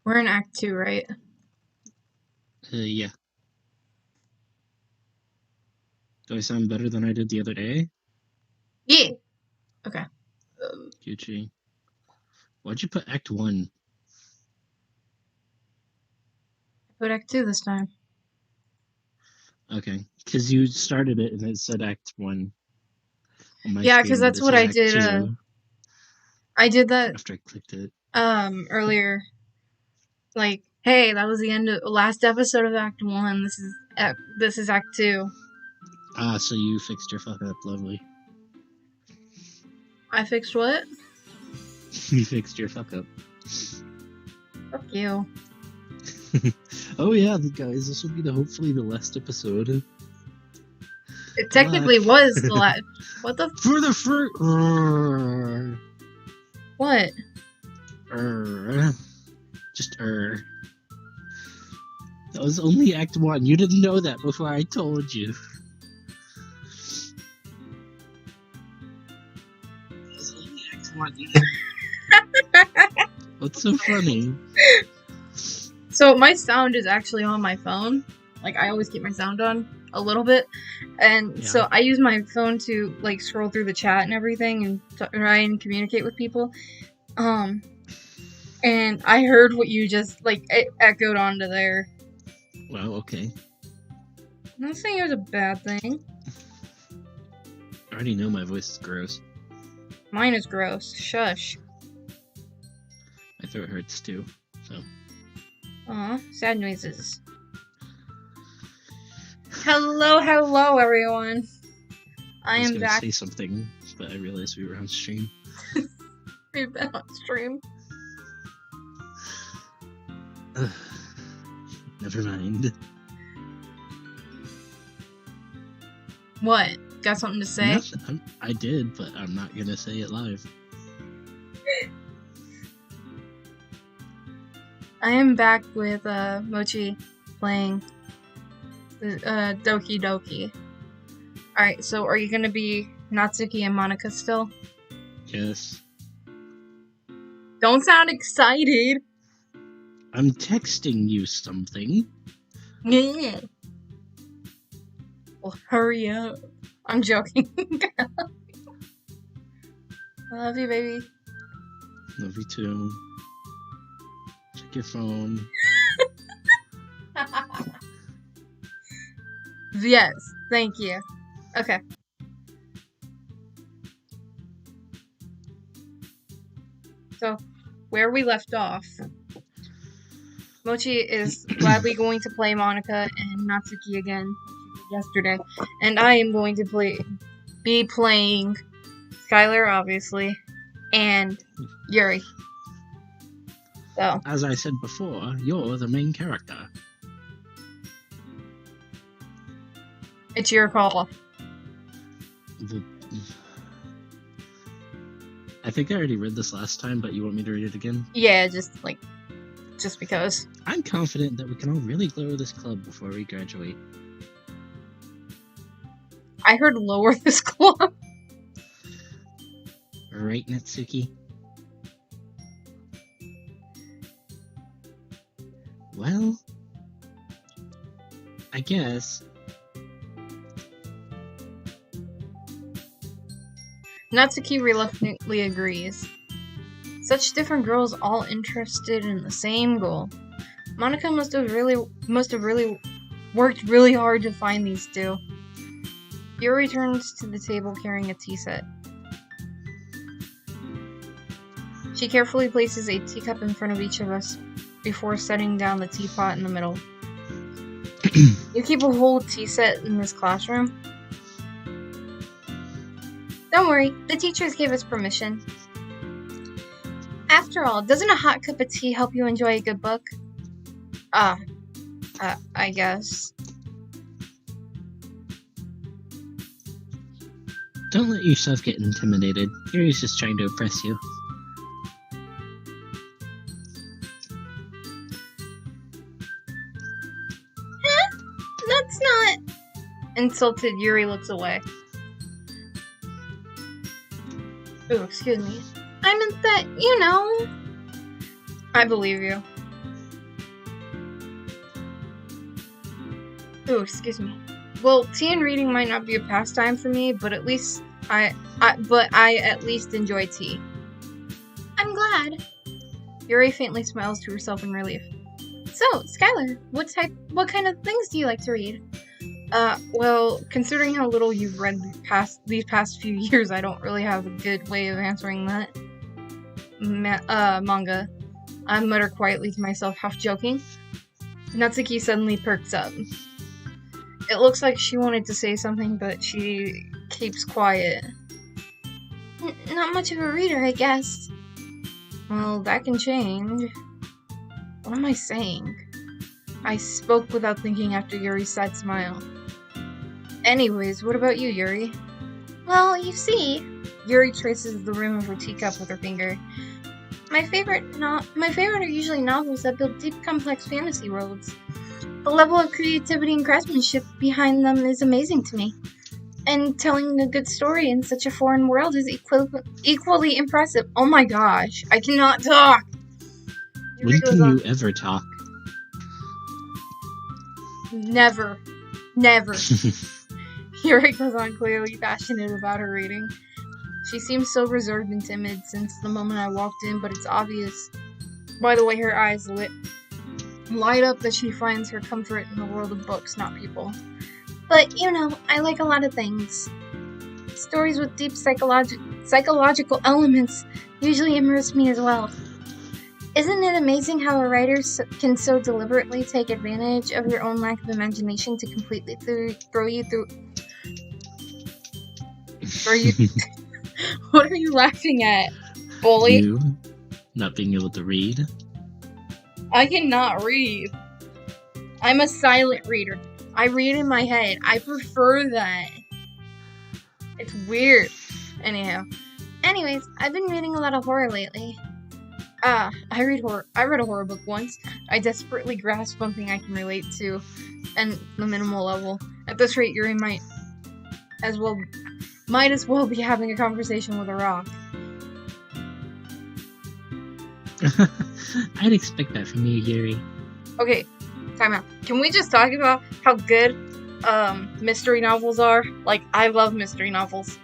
We're in Act 2, right? Yeah. Do I sound better than I did the other day? Yeah. Okay. Gucci. Why'd you put Act 1? Put Act 2 this time. Okay. Because you started it and it said Act 1 on my Yeah, screen, because but that's it what says I Act did. 2 I did that after I clicked it. earlier. Like, hey, that was the end of last episode of Act 1. This is Act 2. Ah, so you fixed your fuck up. Lovely. I fixed what? You fixed your fuck up. Fuck you. Oh yeah, guys, this will be hopefully the last episode. It technically was the last. What the? For the first. What? Just That was only Act 1. You didn't know that before I told you. That was only Act 1. What's so funny? So my sound is actually on my phone. Like, I always keep my sound on a little bit. And so I use my phone to, like, scroll through the chat and everything and try and communicate with people. And I heard what you just, like, it echoed onto there. Well, okay. I'm not saying it was a bad thing. I already know my voice is gross. Mine is gross. Shush. My throat hurts too, so. Aw, sad noises. Hello, everyone. I am back. I was gonna say something, but I realized we were on stream. We've been on stream. Never mind. What? Got something to say? Nothing. I did, but I'm not gonna say it live. I am back with Mochi playing Doki Doki. Alright, so are you gonna be Natsuki and Monica still? Yes. Don't sound excited! I'm texting you something. Yeah. Well, hurry up. I'm joking. I love you, baby. Love you too. Check your phone. Yes, thank you. Okay. So, where we left off, Mochi is gladly going to play Monica and Natsuki again yesterday, and I am going to be playing Skylar, obviously, and Yuri. So, as I said before, you're the main character. It's your call. I think I already read this last time, but you want me to read it again? Yeah, just because. I'm confident that we can all really grow this club before we graduate. I heard lower this club. Right, Natsuki? Well, I guess. Natsuki reluctantly agrees. Such different girls all interested in the same goal. Monica must have really worked really hard to find these two. Yuri turns to the table carrying a tea set. She carefully places a teacup in front of each of us before setting down the teapot in the middle. You keep a whole tea set in this classroom? Don't worry, the teachers gave us permission. After all, doesn't a hot cup of tea help you enjoy a good book? I guess. Don't let yourself get intimidated. Yuri's just trying to impress you. That's not... Insulted, Yuri looks away. Ooh, excuse me. I meant that, I believe you. Oh, excuse me. Well, tea and reading might not be a pastime for me, but at least I at least enjoy tea. I'm glad. Yuri faintly smiles to herself in relief. So, Skylar, what kind of things do you like to read? Well, considering how little you've read these past few years, I don't really have a good way of answering that. Manga. I mutter quietly to myself, half joking. Natsuki suddenly perks up. It looks like she wanted to say something, but she keeps quiet. Not much of a reader, I guess. Well, that can change. What am I saying? I spoke without thinking after Yuri's sad smile. Anyways, what about you, Yuri? Well, you see... Yuri traces the rim of her teacup with her finger. My favorite are usually novels that build deep, complex fantasy worlds. The level of creativity and craftsmanship behind them is amazing to me. And telling a good story in such a foreign world is equally impressive. Oh my gosh, I cannot talk! When can you ever talk? Never. Yuri goes on, clearly passionate about her reading. She seems so reserved and timid since the moment I walked in, but it's obvious by the way her eyes light up that she finds her comfort in the world of books, not people. But, you know, I like a lot of things. Stories with deep psychological elements usually immerse me as well. Isn't it amazing how a writer can so deliberately take advantage of your own lack of imagination to completely throw you through... What are you laughing at, bully? You not being able to read? I cannot read. I'm a silent reader. I read in my head. I prefer that. It's weird. Anyways, I've been reading a lot of horror lately. I read a horror book once. I desperately grasped something I can relate to, and the minimal level. At this rate, Yuri might as well be having a conversation with a rock. I'd expect that from you, Yuri. Okay, time out. Can we just talk about how good mystery novels are? Like, I love mystery novels.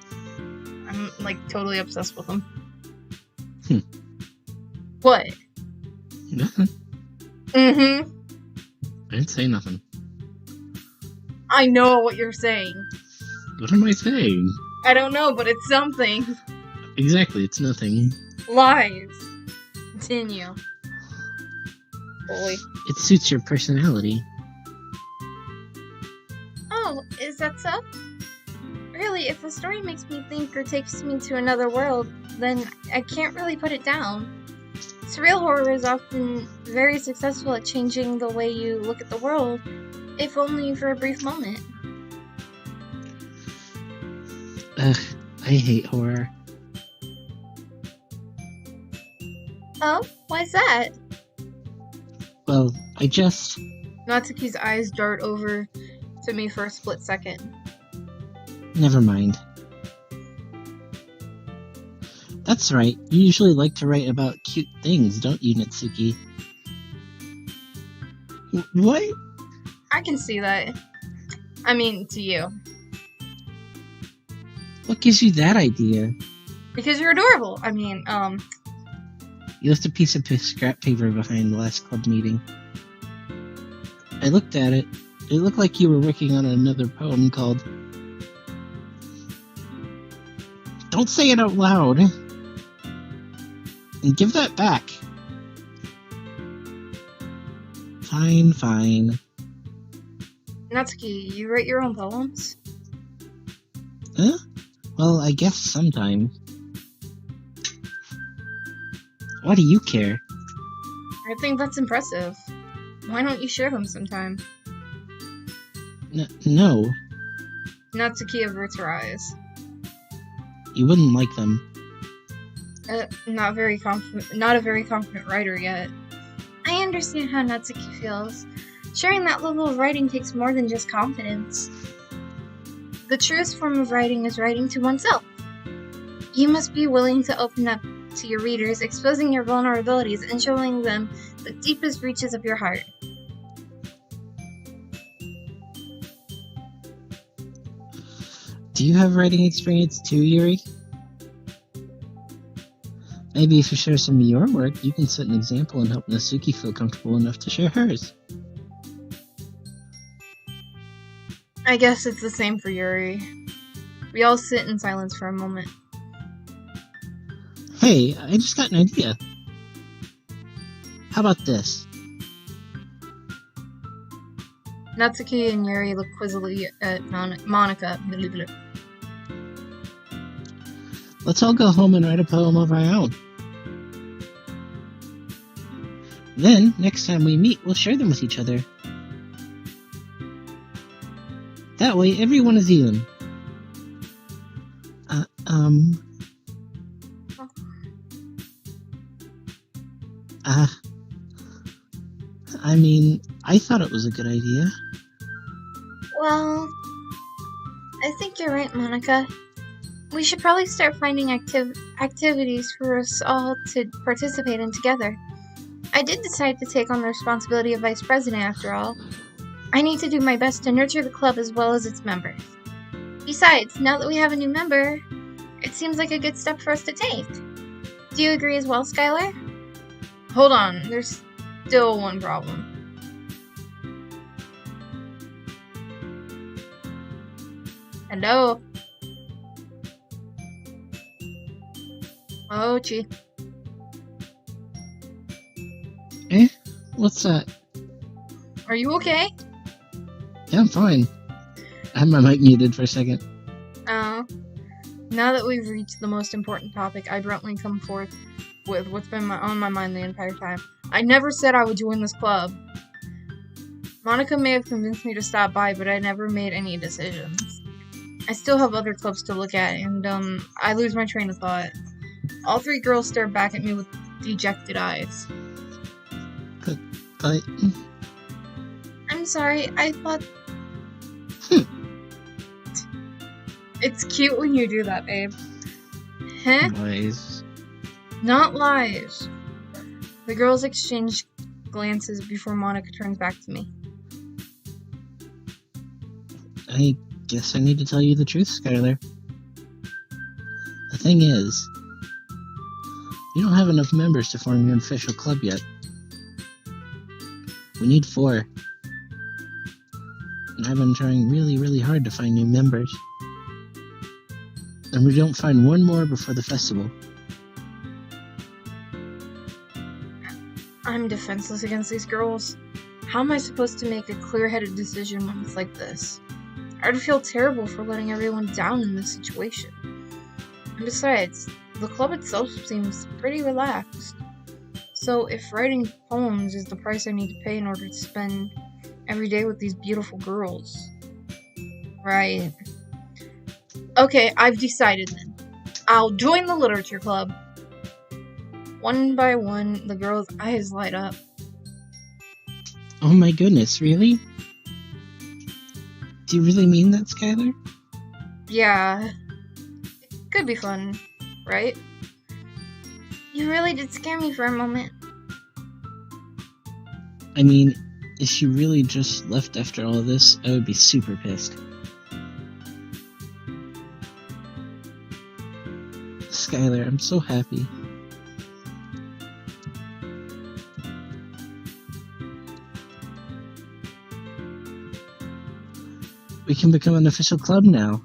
I'm, like, totally obsessed with them. What? Nothing. Mm-hmm. I didn't say nothing. I know what you're saying. What am I saying? I don't know, but it's something. Exactly, it's nothing. Lies. Continue. Bully. It suits your personality. Oh, is that so? Really, if a story makes me think or takes me to another world, then I can't really put it down. Surreal horror is often very successful at changing the way you look at the world, if only for a brief moment. Ugh, I hate horror. Oh, why's that? Well, I just... Natsuki's eyes dart over to me for a split second. Never mind. That's right, you usually like to write about cute things, don't you, Natsuki? What? I can see that. I mean, to you. What gives you that idea? Because you're adorable. I mean, You left a piece of scrap paper behind the last club meeting. I looked at it. It looked like you were working on another poem called... Don't say it out loud! And give that back! Fine. Natsuki, you write your own poems? Huh? Well, I guess sometimes. Why do you care? I think that's impressive. Why don't you share them sometime? No. Natsuki averts her eyes. You wouldn't like them. Not a very confident writer yet. I understand how Natsuki feels. Sharing that level of writing takes more than just confidence. The truest form of writing is writing to oneself. You must be willing to open up to your readers, exposing your vulnerabilities and showing them the deepest reaches of your heart. Do you have writing experience too, Yuri? Maybe if you share some of your work, you can set an example and help Nasuki feel comfortable enough to share hers. I guess it's the same for Yuri. We all sit in silence for a moment. Hey, I just got an idea. How about this? Natsuki and Yuri look quizzically at Monica. Let's all go home and write a poem of our own. Then, next time we meet, we'll share them with each other. That way, everyone is even. I mean, I thought it was a good idea. Well, I think you're right, Monica. We should probably start finding activities for us all to participate in together. I did decide to take on the responsibility of vice president after all. I need to do my best to nurture the club as well as its members. Besides, now that we have a new member, it seems like a good step for us to take. Do you agree as well, Skylar? Hold on, there's still one problem. Hello? Oh, gee. Eh? What's that? Are you okay? Yeah, I'm fine. I had my mic muted for a second. Oh. Now that we've reached the most important topic, I bluntly come forth with what's been on my mind the entire time. I never said I would join this club. Monica may have convinced me to stop by, but I never made any decisions. I still have other clubs to look at, and I lose my train of thought. All three girls stare back at me with dejected eyes. But... I'm sorry, I thought... It's cute when you do that, babe. Huh? Lies. Not lies. The girls exchange glances before Monica turns back to me. I guess I need to tell you the truth, Skylar. The thing is, you don't have enough members to form your official club yet. We need 4. And I've been trying really, really hard to find new members. And we don't find one more before the festival. I'm defenseless against these girls. How am I supposed to make a clear-headed decision when it's like this? I'd feel terrible for letting everyone down in this situation. And besides, the club itself seems pretty relaxed. So if writing poems is the price I need to pay in order to spend every day with these beautiful girls... Right. Okay, I've decided then. I'll join the literature club. One by one, the girls' eyes light up. Oh my goodness, really? Do you really mean that, Skylar? Yeah. It could be fun, right? You really did scare me for a moment. I mean, if she really just left after all of this, I would be super pissed. Skylar, I'm so happy. We can become an official club now.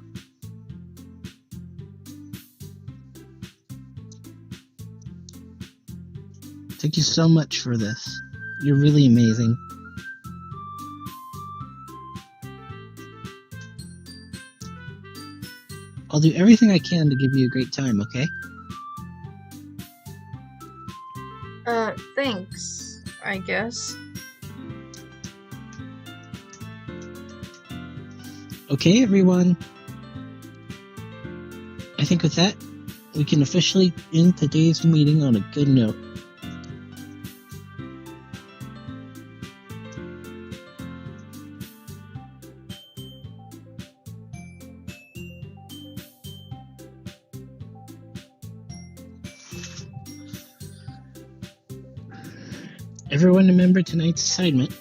Thank you so much for this. You're really amazing. I'll do everything I can to give you a great time, okay? Thanks, I guess. Okay, everyone. I think with that, we can officially end today's meeting on a good note. Everyone remember tonight's assignment.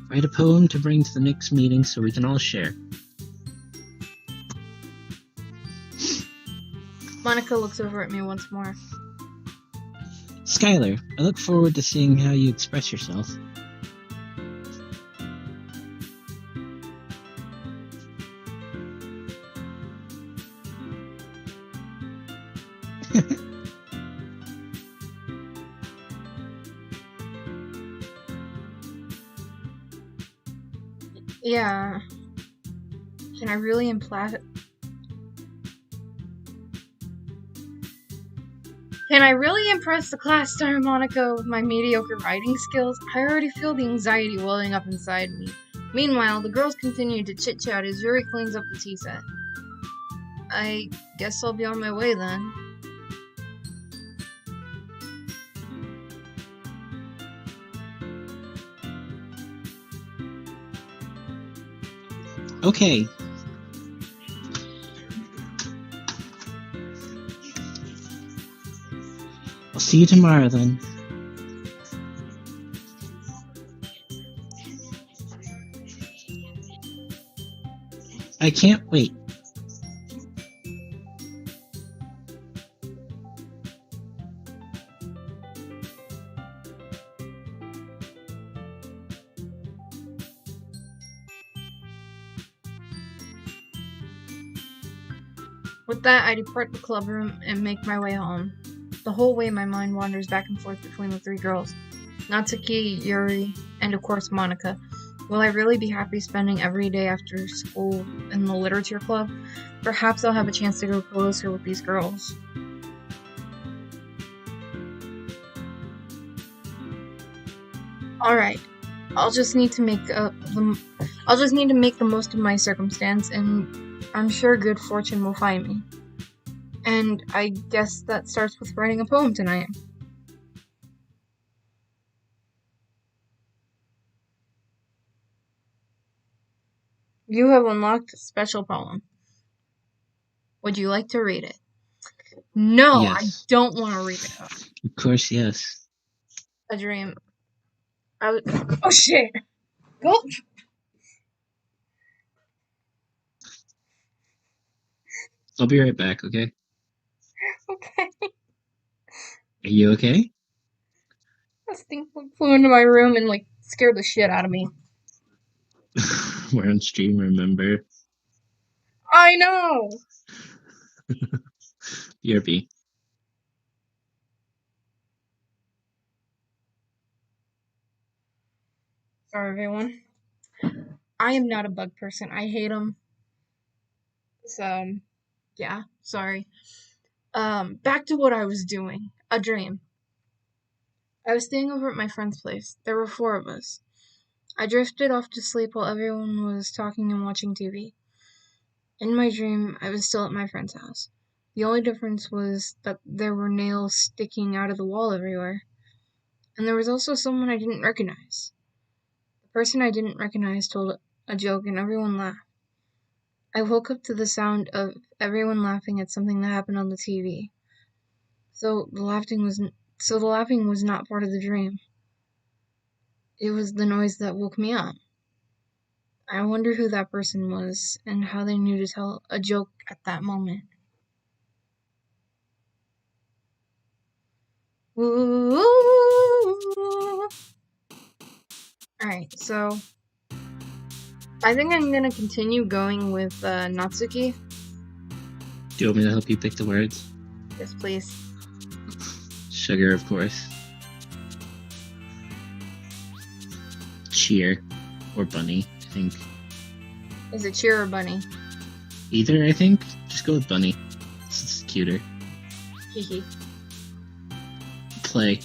Write a poem to bring to the next meeting so we can all share. Monica looks over at me once more. Skylar, I look forward to seeing how you express yourself. Yeah. Can I really impress the class, Star Monica, with my mediocre writing skills? I already feel the anxiety welling up inside me. Meanwhile, the girls continue to chit-chat as Yuri cleans up the tea set. I guess I'll be on my way then. Okay. I'll see you tomorrow then. I can't wait. With that, I depart the club room and make my way home. The whole way, my mind wanders back and forth between the three girls. Natsuki, Yuri, and of course Monica. Will I really be happy spending every day after school in the literature club? Perhaps I'll have a chance to go closer with these girls. Alright. I'll just need to make the most of my circumstance, and I'm sure good fortune will find me. And I guess that starts with writing a poem tonight. You have unlocked a special poem. Would you like to read it? No, Yes. I don't want to read it. Of course, yes. A dream. Oh shit! Go! I'll be right back, okay? Okay. Are you okay? This thing flew into my room and scared the shit out of me. We're on stream, remember? I know! BRB. Sorry, everyone. I am not a bug person. I hate them. So, yeah, sorry. Back to what I was doing. A dream. I was staying over at my friend's place. There were 4 of us. I drifted off to sleep while everyone was talking and watching TV. In my dream, I was still at my friend's house. The only difference was that there were nails sticking out of the wall everywhere. And there was also someone I didn't recognize. The person I didn't recognize told a joke and everyone laughed. I woke up to the sound of everyone laughing at something that happened on the TV. So the laughing was not part of the dream. It was the noise that woke me up. I wonder who that person was and how they knew to tell a joke at that moment. Alright, so I think I'm gonna continue going with Natsuki. Do you want me to help you pick the words? Yes, please. Sugar, of course. Cheer. Or bunny, I think. Is it cheer or bunny? Either, I think. Just go with bunny. It's cuter. Hehe. Play.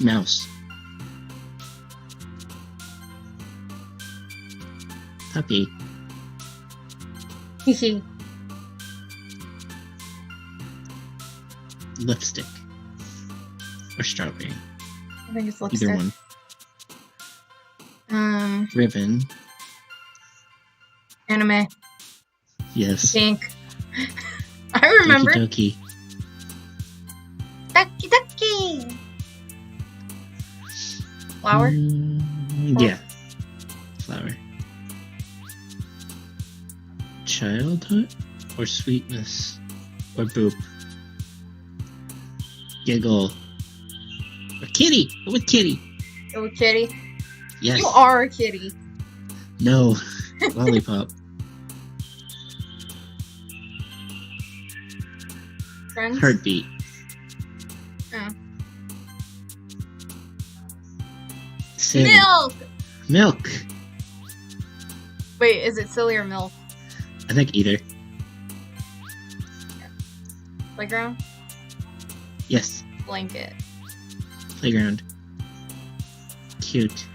Mouse. Puppy. Hehe. Lipstick. Or strawberry. I think it's Either lipstick. one. Ribbon. Anime. Yes. Pink. I remember. Doki Doki. Doki Doki! Flower? Yeah. Flower. Childhood? Or sweetness? Or boop? Giggle. Or kitty! Go with kitty! Go with kitty. Yes. You are a kitty. No. Lollipop. Friends? Heartbeat. Oh. Silly. Milk! Milk. Wait, is it silly or milk? I think either. Playground? Yes. Blanket. Playground. Cute.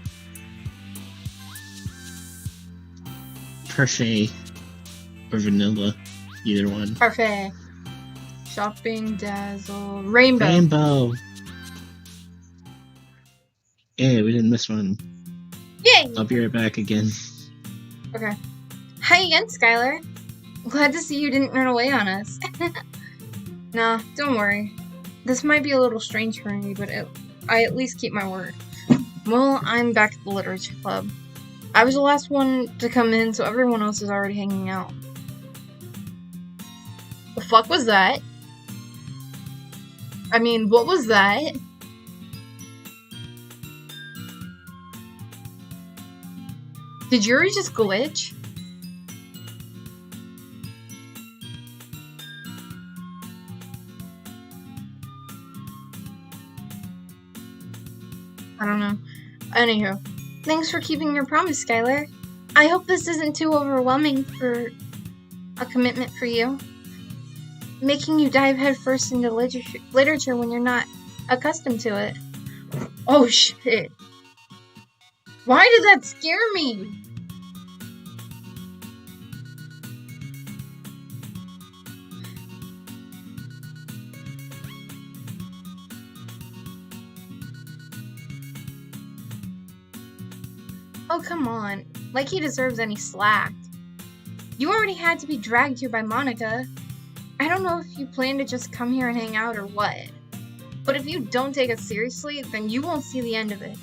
Parfait. Or vanilla. Either one. Parfait. Shopping, dazzle, rainbow. Rainbow. Yeah, we didn't miss one. Yay! I'll be right back again. Okay. Hi again, Skylar. Glad to see you didn't run away on us. Nah, don't worry. This might be a little strange for me, but I at least keep my word. Well, I'm back at the literature club. I was the last one to come in, so everyone else is already hanging out. The fuck was that? I mean, what was that? Did Yuri just glitch? I don't know. Anywho, thanks for keeping your promise, Skylar. I hope this isn't too overwhelming for a commitment for you. Making you dive headfirst into literature when you're not accustomed to it. Oh shit. Why did that scare me? Oh, come on. Like he deserves any slack. You already had to be dragged here by Monica. I don't know if you plan to just come here and hang out or what. But if you don't take it seriously, then you won't see the end of it.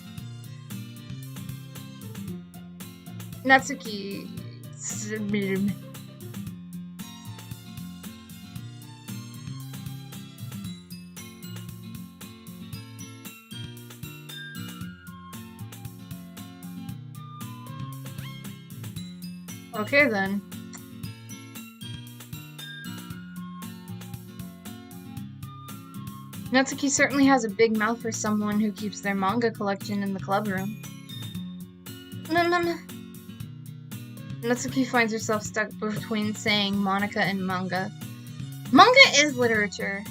Natsuki... Okay then. Natsuki certainly has a big mouth for someone who keeps their manga collection in the club room. Natsuki finds herself stuck between saying Monica and manga. Manga is literature!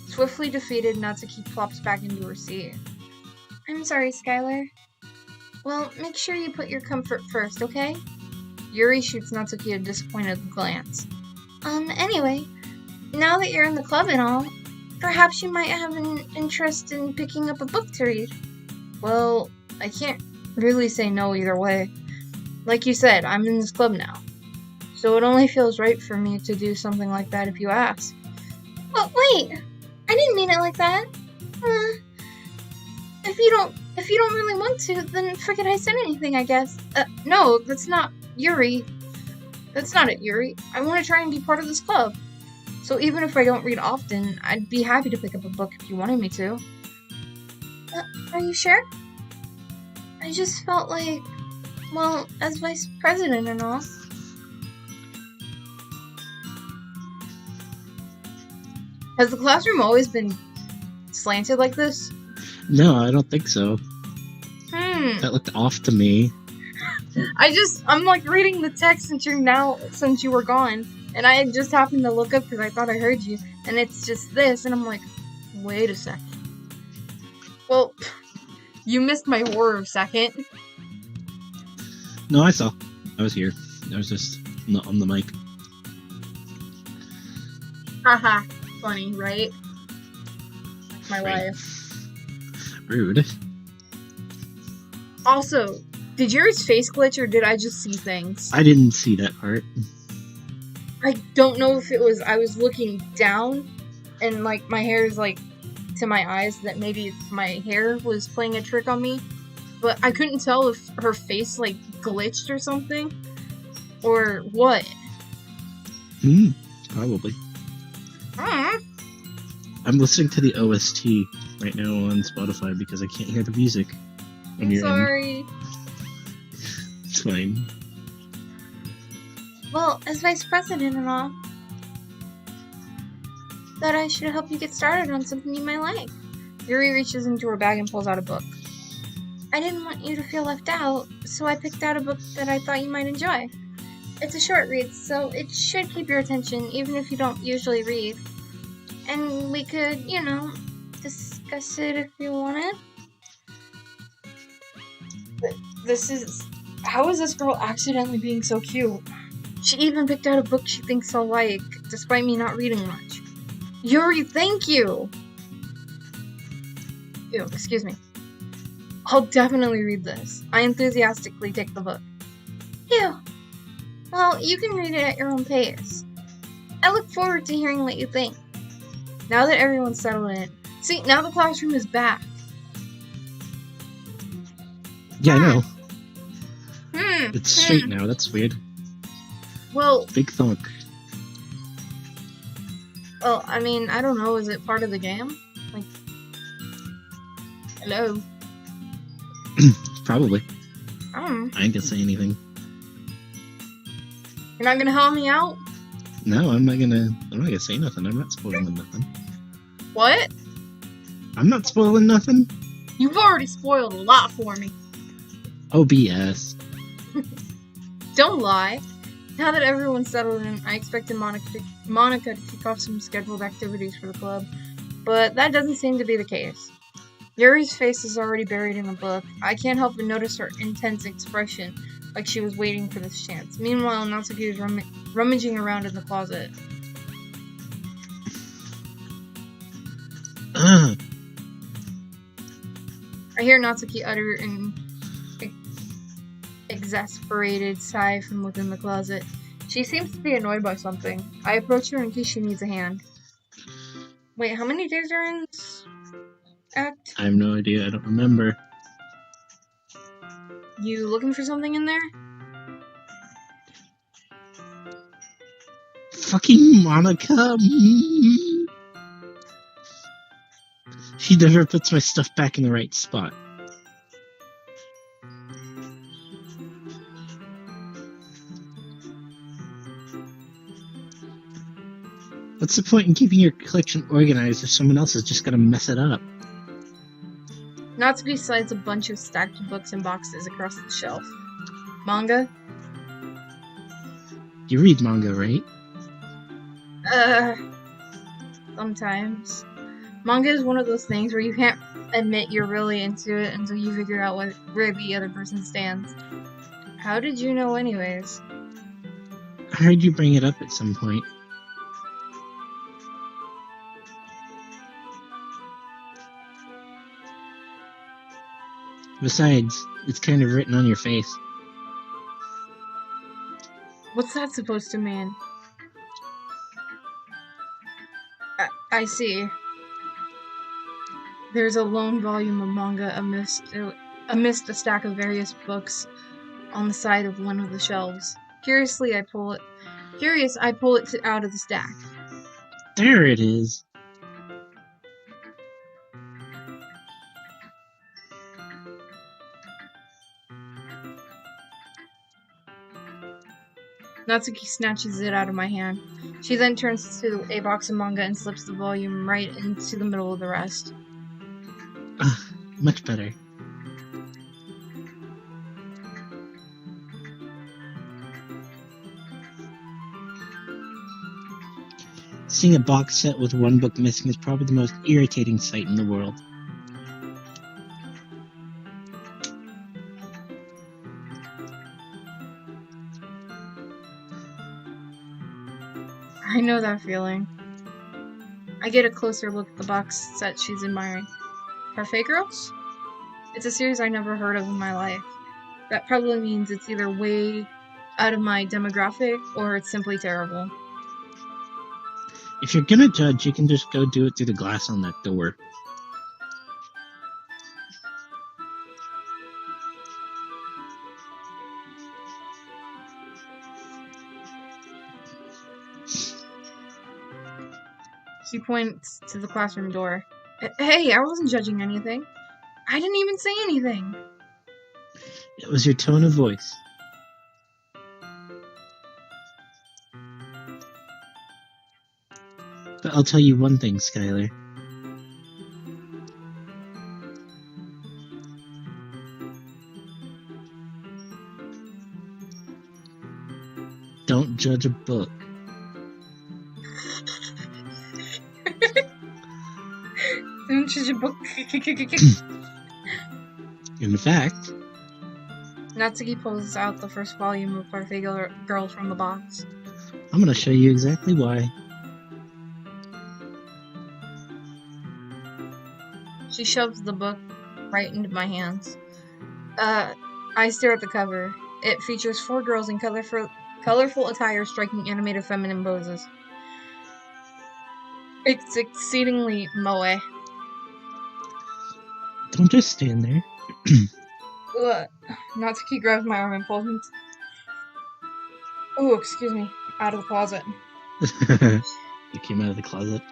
Swiftly defeated, Natsuki plops back into her seat. I'm sorry, Skylar. Well, make sure you put your comfort first, okay? Yuri shoots Natsuki a disappointed glance. Anyway, now that you're in the club and all, perhaps you might have an interest in picking up a book to read. Well, I can't really say no either way. Like you said, I'm in this club now. So it only feels right for me to do something like that if you ask. Well, wait! I didn't mean it like that. If you don't really want to, then forget I said anything, I guess. No, that's not Yuri. That's not it, Yuri. I want to try and be part of this club. So even if I don't read often, I'd be happy to pick up a book if you wanted me to. Are you sure? I just felt like, well, as vice president and all. Has the classroom always been slanted like this? No, I don't think so. That looked off to me. I'm like reading the text since you were gone. And I just happened to look up because I thought I heard you. And it's just this. And I'm like, wait a second. Well, you missed my horror second. No, I saw. I was here. I was just not on the mic. Haha. Funny, right? My Right. life. Rude. Also, did yours face glitch or did I just see things? I didn't see that part. I don't know if it was I was looking down and like my hair is like to my eyes that maybe my hair was playing a trick on me, but I couldn't tell if her face like glitched or something or what. Probably. Mm. I'm listening to the OST right now on Spotify because I can't hear the music when I'm you're sorry. in. It's fine. Well, as vice president and all, thought I should help you get started on something you might like. Yuri reaches into her bag and pulls out a book. I didn't want you to feel left out, so I picked out a book that I thought you might enjoy. It's a short read, so it should keep your attention even if you don't usually read. And we could, discuss it if you wanted. But how is this girl accidentally being so cute? She even picked out a book she thinks I'll like, despite me not reading much. Yuri, thank you! Ew, excuse me. I'll definitely read this. I enthusiastically take the book. Ew. Well, you can read it at your own pace. I look forward to hearing what you think. Now that everyone's settled in. See, now the classroom is back. Yeah, I know. Hmm. It's straight now. That's weird. Well, Big thunk. Well, I mean, I don't know. Is it part of the game? Like, hello? Probably. I don't know. I ain't gonna say anything. You're not gonna help me out? No, I'm not gonna say nothing. I'm not spoiling nothing. What? I'm not spoiling nothing. You've already spoiled a lot for me. Oh, BS. Don't lie. Now that everyone's settled in, I expected Monica to kick off some scheduled activities for the club, but that doesn't seem to be the case. Yuri's face is already buried in a book. I can't help but notice her intense expression, like she was waiting for this chance. Meanwhile, Natsuki is rummaging around in the closet. I hear Natsuki utter an exasperated sigh from within the closet. She seems to be annoyed by something. I approach her in case she needs a hand. Wait, how many days are in this act? I have no idea. I don't remember. You looking for something in there? Fucking Monica. She never puts my stuff back in the right spot. What's the point in keeping your collection organized if someone else is just gonna mess it up? Natsuki slides a bunch of stacked books and boxes across the shelf. Manga? You read manga, right? Sometimes. Manga is one of those things where you can't admit you're really into it until you figure out where the other person stands. How did you know anyways? I heard you bring it up at some point. Besides, it's kind of written on your face. What's that supposed to mean? I see. There's a lone volume of manga amidst a stack of various books on the side of one of the shelves. Curious, I pull it out of the stack. There it is. Natsuki snatches it out of my hand. She then turns to a box of manga and slips the volume right into the middle of the rest. Much better. Seeing a box set with one book missing is probably the most irritating sight in the world. I know that feeling. I get a closer look at the box set she's admiring. Cafe Girls? It's a series I never heard of in my life. That probably means it's either way out of my demographic or it's simply terrible. If you're gonna judge, you can just go do it through the glass on that door. She points to the classroom door. Hey, I wasn't judging anything. I didn't even say anything. It was your tone of voice. But I'll tell you one thing, Skylar. Don't judge a book. Don't judge a book. In fact, Natsuki pulls out the first volume of Parfait Girl from the box. I'm gonna show you exactly why. She shoves the book right into my hands. I stare at the cover. It features 4 girls in colorful attire striking animated feminine poses. It's exceedingly moe. Don't just stand there. Natsuki grabs my arm and pulls me. Oh, excuse me. Out of the closet. You came out of the closet.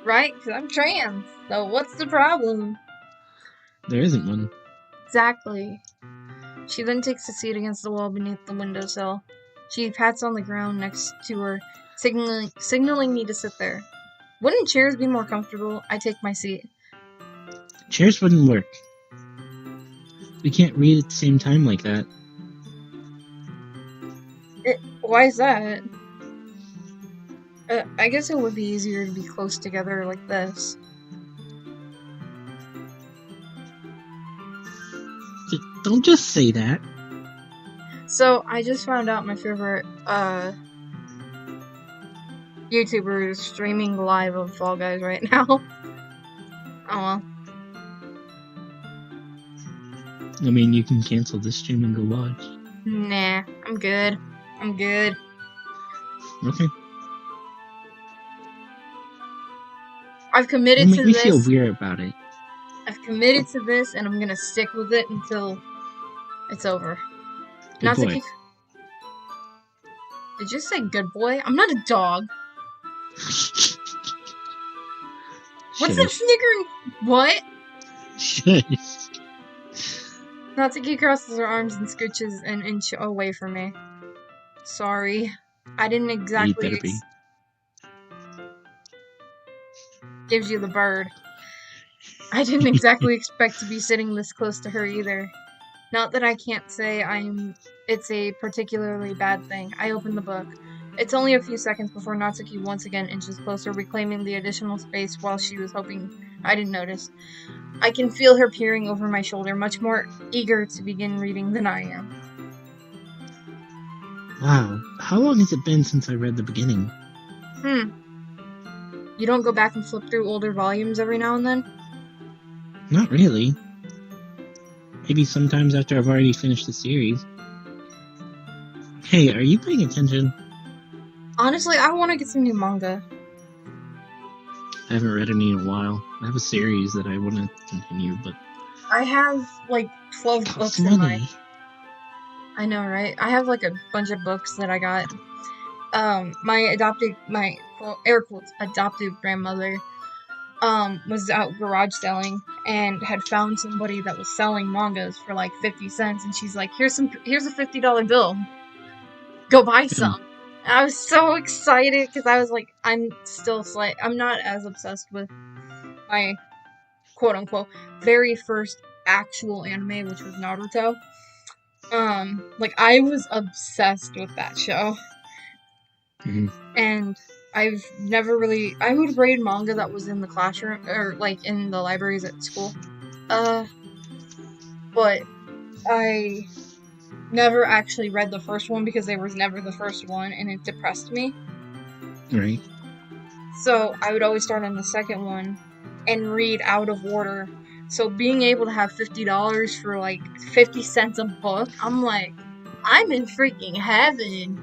Right? Because I'm trans. So what's the problem? There isn't one. Exactly. She then takes a seat against the wall beneath the windowsill. She pats on the ground next to her, signaling me to sit there. Wouldn't chairs be more comfortable? I take my seat. Chairs wouldn't work. We can't read at the same time like that. Why is that? I guess it would be easier to be close together like this. Don't just say that. So, I just found out my favorite, YouTuber is streaming live of Fall Guys right now. Oh well. I mean, you can cancel this stream and go watch. Nah, I'm good. I'm good. Okay. I've committed Don't to make me this. feel weird about it. I've committed to this, and I'm gonna stick with it until it's over. Good boy. Did you say good boy? I'm not a dog. What's that sniggering? What? Shush. Natsuki crosses her arms and scooches an inch away from me. Sorry. I didn't exactly... You better be. Gives you the bird. I didn't exactly expect to be sitting this close to her either. Not that I can't say it's a particularly bad thing. I open the book. It's only a few seconds before Natsuki once again inches closer, reclaiming the additional space while she was hoping I didn't notice. I can feel her peering over my shoulder, much more eager to begin reading than I am. Wow. How long has it been since I read the beginning? You don't go back and flip through older volumes every now and then? Not really. Maybe sometimes after I've already finished the series. Hey, are you paying attention? Honestly, I want to get some new manga. I haven't read any in a while. I have a series that I want to continue, but... I have, like, 12 books in my... I know, right? I have, like, a bunch of books that I got. My air quotes, adopted grandmother, was out garage selling and had found somebody that was selling mangas for, like, 50 cents, and she's like, here's a $50 bill. Go buy some. I was so excited because I was like, I'm not as obsessed with my quote unquote very first actual anime, which was Naruto. Like I was obsessed with that show. Mm-hmm. And I would read manga that was in the classroom or like in the libraries at school. But I never actually read the first one because there was never the first one and it depressed me. Right. So I would always start on the second one and read out of order So being able to have $50 for like 50 cents a book, I'm like, I'm in freaking heaven.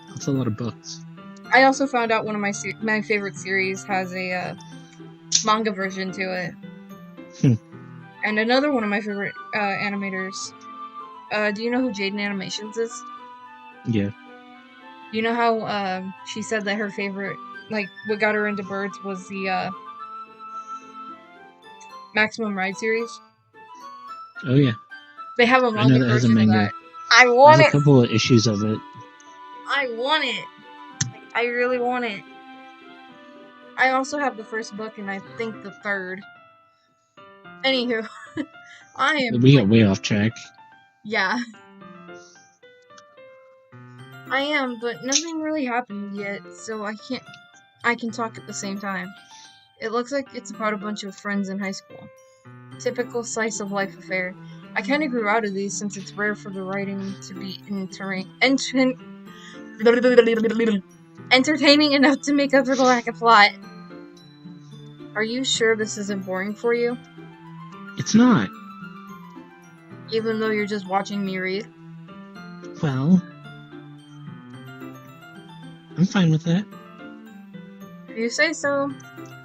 That's a lot of books. I also found out one of my favorite series has a manga version to it. And another one of my favorite animators. Do you know who Jaden Animations is? Yeah. You know how she said that her favorite, like, what got her into birds was the Maximum Ride series? Oh yeah. They have a I know manga that has a version of manga. that. I There's want a it! couple of issues of it. I want it! Like, I really want it. I also have the first book and I think the third. Anywho, I am. We got way off track. Yeah. I am, but nothing really happened yet, so I can talk at the same time. It looks like it's about a bunch of friends in high school. Typical slice of life affair. I kinda grew out of these since it's rare for the writing to be entertaining enough to make up for the lack of plot. Are you sure this isn't boring for you? It's not. Even though you're just watching me read? Well, I'm fine with that. If you say so.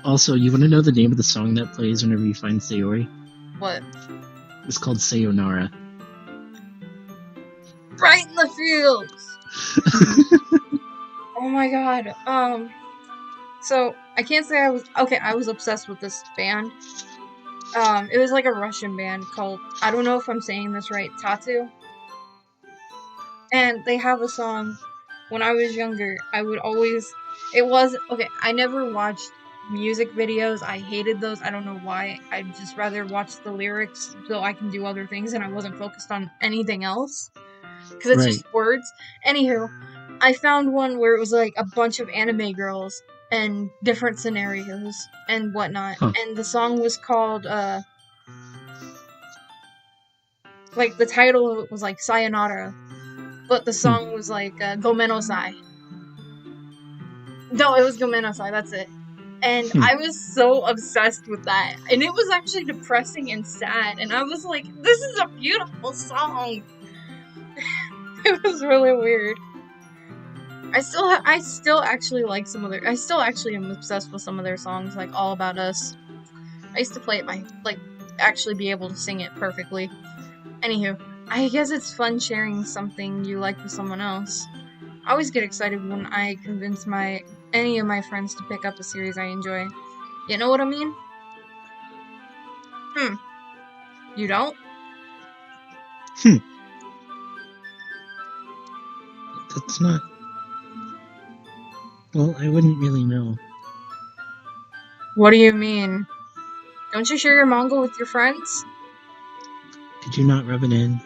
Also, you want to know the name of the song that plays whenever you find Sayori? What? It's called Sayonara. Right in the fields! Oh my god. So, I can't say I was obsessed with this band. It was like a Russian band called, I don't know if I'm saying this right, Tatu. And they have a song, when I was younger, I never watched music videos. I hated those. I don't know why. I'd just rather watch the lyrics so I can do other things and I wasn't focused on anything else. Because it's just words. Anywho, I found one where it was like a bunch of anime girls and different scenarios and whatnot. Huh. And the song was called, like, the title of it was like Sayonara. But the song was like, Gomenosai. No, it was Gomenosai, that's it. And I was so obsessed with that. And it was actually depressing and sad. And I was like, this is a beautiful song. It was really weird. I still actually like some of their... I still actually am obsessed with some of their songs, like All About Us. I used to play it actually be able to sing it perfectly. Anywho, I guess it's fun sharing something you like with someone else. I always get excited when I convince any of my friends to pick up a series I enjoy. You know what I mean? You don't? That's not... Well, I wouldn't really know. What do you mean? Don't you share your manga with your friends? Could you not rub it in?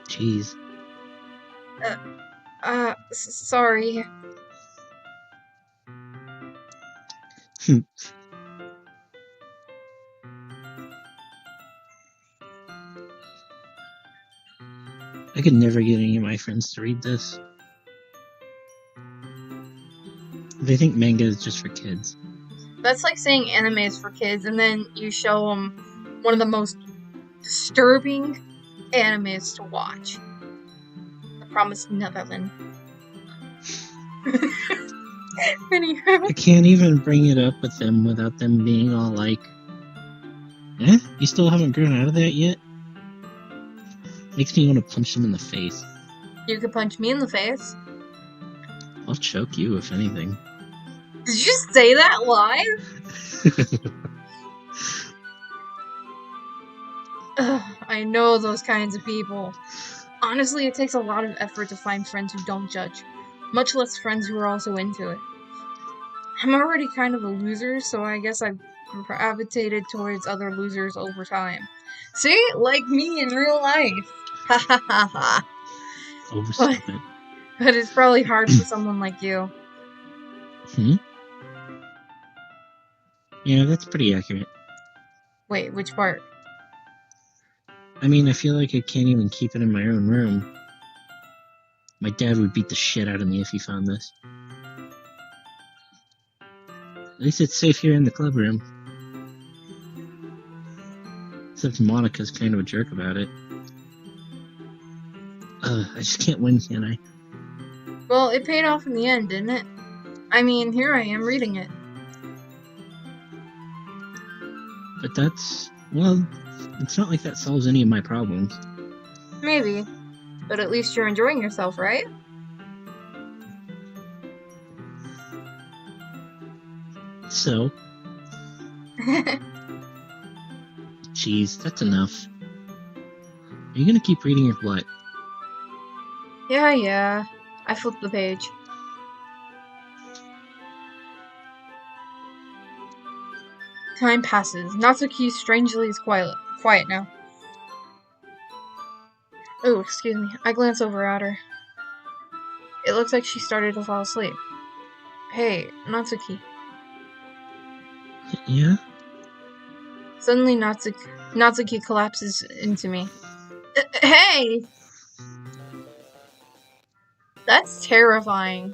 Jeez. Sorry. I could never get any of my friends to read this. They think manga is just for kids. That's like saying anime is for kids, and then you show them one of the most disturbing animes to watch. The Promised Neverland. Anywho. I can't even bring it up with them without them being all like, eh? You still haven't grown out of that yet? Makes me want to punch them in the face. You could punch me in the face. I'll choke you, if anything. Did you say that live? Ugh, I know those kinds of people. Honestly, it takes a lot of effort to find friends who don't judge, much less friends who are also into it. I'm already kind of a loser, so I guess I've gravitated towards other losers over time. See? Like me in real life. Ha ha ha ha. Overstep it. But it's probably hard for someone like you. Yeah, that's pretty accurate. Wait, which part? I mean, I feel like I can't even keep it in my own room. My dad would beat the shit out of me if he found this. At least it's safe here in the club room. Except Monica's kind of a jerk about it. I just can't win, can I? Well, it paid off in the end, didn't it? I mean, here I am reading it. But that's... Well, it's not like that solves any of my problems. Maybe. But at least you're enjoying yourself, right? So? Jeez, that's enough. Are you gonna keep reading or what? Yeah. I flipped the page. Time passes. Natsuki strangely is quiet now. Oh, excuse me. I glance over at her. It looks like she started to fall asleep. Hey, Natsuki. Yeah? Suddenly, Natsuki collapses into me. Hey! That's terrifying.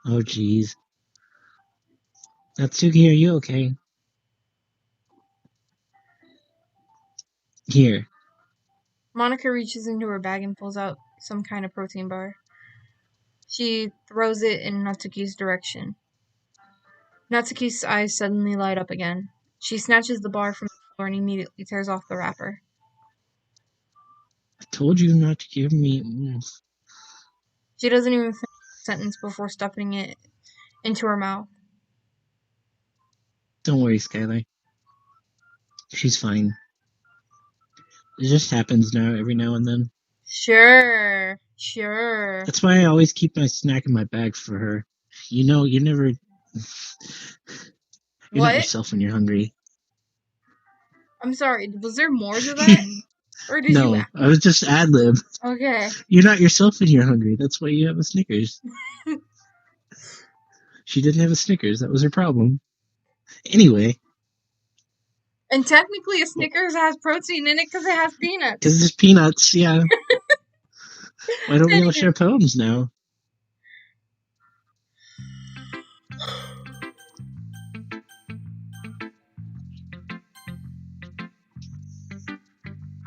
Oh, jeez. Natsuki, are you okay? Here. Monica reaches into her bag and pulls out some kind of protein bar. She throws it in Natsuki's direction. Natsuki's eyes suddenly light up again. She snatches the bar from the floor and immediately tears off the wrapper. I told you not to give me... She doesn't even finish the sentence before stuffing it into her mouth. Don't worry, Skylar. She's fine. It just happens now, every now and then. Sure. That's why I always keep my snack in my bag for her. You know, you never... You're not yourself when you're hungry. I'm sorry, was there more to that? Or did No, you... I was just ad-lib. Okay. You're not yourself when you're hungry. That's why you have a Snickers. She didn't have a Snickers. That was her problem. Anyway. And technically a Snickers has protein in it because it has peanuts. Because there's peanuts, yeah. Why don't we all share poems now?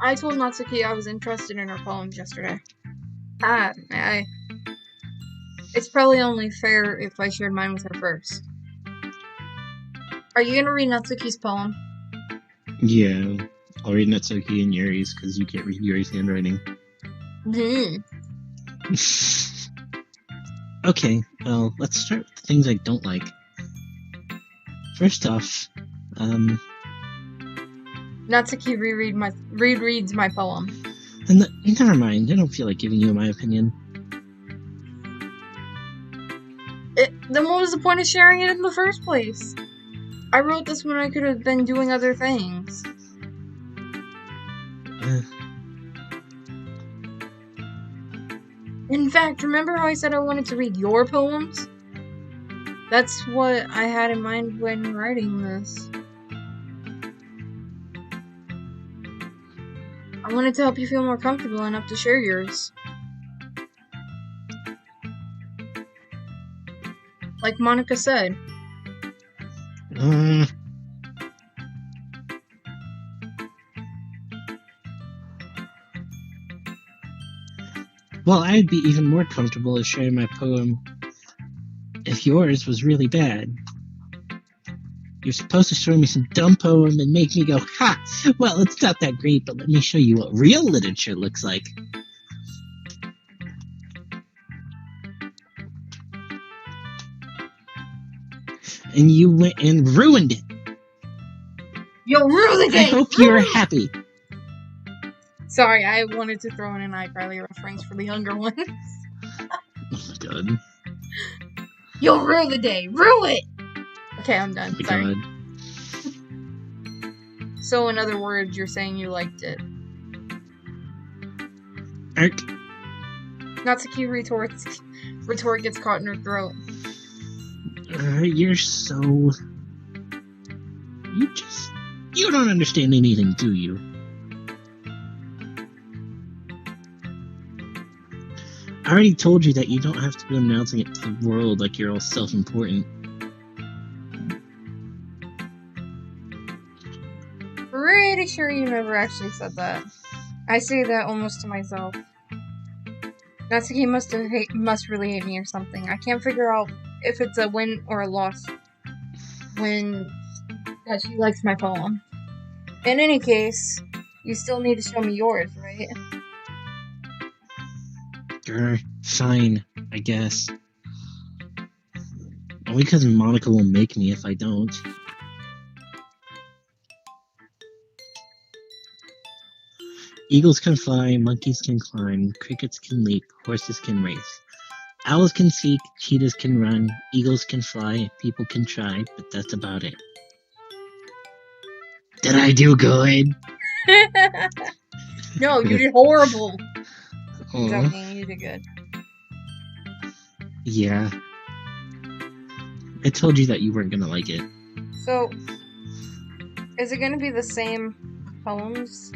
I told Natsuki I was interested in her poems yesterday. It's probably only fair if I shared mine with her first. Are you gonna read Natsuki's poem? Yeah, I'll read Natsuki and Yuri's because you can't read Yuri's handwriting. Okay, well, let's start with the things I don't like. First off, Natsuki rereads my poem. Never mind, I don't feel like giving you my opinion. Then what was the point of sharing it in the first place? I wrote this when I could have been doing other things. In fact, remember how I said I wanted to read your poems? That's what I had in mind when writing this. I wanted to help you feel more comfortable enough to share yours. Like Monica said. Well, I'd be even more comfortable in sharing my poem if yours was really bad. You're supposed to show me some dumb poem and make me go, ha! Well, it's not that great, but let me show you what real literature looks like. And you went and ruined it. You ruined it! I hope you're happy. Sorry, I wanted to throw in an iCarly reference for the younger ones. Oh my god. You'll rue the day. Rue it! Okay, I'm done. Oh my Sorry. god. So, in other words, you're saying you liked it. Ark. Natsuki retort gets caught in her throat. You're so... You don't understand anything, do you? I already told you that you don't have to be announcing it to the world like you're all self-important. Pretty sure you never actually said that. I say that almost to myself. Natsuki must really hate me or something. I can't figure out if it's a win or a loss when that she likes my poem. In any case, you still need to show me yours, right? Fine, I guess. Only because Monica will make me if I don't. Eagles can fly, monkeys can climb, crickets can leap, horses can race. Owls can seek, cheetahs can run, eagles can fly, people can try, but that's about it. Did I do good? No, you did horrible. I'm Aw. joking, you did good. Yeah. I told you that you weren't gonna like it. So, is it gonna be the same poems?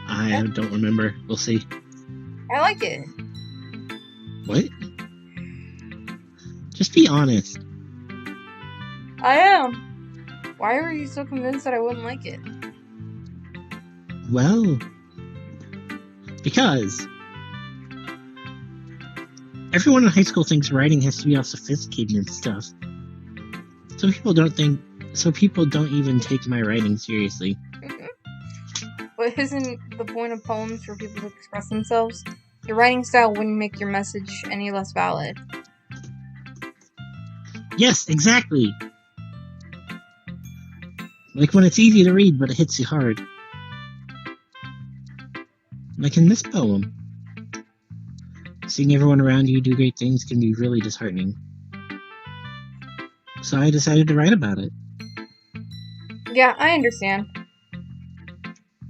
I don't remember. We'll see. I like it. What? Just be honest. I am. Why were you so convinced that I wouldn't like it? Well, because everyone in high school thinks writing has to be all sophisticated and stuff. So people don't even take my writing seriously. But isn't the point of poems for people to express themselves? Your writing style wouldn't make your message any less valid. Yes, exactly. Like when it's easy to read, but it hits you hard. Like in this poem. Seeing everyone around you do great things can be really disheartening. So I decided to write about it. Yeah, I understand.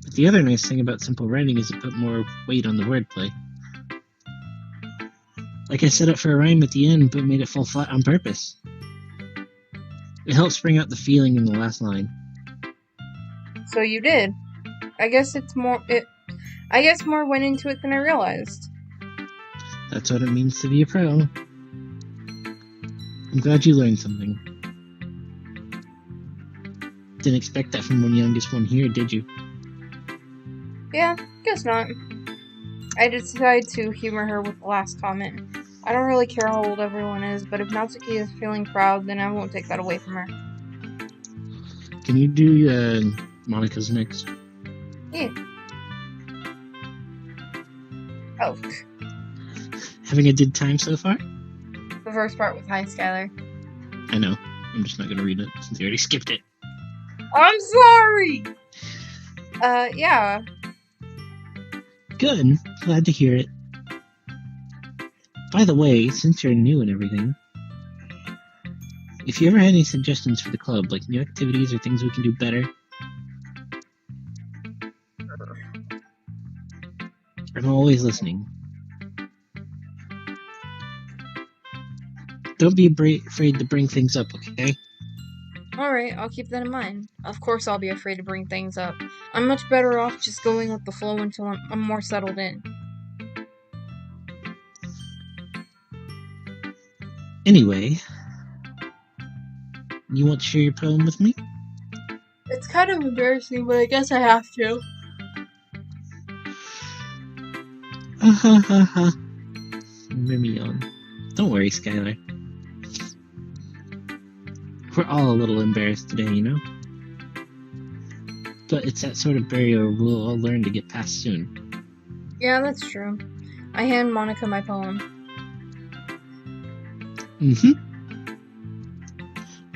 But the other nice thing about simple writing is it put more weight on the wordplay. Like I set it for a rhyme at the end, but made it fall flat on purpose. It helps bring out the feeling in the last line. So you did. I guess more went into it than I realized. That's what it means to be a pro. I'm glad you learned something. Didn't expect that from one youngest one here, did you? Yeah, guess not. I decided to humor her with the last comment. I don't really care how old everyone is, but if Natsuki is feeling proud, then I won't take that away from her. Can you do Monica's next? Yeah. Oh. Having a good time so far? The first part was hi, Skylar. I know. I'm just not gonna read it since you already skipped it. I'm sorry! Yeah. Good. Glad to hear it. By the way, since you're new and everything, if you ever had any suggestions for the club, like new activities or things we can do better, I'm always listening. Don't be afraid to bring things up, okay? Alright, I'll keep that in mind. Of course I'll be afraid to bring things up. I'm much better off just going with the flow until I'm more settled in. Anyway, you want to share your poem with me? It's kind of embarrassing, but I guess I have to. Ha ha ha. Me on. Don't worry, Skylar. We're all a little embarrassed today, you know? But it's that sort of barrier we'll all learn to get past soon. Yeah, that's true. I hand Monica my poem.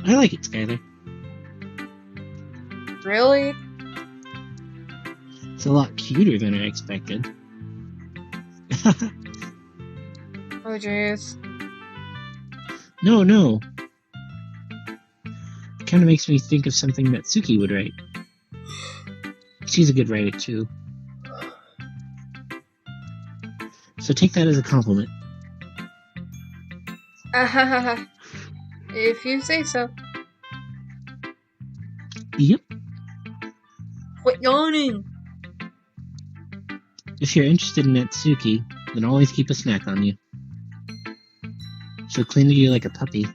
I like it, Skylar. Really? It's a lot cuter than I expected. Oh, jeez. No. Kind of makes me think of something that Suki would write. She's a good writer, too. So take that as a compliment. If you say so. Yep. Quit yawning! If you're interested in Natsuki, then always keep a snack on you. She'll clean to you like a puppy.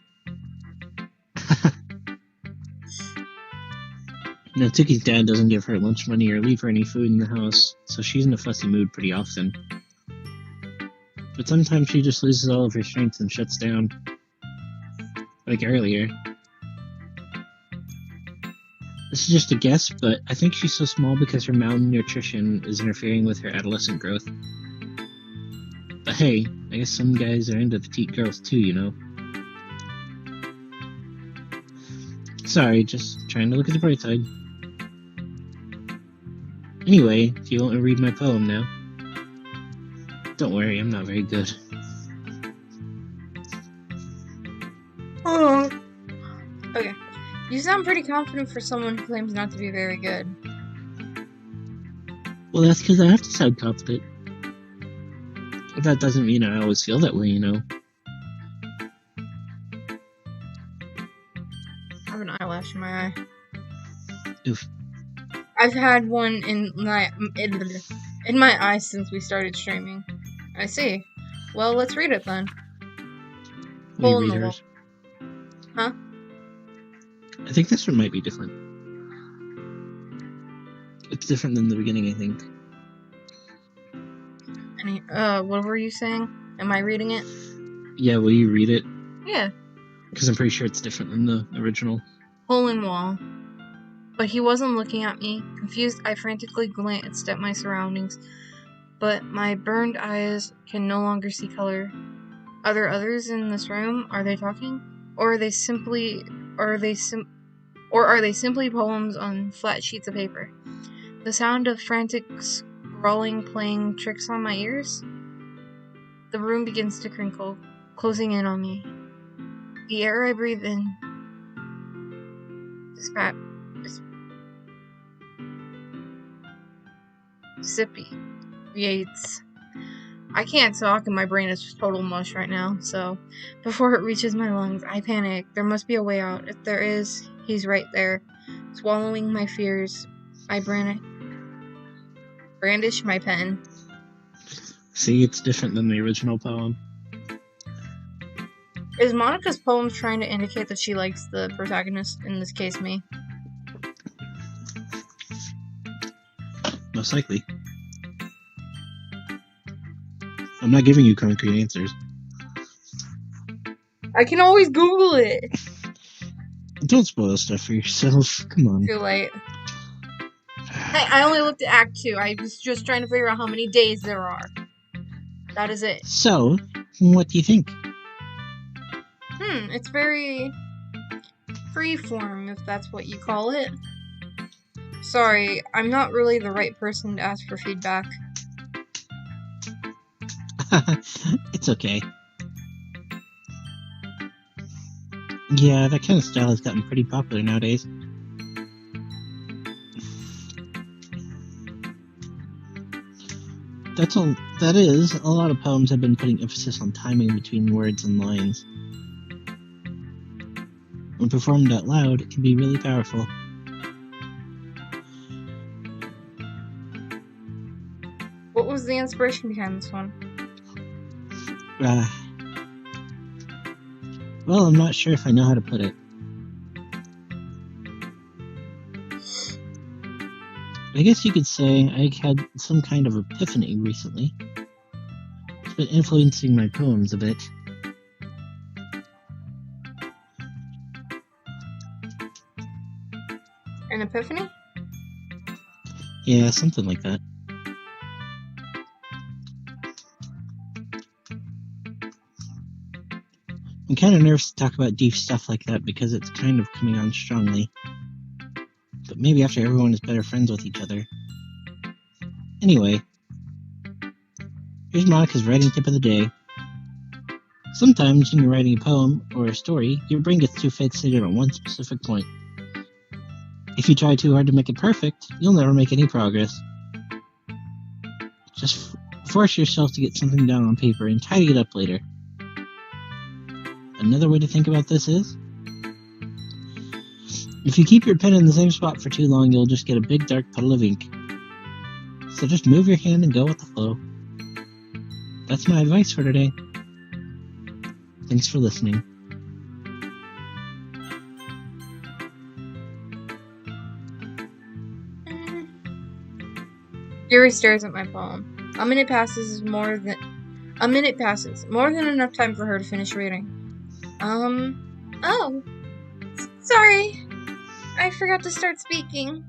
Natsuki's dad doesn't give her lunch money or leave her any food in the house, so she's in a fussy mood pretty often. But sometimes she just loses all of her strength and shuts down. Like earlier. This is just a guess, but I think she's so small because her malnutrition is interfering with her adolescent growth. But hey, I guess some guys are into petite girls too, you know? Sorry, just trying to look at the bright side. Anyway, do you want to read my poem now? Don't worry, I'm not very good. Oh. Okay. You sound pretty confident for someone who claims not to be very good. Well, that's because I have to sound confident. That doesn't mean I always feel that way, you know? I have an eyelash in my eye. Oof. I've had one in my eye since we started streaming. I see. Well, let's read it then. Will Hole you in read the hers? wall. Huh? I think this one might be different. It's different than the beginning, I think. What were you saying? Am I reading it? Yeah, will you read it? Yeah. Because I'm pretty sure it's different than the original. Hole in wall. But he wasn't looking at me. Confused, I frantically glanced at my surroundings, but my burned eyes can no longer see color. Are there others in this room? Are they talking? Or are they simply poems on flat sheets of paper? The sound of frantic scrawling playing tricks on my ears? The room begins to crinkle, closing in on me. The air I breathe in dissipates. I can't talk and my brain is just total mush right now, so before it reaches my lungs, I panic. There must be a way out. If there is, he's right there. Swallowing my fears, I brandish my pen. See, it's different than the original poem. Is Monica's poem trying to indicate that she likes the protagonist, in this case me? Most likely. I'm not giving you concrete answers. I can always Google it! Don't spoil stuff for yourself. Come on. Too late. I only looked at Act 2. I was just trying to figure out how many days there are. That is it. So, what do you think? It's very freeform, if that's what you call it. Sorry, I'm not really the right person to ask for feedback. It's okay. Yeah, that kind of style has gotten pretty popular nowadays. That is, a lot of poems have been putting emphasis on timing between words and lines. When performed out loud, it can be really powerful. What was the inspiration behind this one? Well, I'm not sure if I know how to put it. I guess you could say I had some kind of epiphany recently. It's been influencing my poems a bit. An epiphany? Yeah, something like that. I'm kind of nervous to talk about deep stuff like that because it's kind of coming on strongly. But maybe after everyone is better friends with each other. Anyway, here's Monica's writing tip of the day. Sometimes when you're writing a poem or a story, your brain gets too fixated on one specific point. If you try too hard to make it perfect, you'll never make any progress. Just force yourself to get something down on paper and tidy it up later. Another way to think about this is, if you keep your pen in the same spot for too long, you'll just get a big dark puddle of ink. So just move your hand and go with the flow. that's my advice for today. Thanks for listening. Yuri stares at my poem. A minute passes, more than enough time for her to finish reading. Oh, sorry. I forgot to start speaking.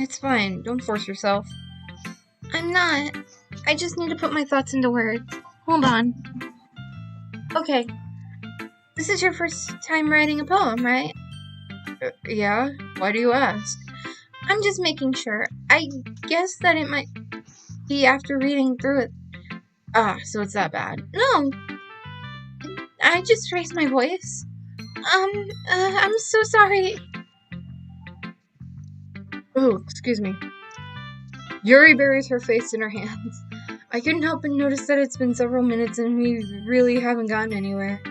It's fine. Don't force yourself. I'm not. I just need to put my thoughts into words. Hold on. Okay. This is your first time writing a poem, right? Yeah? Why do you ask? I'm just making sure. I guess that it might be after reading through it. So it's that bad. No. I just raised my voice. I'm so sorry. Oh, excuse me. Yuri buries her face in her hands. I couldn't help but notice that it's been several minutes and we really haven't gotten anywhere.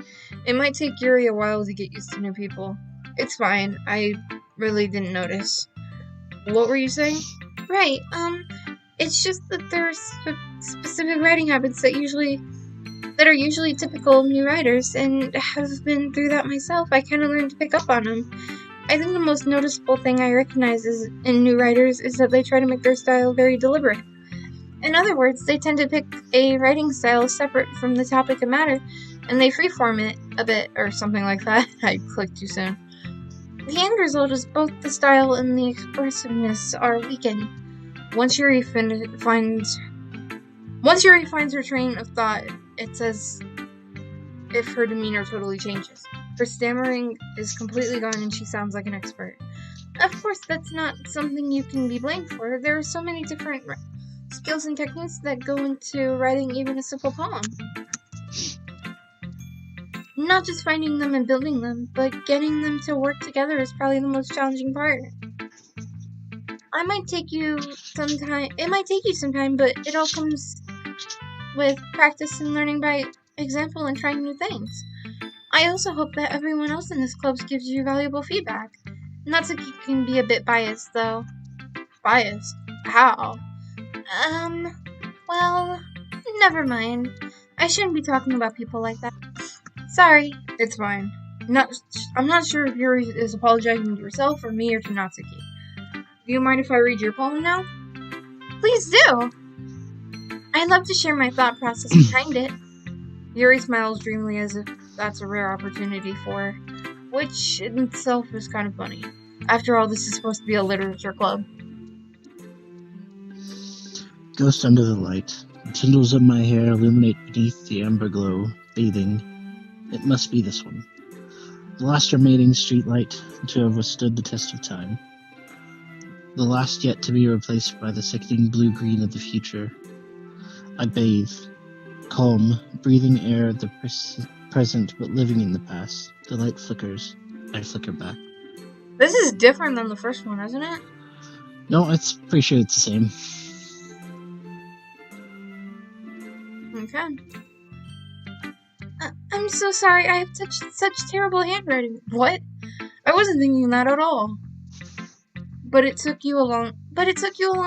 It might take Yuri a while to get used to new people. It's fine. I really didn't notice. What were you saying? Right, it's just that there's specific writing habits that are usually typical of new writers, and have been through that myself. I kind of learned to pick up on them. I think the most noticeable thing I recognize in new writers is that they try to make their style very deliberate. In other words, they tend to pick a writing style separate from the topic of matter, and they freeform it a bit, or something like that. I clicked too soon. The end result is both the style and the expressiveness are weakened. Once Yuri finds her train of thought, it's as if her demeanor totally changes. Her stammering is completely gone and she sounds like an expert. Of course, that's not something you can be blamed for. There are so many different skills and techniques that go into writing even a simple poem. Not just finding them and building them, but getting them to work together is probably the most challenging part. It might take you some time, but it all comes with practice and learning by example and trying new things. I also hope that everyone else in this club gives you valuable feedback. Natsuki can be a bit biased, though. Biased? How? Well, never mind. I shouldn't be talking about people like that. Sorry. It's fine. I'm not sure if Yuri is apologizing to herself or me or to Natsuki. Do you mind if I read your poem now? Please do! I'd love to share my thought process behind it. Yuri smiles dreamily as if that's a rare opportunity for her, which in itself is kind of funny. After all, this is supposed to be a literature club. Ghost under the light. The tendrils of my hair illuminate beneath the amber glow, bathing. It must be this one. The last remaining streetlight to have withstood the test of time. The last yet to be replaced by the sickening blue-green of the future. I bathe, calm, breathing air of the present but living in the past. The light flickers. I flicker back. This is different than the first one, isn't it? No, it's pretty sure it's the same. Okay. I'm so sorry, I have such terrible handwriting. What? I wasn't thinking that at all. But it took you a long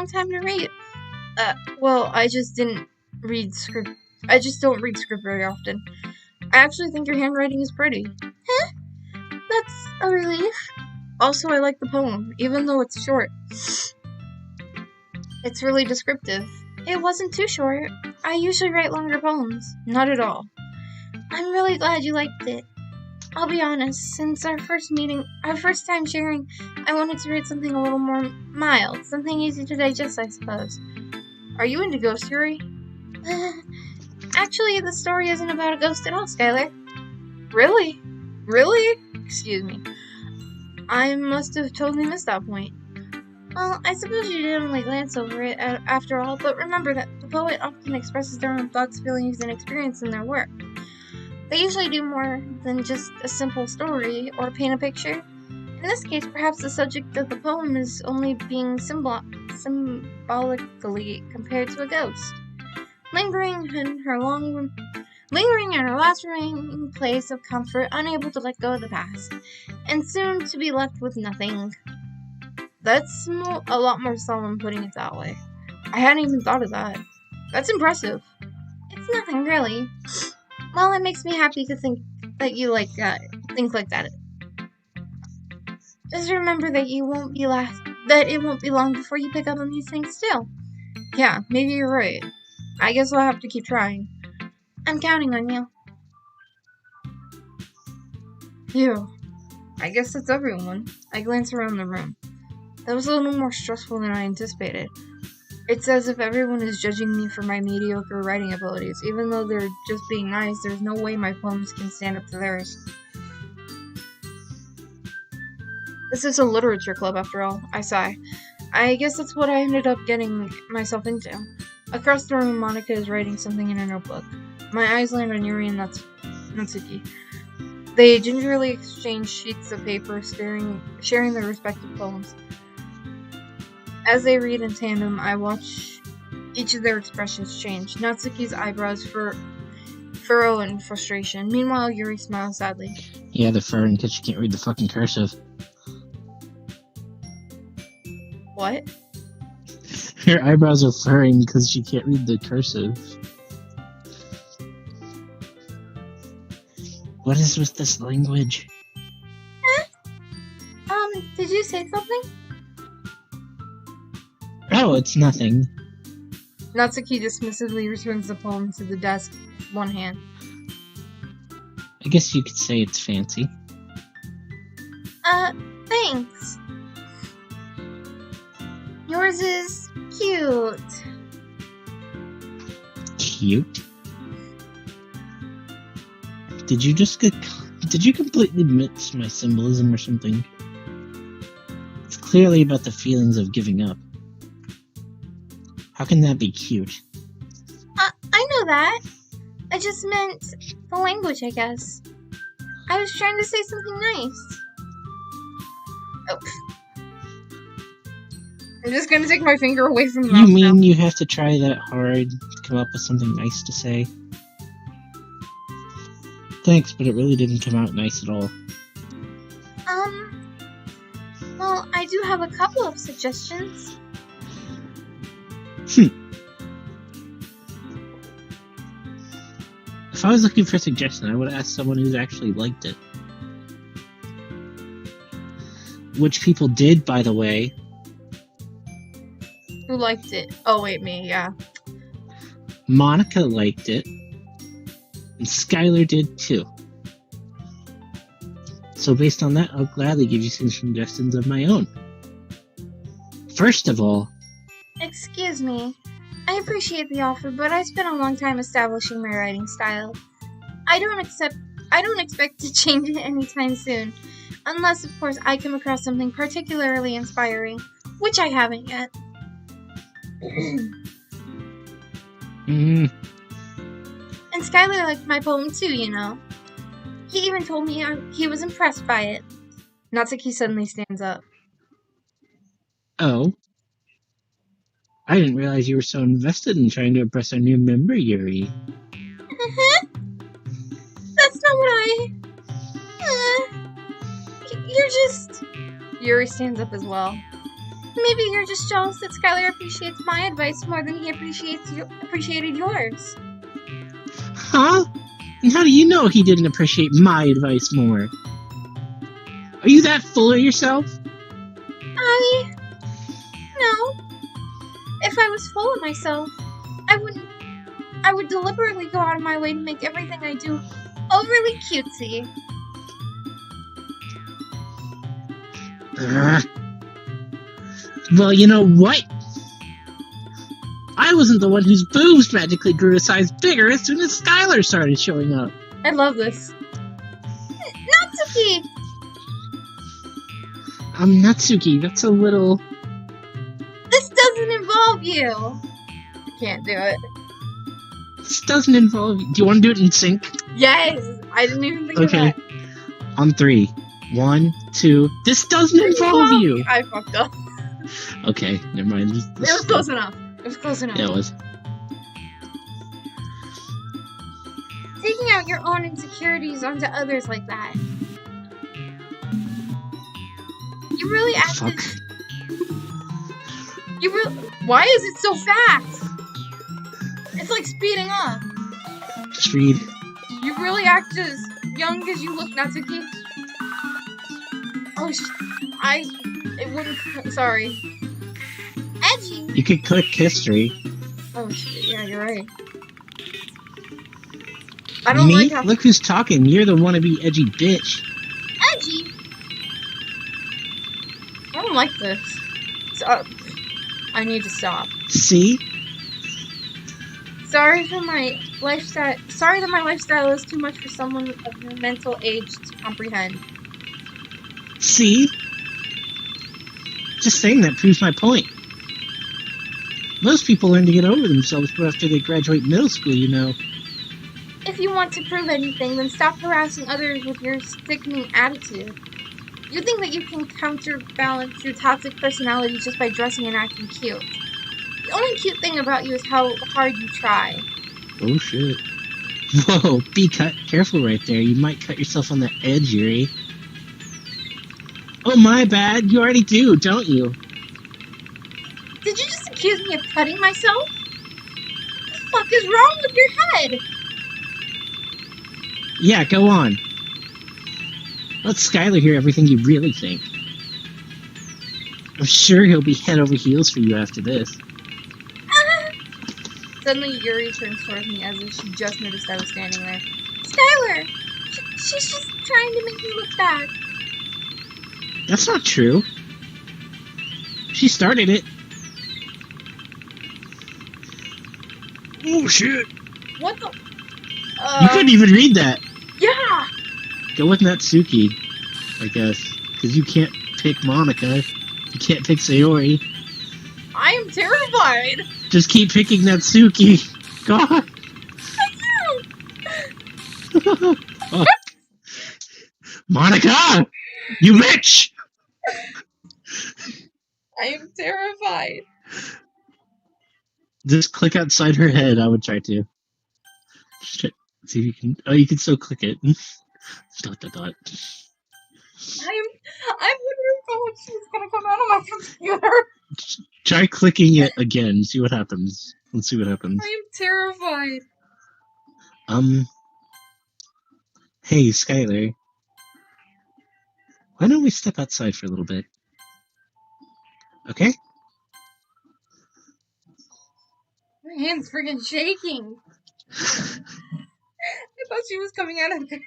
time to read. Well, I just didn't read script. I just don't read script very often. I actually think your handwriting is pretty. Huh? That's a relief. Also, I like the poem, even though it's short. It's really descriptive. It wasn't too short. I usually write longer poems. Not at all. I'm really glad you liked it. I'll be honest, since our first time sharing, I wanted to write something a little more mild, something easy to digest, I suppose. Are you into ghost Yuri? Actually, the story isn't about a ghost at all, Skylar. Really? Really? Excuse me. I must have totally missed that point. Well, I suppose you did only glance over it after all, but remember that the poet often expresses their own thoughts, feelings, and experience in their work. They usually do more than just a simple story or paint a picture. In this case, perhaps the subject of the poem is only being symbolically compared to a ghost, lingering in her last remaining place of comfort, unable to let go of the past, and soon to be left with nothing. That's a lot more solemn putting it that way. I hadn't even thought of that. That's impressive. It's nothing, really. Well, it makes me happy to think that you think like that. Just remember that it won't be long before you pick up on these things too. Yeah, maybe you're right. I guess I'll have to keep trying. I'm counting on you. Phew. I guess that's everyone. I glance around the room. That was a little more stressful than I anticipated. It's as if everyone is judging me for my mediocre writing abilities. Even though they're just being nice, there's no way my poems can stand up to theirs. This is a literature club, after all. I sigh. I guess that's what I ended up getting myself into. Across the room, Monica is writing something in her notebook. My eyes land on Yuri and Natsuki. They gingerly exchange sheets of paper, sharing their respective poems. As they read in tandem, I watch each of their expressions change. Natsuki's eyebrows furrow in frustration. Meanwhile, Yuri smiles sadly. Yeah, they're furrowing because she can't read the fucking cursive. What? Her eyebrows are furrowing because she can't read the cursive. What is with this language? Did you say something? Oh, it's nothing. Natsuki dismissively returns the poem to the desk with one hand. I guess you could say it's fancy. Thanks. Yours is cute. Cute? Did you completely miss my symbolism or something? It's clearly about the feelings of giving up. How can that be cute? I know that. I just meant the language, I guess. I was trying to say something nice. Oh. I'm just gonna take my finger away from the mouth. You mean you have to try that hard to come up with something nice to say? Thanks, but it really didn't come out nice at all. Well, I do have a couple of suggestions. If I was looking for a suggestion, I would ask someone who's actually liked it. Which people did, by the way. Who liked it? Oh, wait, me, yeah. Monica liked it. And Skylar did too. So based on that, I'll gladly give you some suggestions of my own. First of all... Excuse me. I appreciate the offer, but I spent a long time establishing my writing style. I don't expect to change it anytime soon. Unless, of course, I come across something particularly inspiring, which I haven't yet. And Skylar liked my poem too, you know. He even told me he was impressed by it. Natsuki suddenly stands up. Oh? I didn't realize you were so invested in trying to impress our new member, Yuri. That's not what you're just... Yuri stands up as well. Maybe you're just jealous that Skylar appreciates my advice more than he appreciated yours. Huh? And how do you know he didn't appreciate my advice more? Are you that full of yourself? No. If I was full of myself, I would deliberately go out of my way to make everything I do overly cutesy. Well, you know what? I wasn't the one whose boobs magically grew a size bigger as soon as Skylar started showing up. I love this. Natsuki! Natsuki, that's a little... This doesn't involve you! I can't do it. This doesn't involve you. Do you want to do it in sync? Yes! I didn't even think of that. On 3. 1, 2. This doesn't involve you! I fucked up. Okay, never mind. It was close enough. It was close enough. Yeah, it was. Taking out your own insecurities onto others like that. You really acted... Fuck. Why is it so fast? It's like speeding up. Just read. You really act as young as you look, Natsuki. Oh, it wouldn't. Sorry. Edgy. You could click history. Oh shit. Yeah, you're right. I don't Me? like how Look who's talking. You're the wannabe edgy bitch. edgy. I don't like this. I need to stop. See? Sorry that my lifestyle is too much for someone of your mental age to comprehend. See? Just saying that proves my point. Most people learn to get over themselves after they graduate middle school, you know. If you want to prove anything, then stop harassing others with your sickening attitude. You think that you can counterbalance your toxic personality just by dressing and acting cute. The only cute thing about you is how hard you try. Oh shit. Whoa, careful right there. You might cut yourself on the edge, Yuri. Oh, my bad. You already do, don't you? Did you just accuse me of cutting myself? What the fuck is wrong with your head? Yeah, go on. Let Skylar hear everything you really think. I'm sure he'll be head over heels for you after this. Suddenly, Yuri turns towards me as if she just noticed I was standing there. Skylar! She's just trying to make me look bad. That's not true. She started it. Oh, shit. What the? You couldn't even read that. Yeah! Go with Natsuki, I guess. Because you can't pick Monica. You can't pick Sayori. I am terrified! Just keep picking Natsuki. God. I do! Oh. Monica! You bitch! I am terrified. Just click outside her head. I would try to. Just try, see if you can. Oh, you can still click it. Dot dot dot. I'm wondering how much is gonna come out of my computer. Try clicking it again. See what happens. Let's see what happens. I am terrified. Hey, Skylar. Why don't we step outside for a little bit? Okay? My hand's freaking shaking. I thought she was coming out of there.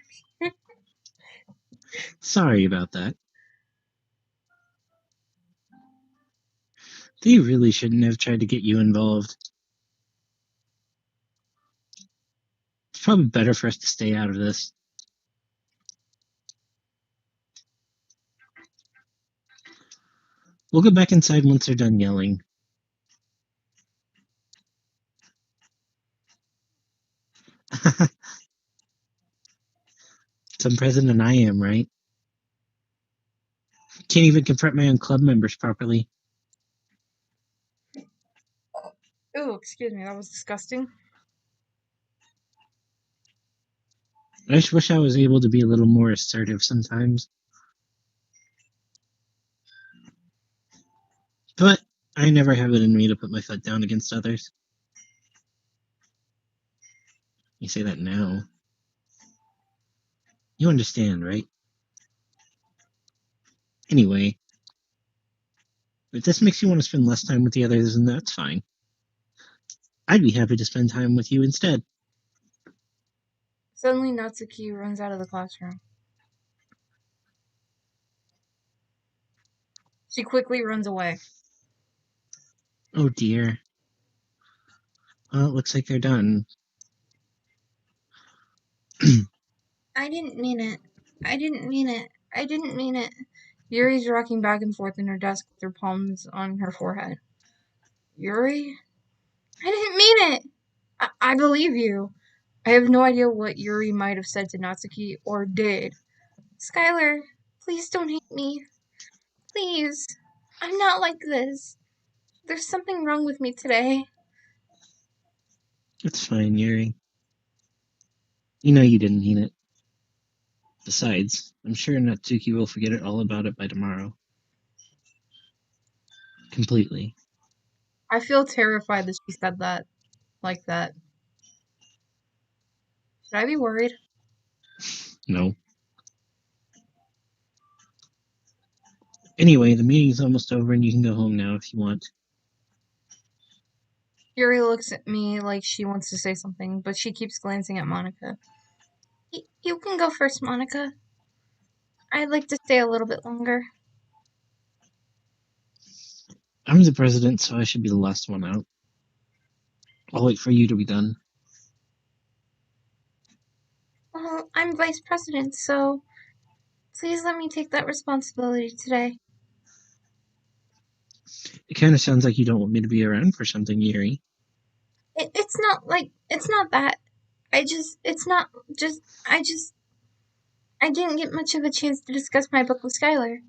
Sorry about that. They really shouldn't have tried to get you involved. It's probably better for us to stay out of this. We'll go back inside once they're done yelling. Some president I am, right? Can't even confront my own club members properly. Oh, excuse me, that was disgusting. I just wish I was able to be a little more assertive sometimes. But I never have it in me to put my foot down against others. You say that now. You understand, right? Anyway, if this makes you want to spend less time with the others, then that's fine. I'd be happy to spend time with you instead. Suddenly, Natsuki runs out of the classroom. She quickly runs away. Oh dear. Well, it looks like they're done. I didn't mean it. I didn't mean it. I didn't mean it. Yuri's rocking back and forth in her desk with her palms on her forehead. Yuri? I didn't mean it! I believe you. I have no idea what Yuri might have said to Natsuki or did. Skylar, please don't hate me. Please. I'm not like this. There's something wrong with me today. It's fine, Yuri. You know you didn't mean it. Besides, I'm sure Natsuki will forget all about it by tomorrow. Completely. I feel terrified that she said that like that. Should I be worried? No. Anyway, the meeting's almost over and you can go home now if you want. Yuri looks at me like she wants to say something, but she keeps glancing at Monica. You can go first, Monica. I'd like to stay a little bit longer. I'm the president, so I should be the last one out. I'll wait for you to be done. Well, I'm vice president, so please let me take that responsibility today. It kind of sounds like you don't want me to be around for something, Yuri. It's not that. I didn't get much of a chance to discuss my book with Skylar.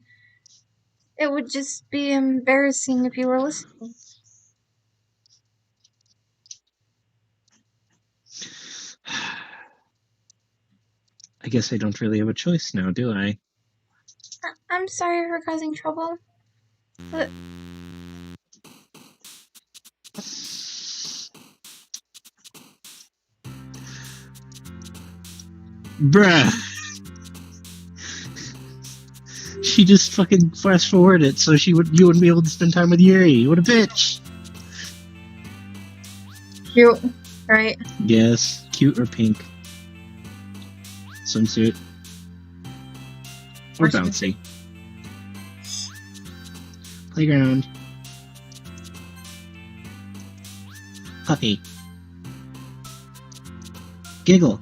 It would just be embarrassing if you were listening. I guess I don't really have a choice now, do I? I'm sorry for causing trouble, but Bruh! She just fucking fast forwarded it so you wouldn't be able to spend time with Yuri. What a bitch! cute, right? Yes, cute or pink. Swimsuit. Or bouncy. Playground. Puppy. Giggle.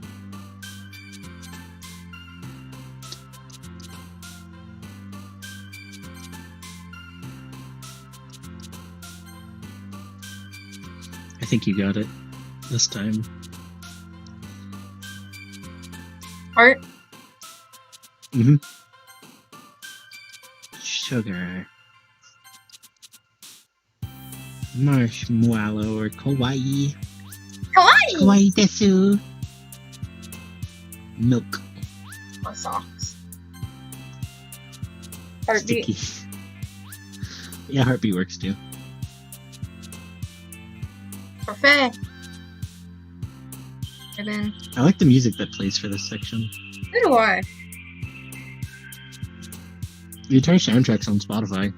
I think you got it this time. Art. Mm-hmm. Sugar. Marshmallow or kawaii. Kawaii! Kawaii desu. Milk. Oh, socks. Heartbeat. Sticky. Yeah, heartbeat works too. Parfait. Ribbon. I like the music that plays for this section. So do I. The entire soundtrack's on Spotify.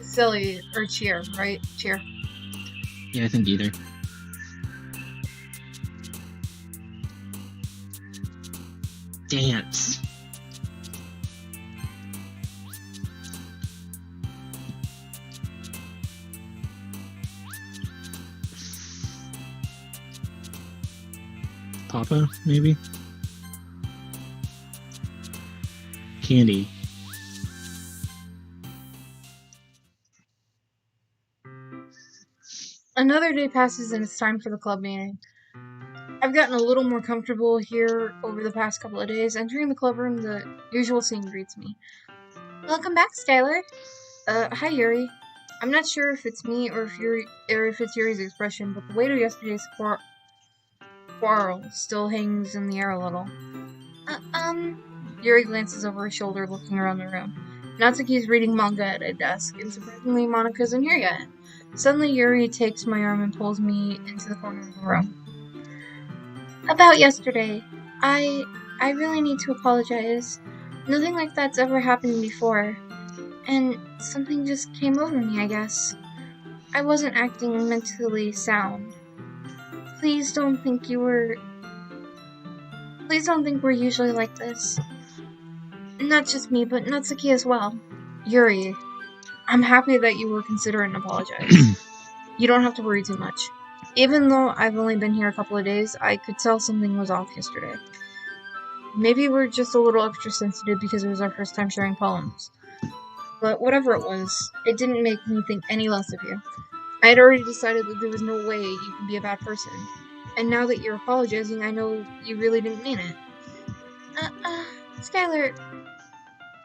Silly or cheer, right? Cheer. Yeah, I think either. Dance. Papa, maybe? Candy. Another day passes and it's time for the club meeting. I've gotten a little more comfortable here over the past couple of days. Entering the club room, the usual scene greets me. Welcome back, Skylar. Hi, Yuri. I'm not sure if it's me or if it's Yuri's expression, but the weight of yesterday's quarrel still hangs in the air a little. Yuri glances over her shoulder, looking around the room. Natsuki's reading manga at a desk, and surprisingly, Monica isn't here yet. Suddenly, Yuri takes my arm and pulls me into the corner of the room. About yesterday, I really need to apologize. Nothing like that's ever happened before, and something just came over me, I guess. I wasn't acting mentally sound. Please don't think we're usually like this. Not just me, but Natsuki as well. Yuri, I'm happy that you were considerate and apologized. You don't have to worry too much. Even though I've only been here a couple of days, I could tell something was off yesterday. Maybe we're just a little extra sensitive because it was our first time sharing poems. But whatever it was, it didn't make me think any less of you. I had already decided that there was no way you could be a bad person. And now that you're apologizing, I know you really didn't mean it. Skylar,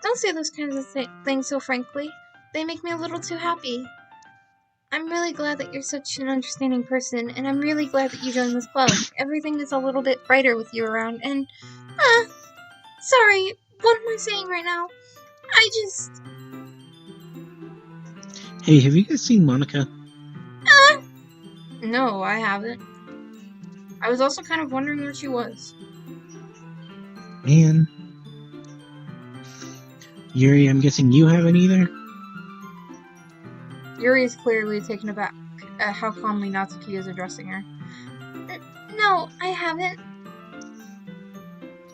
don't say those kinds of things so frankly. They make me a little too happy. I'm really glad that you're such an understanding person, and I'm really glad that you joined this club. Everything is a little bit brighter with you around, and, sorry, what am I saying right now? Hey, have you guys seen Monica? No, I haven't. I was also kind of wondering where she was. Man. Yuri, I'm guessing you haven't either? Yuri is clearly taken aback at how calmly Natsuki is addressing her. No, I haven't.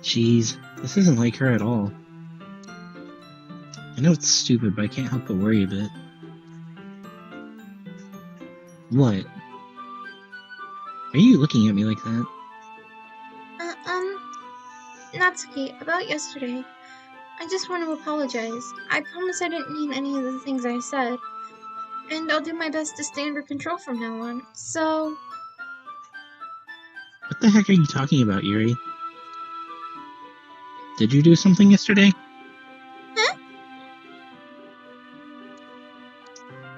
Jeez, this isn't like her at all. I know it's stupid, but I can't help but worry a bit. What? Are you looking at me like that? Natsuki, about yesterday. I just want to apologize. I promise I didn't mean any of the things I said. And I'll do my best to stay under control from now on. So... What the heck are you talking about, Yuri? Did you do something yesterday? Huh?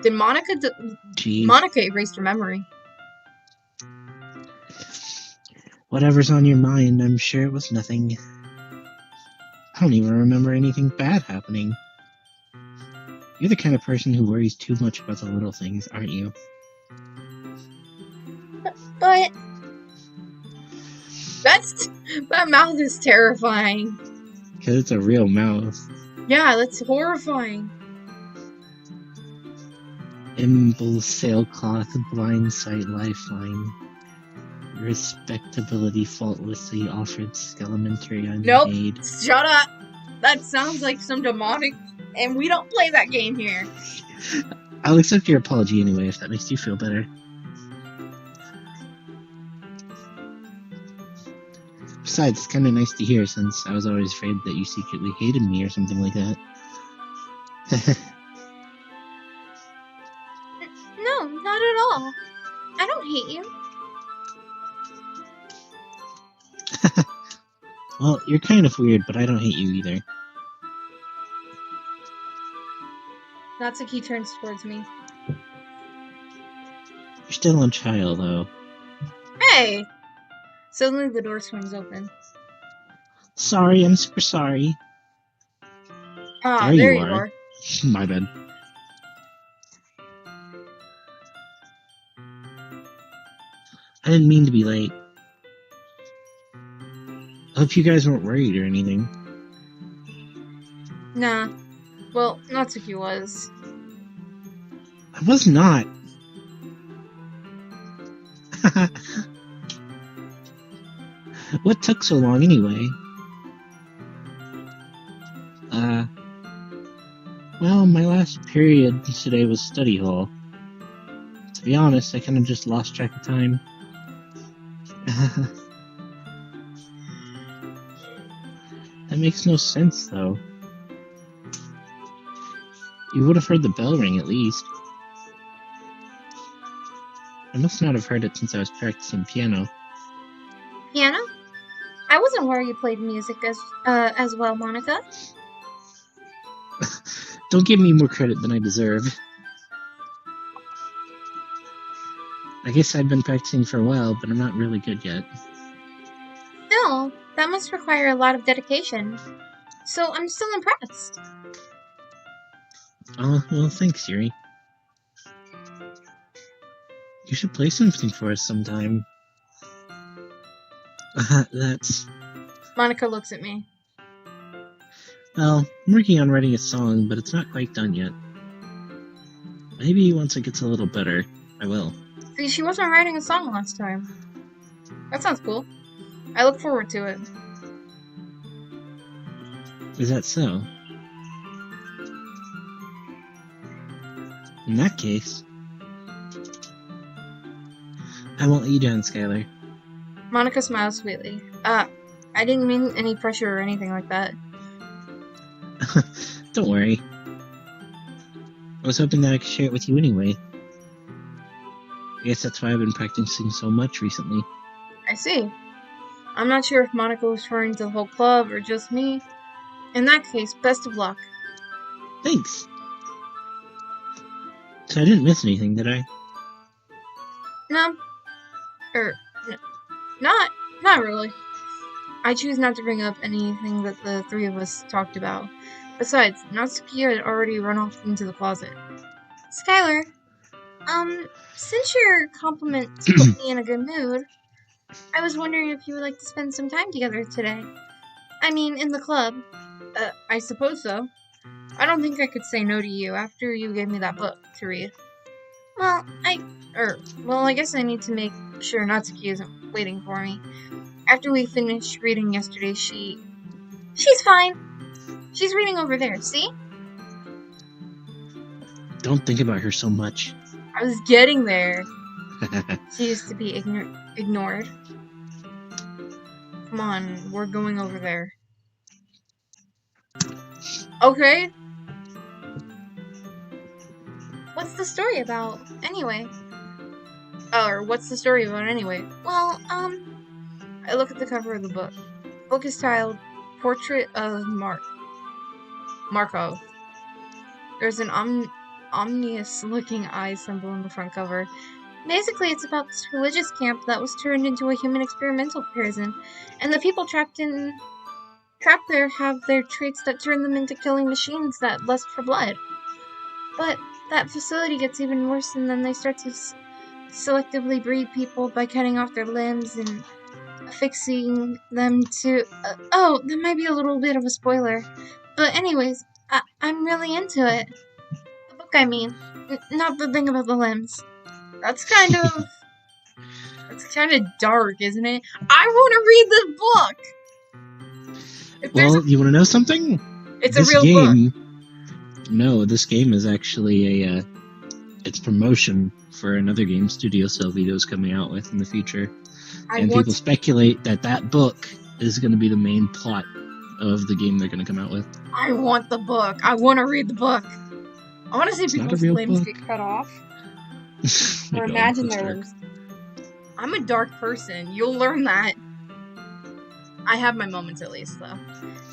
Did Monica... Jeez. Monica erased her memory. Whatever's on your mind, I'm sure it was nothing. I don't even remember anything bad happening. You're the kind of person who worries too much about the little things, aren't you? But... That mouth is terrifying. Because it's a real mouth. Yeah, that's horrifying. Imble sailcloth, blindsight lifeline. Respectability faultlessly offered skelementary unmade. Nope, shut up. That sounds like some demonic, and we don't play that game here. I'll accept your apology anyway if that makes you feel better. Besides, it's kind of nice to hear since I was always afraid that you secretly hated me or something like that. No, not at all. I don't hate you. Well, you're kind of weird, but I don't hate you either. Natsuki turns towards me. You're still a child, though. Hey! Suddenly the door swings open. Sorry, I'm super sorry. Ah, there you are. My bad. I didn't mean to be late. I hope you guys weren't worried or anything. Nah. Well, Natsuki was. I was not. What took so long anyway? Well, my last period today was study hall. To be honest, I kind of just lost track of time. That makes no sense, though. You would have heard the bell ring at least. I must not have heard it since I was practicing piano. Piano? I wasn't aware you played music as well, Monica. Don't give me more credit than I deserve. I guess I've been practicing for a while, but I'm not really good yet. Still, that must require a lot of dedication. So I'm still impressed. Oh, well, thanks, Yuri. You should play something for us sometime. That's... Monica looks at me. Well, I'm working on writing a song, but it's not quite done yet. Maybe once it gets a little better, I will. See, she wasn't writing a song last time. That sounds cool. I look forward to it. Is that so? In that case, I won't let you down, Skylar. Monica smiles sweetly. I didn't mean any pressure or anything like that. Don't worry. I was hoping that I could share it with you anyway. I guess that's why I've been practicing so much recently. I see. I'm not sure if Monica was referring to the whole club or just me. In that case, best of luck. Thanks. So I didn't miss anything, did I? No. Not really. I choose not to bring up anything that the three of us talked about. Besides, Natsuki had already run off into the closet. Skylar, since your compliments put me in a good mood, I was wondering if you would like to spend some time together today. I mean, in the club. I suppose so. I don't think I could say no to you after you gave me that book to read. Well, I guess I need to make sure Natsuki isn't waiting for me. After we finished reading yesterday, she's fine. She's reading over there, see? Don't think about her so much. I was getting there. She used to be ignored. Come on, we're going over there. Okay. What's the story about, anyway? Or what's the story about, anyway? Well, I look at the cover of the book. The book is titled Portrait of Markov. There's an ominous-looking eye symbol on the front cover. Basically, it's about this religious camp that was turned into a human experimental prison, and the people trapped there have their traits that turn them into killing machines that lust for blood. But that facility gets even worse, and then they start to selectively breed people by cutting off their limbs and affixing them to... that might be a little bit of a spoiler. But anyways, I'm really into it. The book, I mean. Not the thing about the limbs. That's kind of dark, isn't it? I want to read this book! Well, you want to know something? It's a real book. No, this game is actually it's promotion for another game Studio Selvito's coming out with in the future. People speculate that book is going to be the main plot of the game they're going to come out with. I want the book. I want to read the book. I want to see people's limbs get cut off. Or imagine their limbs. I'm a dark person. You'll learn that. I have my moments, at least, though.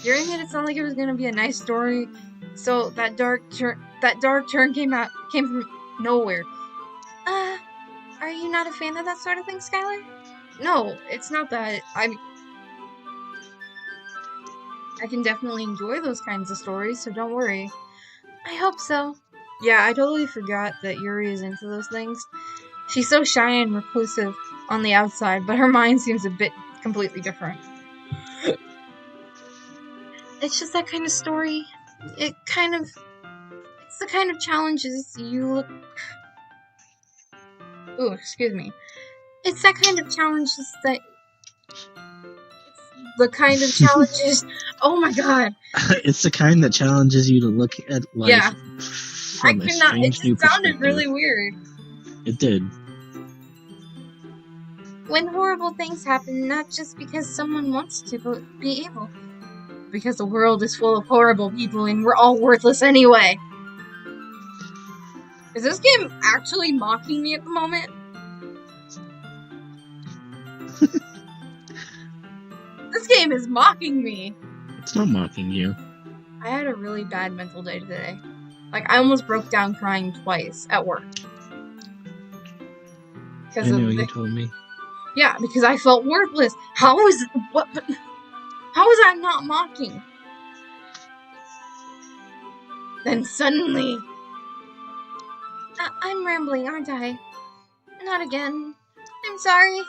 During it sounded like it was going to be a nice story. So that dark turn came from nowhere. Are you not a fan of that sort of thing, Skylar? No, it's not that. I can definitely enjoy those kinds of stories, so don't worry. I hope so. Yeah, I totally forgot that Yuri is into those things. She's so shy and reclusive on the outside, but her mind seems a bit completely different. It's just that kind of story. It's the kind of challenges you look... Ooh, excuse me. It's that kind of challenges that... It's the kind of challenges... Oh my god. It's the kind that challenges you to look at life. Yeah. From a strange new perspective. Sounded really weird. It did. When horrible things happen, not just because someone wants to be evil, because the world is full of horrible people and we're all worthless anyway. Is this game actually mocking me at the moment? This game is mocking me. It's not mocking you. I had a really bad mental day today. I almost broke down crying twice at work. I know, you told me. Yeah, because I felt worthless. How was I not mocking? Then suddenly... I'm rambling, aren't I? Not again. I'm sorry.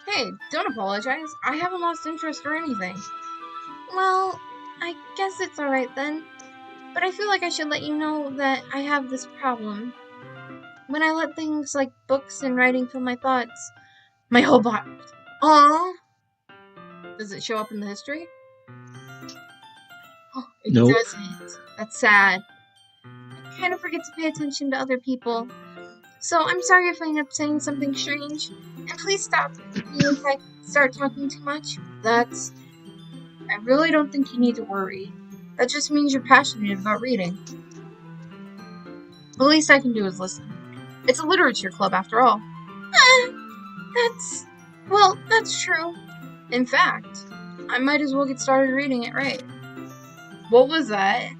Hey, don't apologize. I haven't lost interest or anything. Well, I guess it's alright then. But I feel like I should let you know that I have this problem. When I let things like books and writing fill my thoughts, my whole body... Aww. Does it show up in the history? Oh, it doesn't. That's sad. I kind of forget to pay attention to other people. So I'm sorry if I end up saying something strange. And please stop me if I start talking too much. I really don't think you need to worry. That just means you're passionate about reading. The least I can do is listen. It's a literature club, after all. That's true. In fact, I might as well get started reading it right. What was that?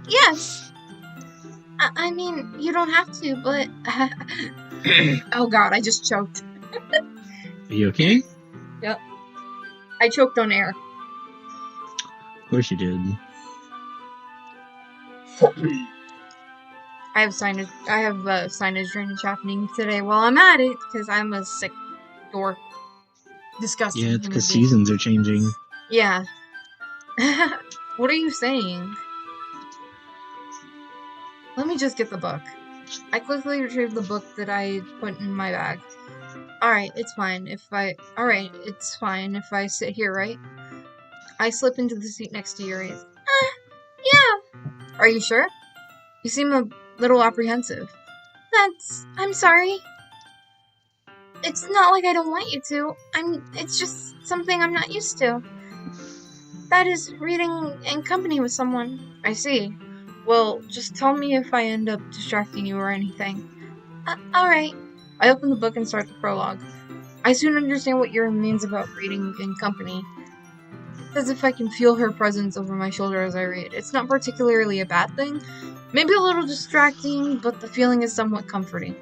Yes. I mean, you don't have to, but... Oh god, I just choked. Are you okay? Yep. I choked on air. Of course you did. I have signage drainage happening today while I'm at it, because I'm a sick dork. Disgusting Yeah, it's human because being. seasons are changing. Yeah. What are you saying? Let me just get the book. I quickly retrieved the book that I put in my bag. Alright, it's fine if I sit here, right? I slip into the seat next to Yuri's. Yeah. Are you sure? You seem a little apprehensive. I'm sorry. It's not like I don't want you to. It's just something I'm not used to. That is reading in company with someone. I see. Well, just tell me if I end up distracting you or anything. Alright. I open the book and start the prologue. I soon understand what Yuri means about reading in company. It's as if I can feel her presence over my shoulder as I read. It's not particularly a bad thing. Maybe a little distracting, but the feeling is somewhat comforting.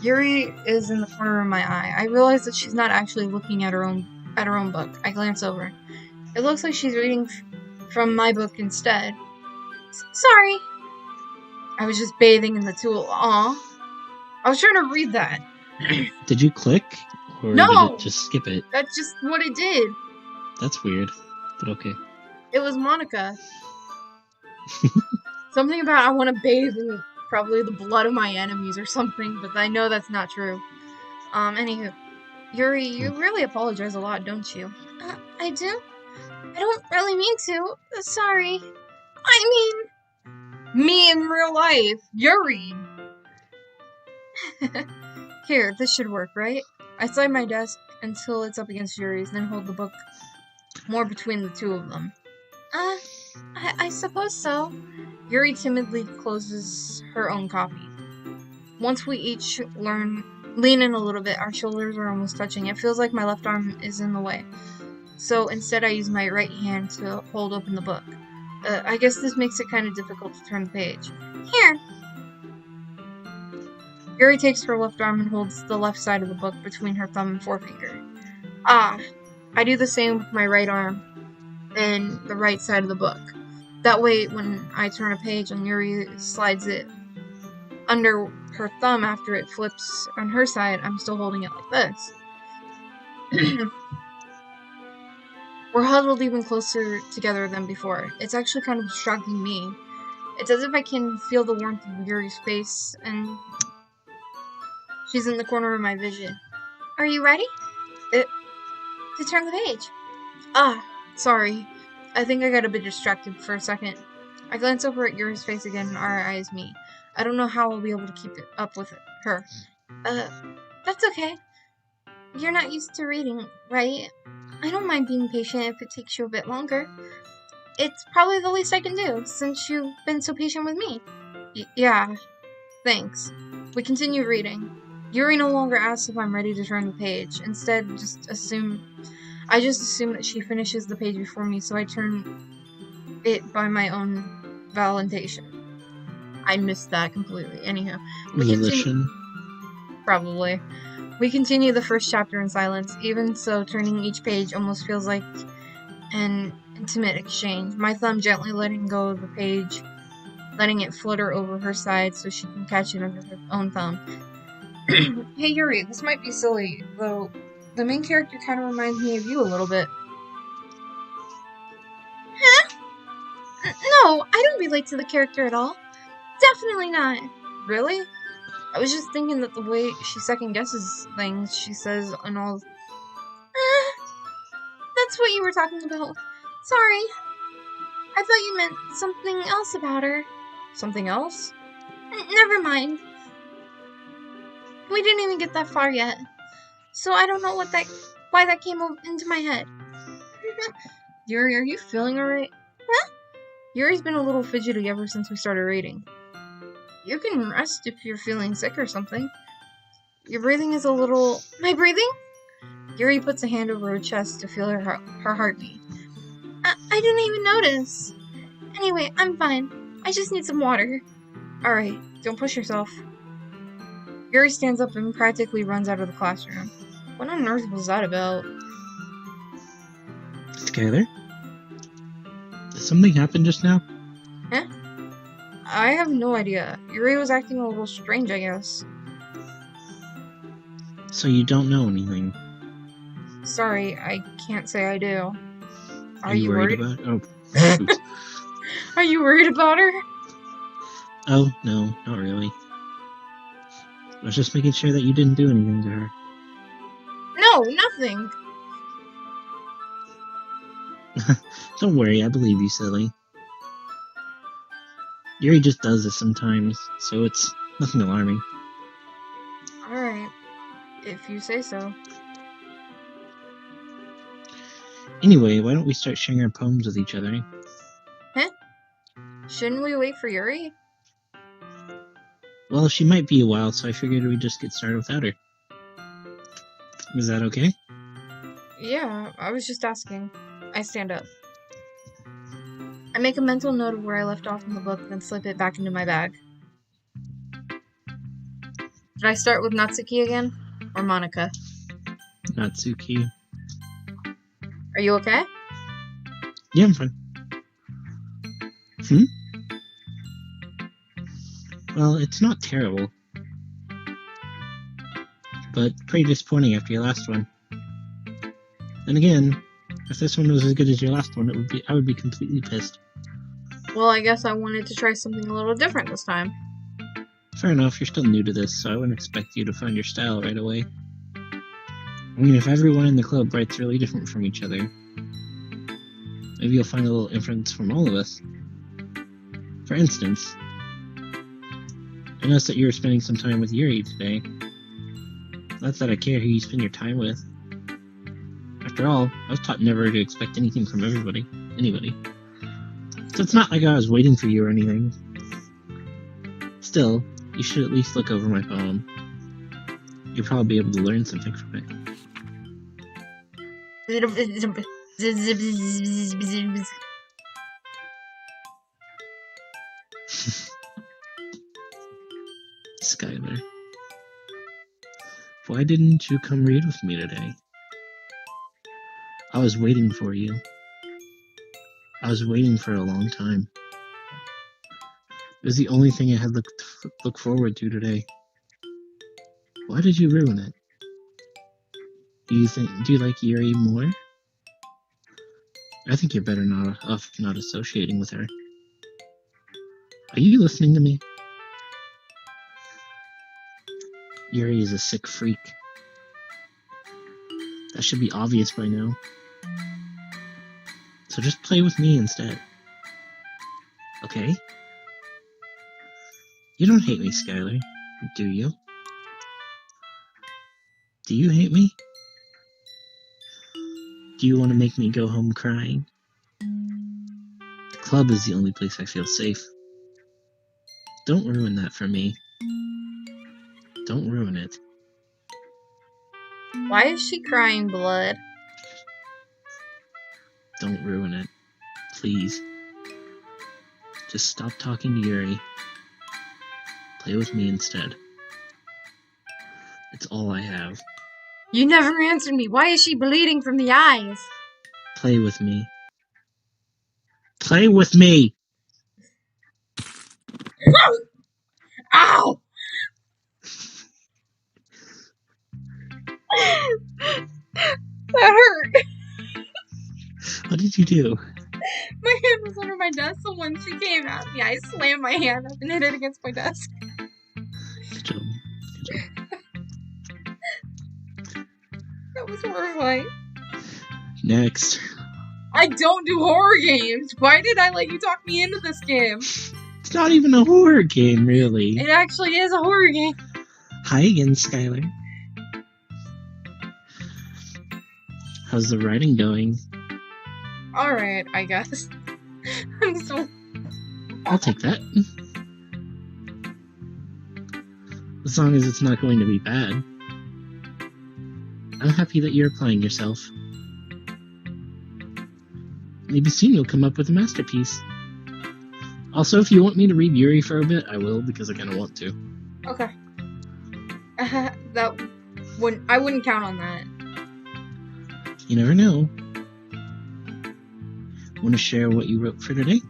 Yuri is in the corner of my eye. I realize that she's not actually looking at her own book. I glance over. It looks like she's reading from my book instead. Sorry. I was just bathing in the tool. Aw. I was trying to read that. Did you click? Or No! did it just skip it? That's just what it did. That's weird, but okay. It was Monica. Something about I want to bathe in probably the blood of my enemies or something, but I know that's not true. Anywho. Yuri, you really apologize a lot, don't you? I do? I don't really mean to. Sorry. I mean... Me in real life. Yuri. Here, this should work, right? I slide my desk until it's up against Yuri's, then hold the book more between the two of them. I suppose so. Yuri timidly closes her own copy. Once we each lean in a little bit, our shoulders are almost touching. It feels like my left arm is in the way. So instead I use my right hand to hold open the book. I guess this makes it kind of difficult to turn the page. Here! Yuri takes her left arm and holds the left side of the book between her thumb and forefinger. I do the same with my right arm and the right side of the book. That way, when I turn a page and Yuri slides it under her thumb after it flips on her side, I'm still holding it like this. We're huddled even closer together than before. It's actually kind of distracting me. It's as if I can feel the warmth of Yuri's face, and she's in the corner of my vision. Are you ready? To turn the page. Sorry. I think I got a bit distracted for a second. I glance over at Yuri's face again, and our eyes meet. I don't know how I'll be able to keep it up with her. That's okay. You're not used to reading, right? I don't mind being patient if it takes you a bit longer. It's probably the least I can do, since you've been so patient with me. Yeah, thanks. We continue reading. Yuri no longer asks if I'm ready to turn the page. Instead, I just assume that she finishes the page before me, so I turn it by my own validation. I missed that completely. Anyhow. Probably. We continue the first chapter in silence. Even so, turning each page almost feels like an intimate exchange. My thumb gently letting go of the page, letting it flutter over her side so she can catch it under her own thumb. Hey Yuri, this might be silly, though the main character kind of reminds me of you a little bit. Huh? No, I don't relate to the character at all. Definitely not. Really? I was just thinking that the way she second guesses things she says and all. That's what you were talking about. Sorry. I thought you meant something else about her. Something else? Never mind. We didn't even get that far yet. So I don't know why that came into my head. Yuri, are you feeling alright? Huh? Yuri's been a little fidgety ever since we started reading. You can rest if you're feeling sick or something. Your breathing is a little... My breathing? Yuri puts a hand over her chest to feel her heartbeat. I didn't even notice. Anyway, I'm fine. I just need some water. Alright, don't push yourself. Yuri stands up and practically runs out of the classroom. What on earth was that about? Skylar? Did something happen just now? Huh? I have no idea. Yuri was acting a little strange, I guess. So you don't know anything? Sorry, I can't say I do. Are you worried about? Oh, shoot. Are you worried about her? Oh, no, not really. I was just making sure that you didn't do anything to her. No, nothing. Don't worry, I believe you, silly. Yuri just does this sometimes, so it's nothing alarming. Alright, if you say so. Anyway, why don't we start sharing our poems with each other? Huh? Shouldn't we wait for Yuri? Well, she might be a while, so I figured we'd just get started without her. Is that okay? Yeah, I was just asking. I stand up. I make a mental note of where I left off in the book, then slip it back into my bag. Did I start with Natsuki again? Or Monica? Natsuki. Are you okay? Yeah, I'm fine. Well, it's not terrible. But pretty disappointing after your last one. And again, if this one was as good as your last one, I would be completely pissed. Well, I guess I wanted to try something a little different this time. Fair enough, you're still new to this, so I wouldn't expect you to find your style right away. I mean, if everyone in the club writes really different from each other, maybe you'll find a little influence from all of us. For instance, I noticed that you were spending some time with Yuri today. Not that I care who you spend your time with. After all, I was taught never to expect anything from anybody. So it's not like I was waiting for you or anything. Still, you should at least look over my poem. You'll probably be able to learn something from it. Skylar, why didn't you come read with me today? I was waiting for you. I was waiting for a long time. It was the only thing I had look forward to today. Why did you ruin it? Do you like Yuri more? I think you're better off not associating with her. Are you listening to me? Yuri is a sick freak. That should be obvious by now. So just play with me instead. Okay? You don't hate me, Skylar, do you? Do you hate me? Do you want to make me go home crying? The club is the only place I feel safe. Don't ruin that for me. Don't ruin it. Why is she crying blood? Don't ruin it. Please. Just stop talking to Yuri. Play with me instead. It's all I have. You never answered me. Why is she bleeding from the eyes? Play with me. Play with me! Ow! That hurt. What did you do? My hand was under my desk, so when she came at me, I slammed my hand up and hit it against my desk. Good job. That was horrifying. Next. I don't do horror games. Why did I let you talk me into this game? It's not even a horror game, really. It actually is a horror game. Hi again, Skylar. How's the writing going? Alright, I guess. I'm so... I'll take that. As long as it's not going to be bad. I'm happy that you're applying yourself. Maybe soon you'll come up with a masterpiece. Also, if you want me to read Yuri for a bit, I will, because I kind of want to. Okay. I wouldn't count on that. You never know. Want to share what you wrote for today?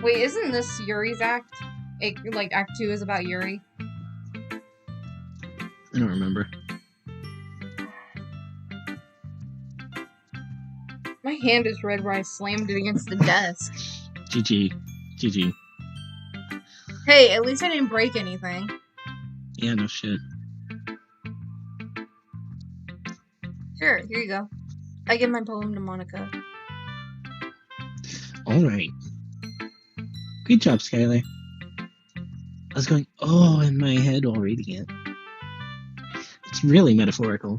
Wait, isn't this Yuri's act? Act 2 is about Yuri. I don't remember. My hand is red where I slammed it against the desk. GG. GG. Hey, at least I didn't break anything. Yeah, no shit. Sure, here you go. I give my poem to Monica. Alright. Good job, Skylar. I was going, oh, in my head while reading it. It's really metaphorical.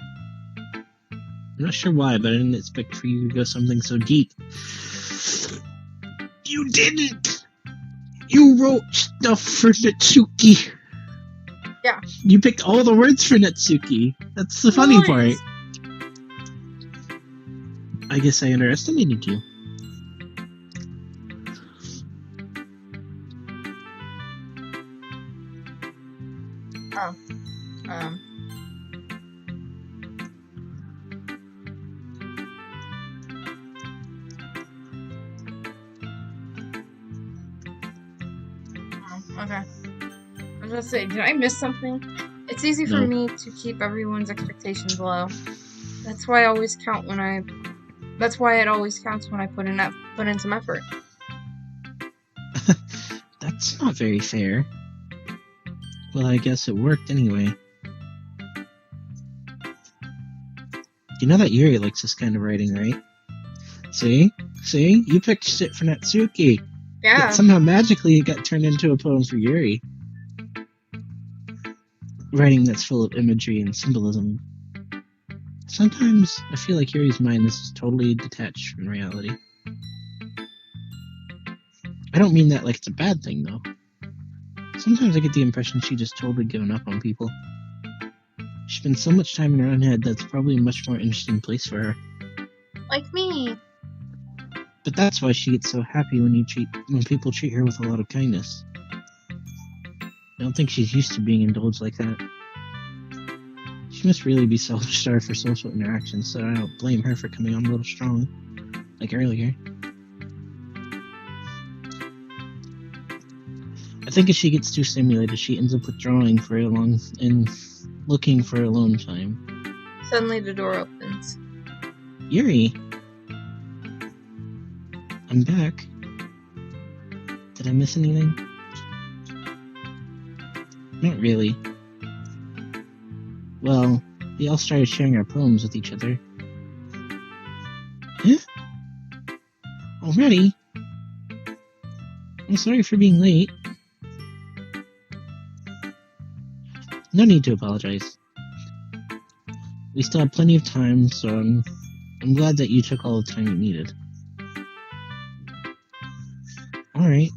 I'm not sure why, but I didn't expect for you to go something so deep. You didn't! You wrote stuff for Natsuki. Yeah. You picked all the words for Natsuki. That's the funny part. I guess I underestimated you. Oh. Okay. I was gonna say, did I miss something? It's easy for me to keep everyone's expectations low. That's why I always count when I. That's why it always counts when I put in some effort. That's not very fair. Well, I guess it worked anyway. You know that Yuri likes this kind of writing, right? See? You picked shit for Natsuki. Yeah. Yet somehow magically it got turned into a poem for Yuri. Writing that's full of imagery and symbolism. Sometimes I feel like Yuri's mind is totally detached from reality. I don't mean that like it's a bad thing, though. Sometimes I get the impression she just totally given up on people. She spends so much time in her own head that's probably a much more interesting place for her. Like me. But that's why she gets so happy when people treat her with a lot of kindness. I don't think she's used to being indulged like that. She must really be self-starved for social interactions, so I don't blame her for coming on a little strong, like earlier. I think if she gets too stimulated, she ends up withdrawing for a long and looking for alone time. Suddenly the door opens. Yuri! I'm back. Did I miss anything? Not really. Well, we all started sharing our poems with each other. Huh? Already? I'm sorry for being late. No need to apologize. We still have plenty of time, so I'm glad that you took all the time you needed. Alright.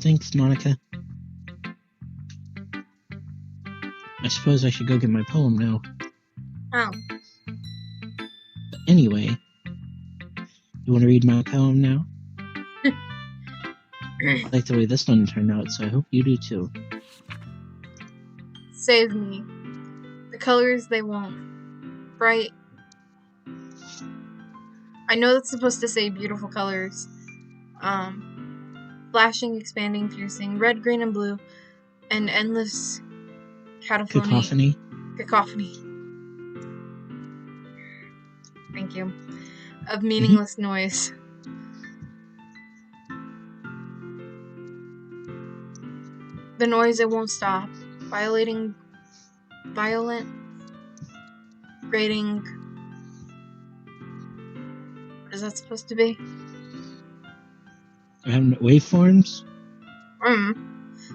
Thanks, Monica. I suppose I should go get my poem now. Oh. But anyway, you want to read my poem now? I like the way this one turned out, so I hope you do too. Save me. The colors, they won't. Bright. I know that's supposed to say beautiful colors. Flashing, expanding, piercing, red, green, and blue, and endless cacophony. Thank you. Of meaningless noise. The noise, it won't stop. Violent, grating. What is that supposed to be? Waveforms?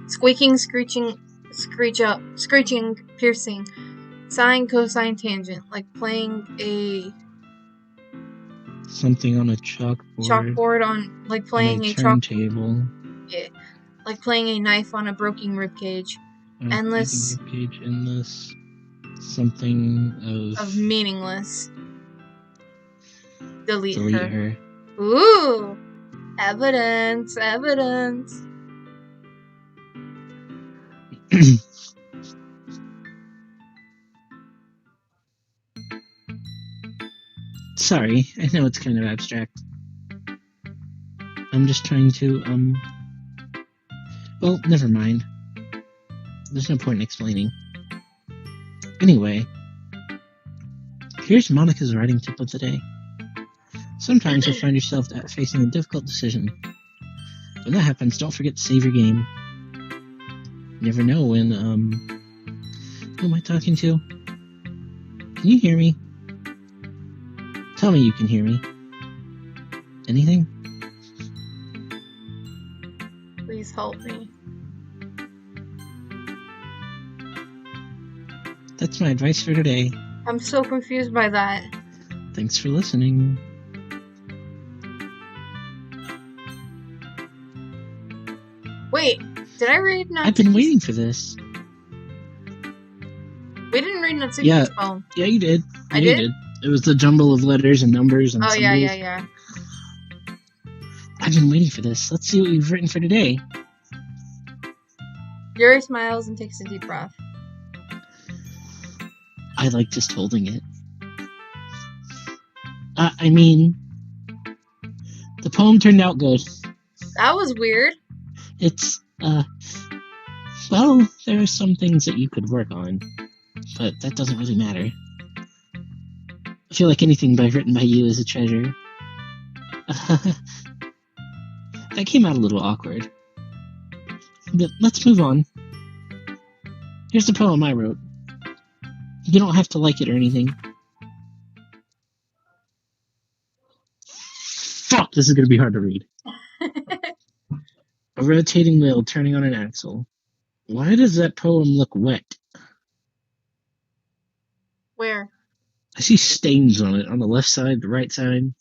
Squeaking, screeching, screeching, piercing, sine, cosine, tangent, like playing a something on a chalkboard on, like playing on a a turntable. Yeah, like playing a knife on a broken ribcage. Endless. Ribcage, endless. Something of meaningless. Delete her. Ooh! Evidence. Sorry, I know it's kind of abstract. I'm just trying to, well, never mind. There's no point in explaining. Anyway, here's Monica's writing tip of the day. Sometimes you'll find yourself facing a difficult decision. When that happens, don't forget to save your game. You never know when, who am I talking to? Can you hear me? Tell me you can hear me. Anything? Please help me. That's my advice for today. I'm so confused by that. Thanks for listening. Wait, did I read Natsuki's? I've been waiting for this. We didn't read Natsuki's Yeah. poem. Yeah, you did. I You did? It was the jumble of letters and numbers and Oh, symbols. yeah. I've been waiting for this. Let's see what we've written for today. Yuri smiles and takes a deep breath. I like just holding it. I mean, the poem turned out good. That was weird. It's, well, there are some things that you could work on, but that doesn't really matter. I feel like anything written by you is a treasure. That came out a little awkward. But let's move on. Here's the poem I wrote. You don't have to like it or anything. Fuck, this is gonna be hard to read. A rotating wheel turning on an axle. Why does that poem look wet? Where? I see stains on it, on the left side, the right side. Do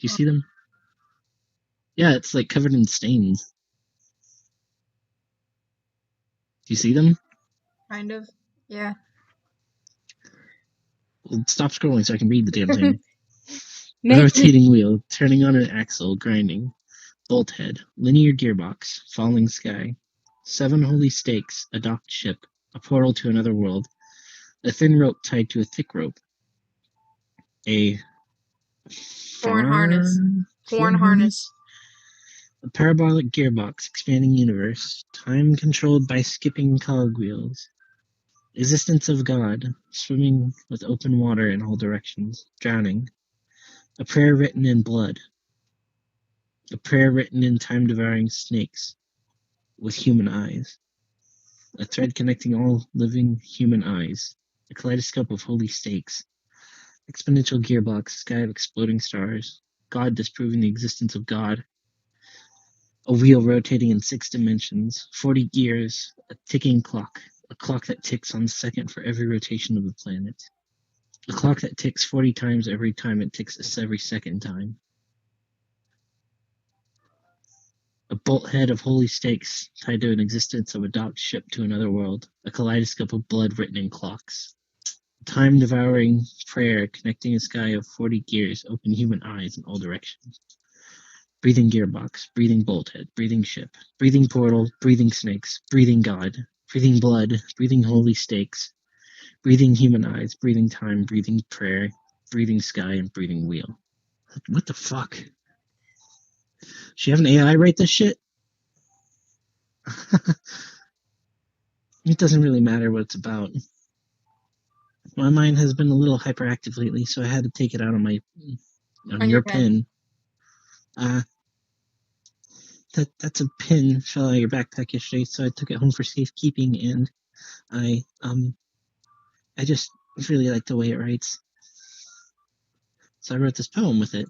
you see them? Yeah, it's like covered in stains. Do you see them? Kind of. Yeah. Well, stop scrolling so I can read the damn thing. Rotating wheel, turning on an axle, grinding. Bolt head, linear gearbox, falling sky. 7 holy stakes, a docked ship, a portal to another world. A thin rope tied to a thick rope. A Horn harness. Horn harness. A parabolic gearbox, expanding universe. Time controlled by skipping cogwheels. Existence of God, swimming with open water in all directions, drowning. A prayer written in blood. A prayer written in time-devouring snakes with human eyes. A thread connecting all living human eyes. A kaleidoscope of holy stakes. Exponential gearbox, sky of exploding stars. God disproving the existence of God. A wheel rotating in 6 dimensions. 40 gears. A ticking clock. A clock that ticks on second for every rotation of the planet. A clock that ticks 40 times every time it ticks every second time. A bolt head of holy stakes tied to an existence of a docked ship to another world. A kaleidoscope of blood written in clocks. A time-devouring prayer connecting a sky of 40 gears, open human eyes in all directions. Breathing gearbox, breathing bolt head, breathing ship, breathing portal, breathing snakes, breathing God, breathing blood, breathing holy stakes, breathing human eyes, breathing time, breathing prayer, breathing sky, and breathing wheel. What the fuck? Should you have an AI write this shit? It doesn't really matter what it's about. My mind has been a little hyperactive lately, so I had to take it out on your pen. That's a pin fell out of your backpack yesterday, so I took it home for safekeeping, and I just really like the way it writes. So I wrote this poem with it,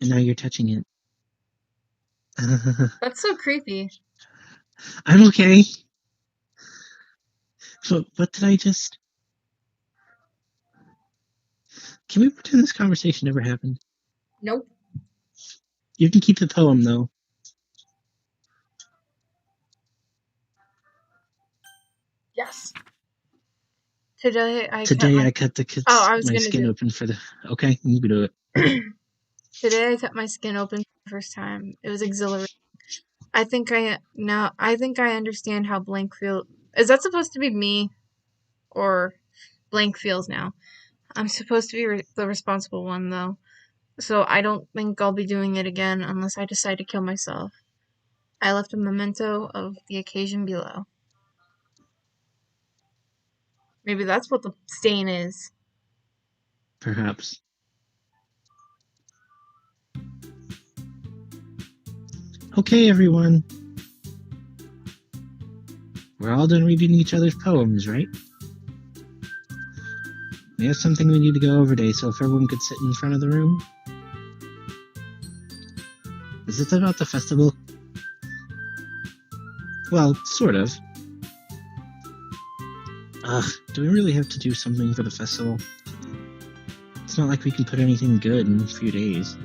and now you're touching it. That's so creepy. I'm okay. So what did I just... Can we pretend this conversation never happened? Nope. You can keep the poem, though. Yes. Today I cut my skin open for the... Okay, you can do it. Today I cut my skin open for the first time. It was exhilarating. I think I understand how blank feel. Is that supposed to be me, or blank feels now? I'm supposed to be the responsible one, though. so I don't think I'll be doing it again unless I decide to kill myself. I left a memento of the occasion below. Maybe that's what the stain is. Perhaps. Okay, everyone. We're all done reading each other's poems, right? We have something we need to go over today, so if everyone could sit in front of the room. Is this about the festival? Well, sort of. Ugh, do we really have to do something for the festival? It's not like we can put anything good in a few days.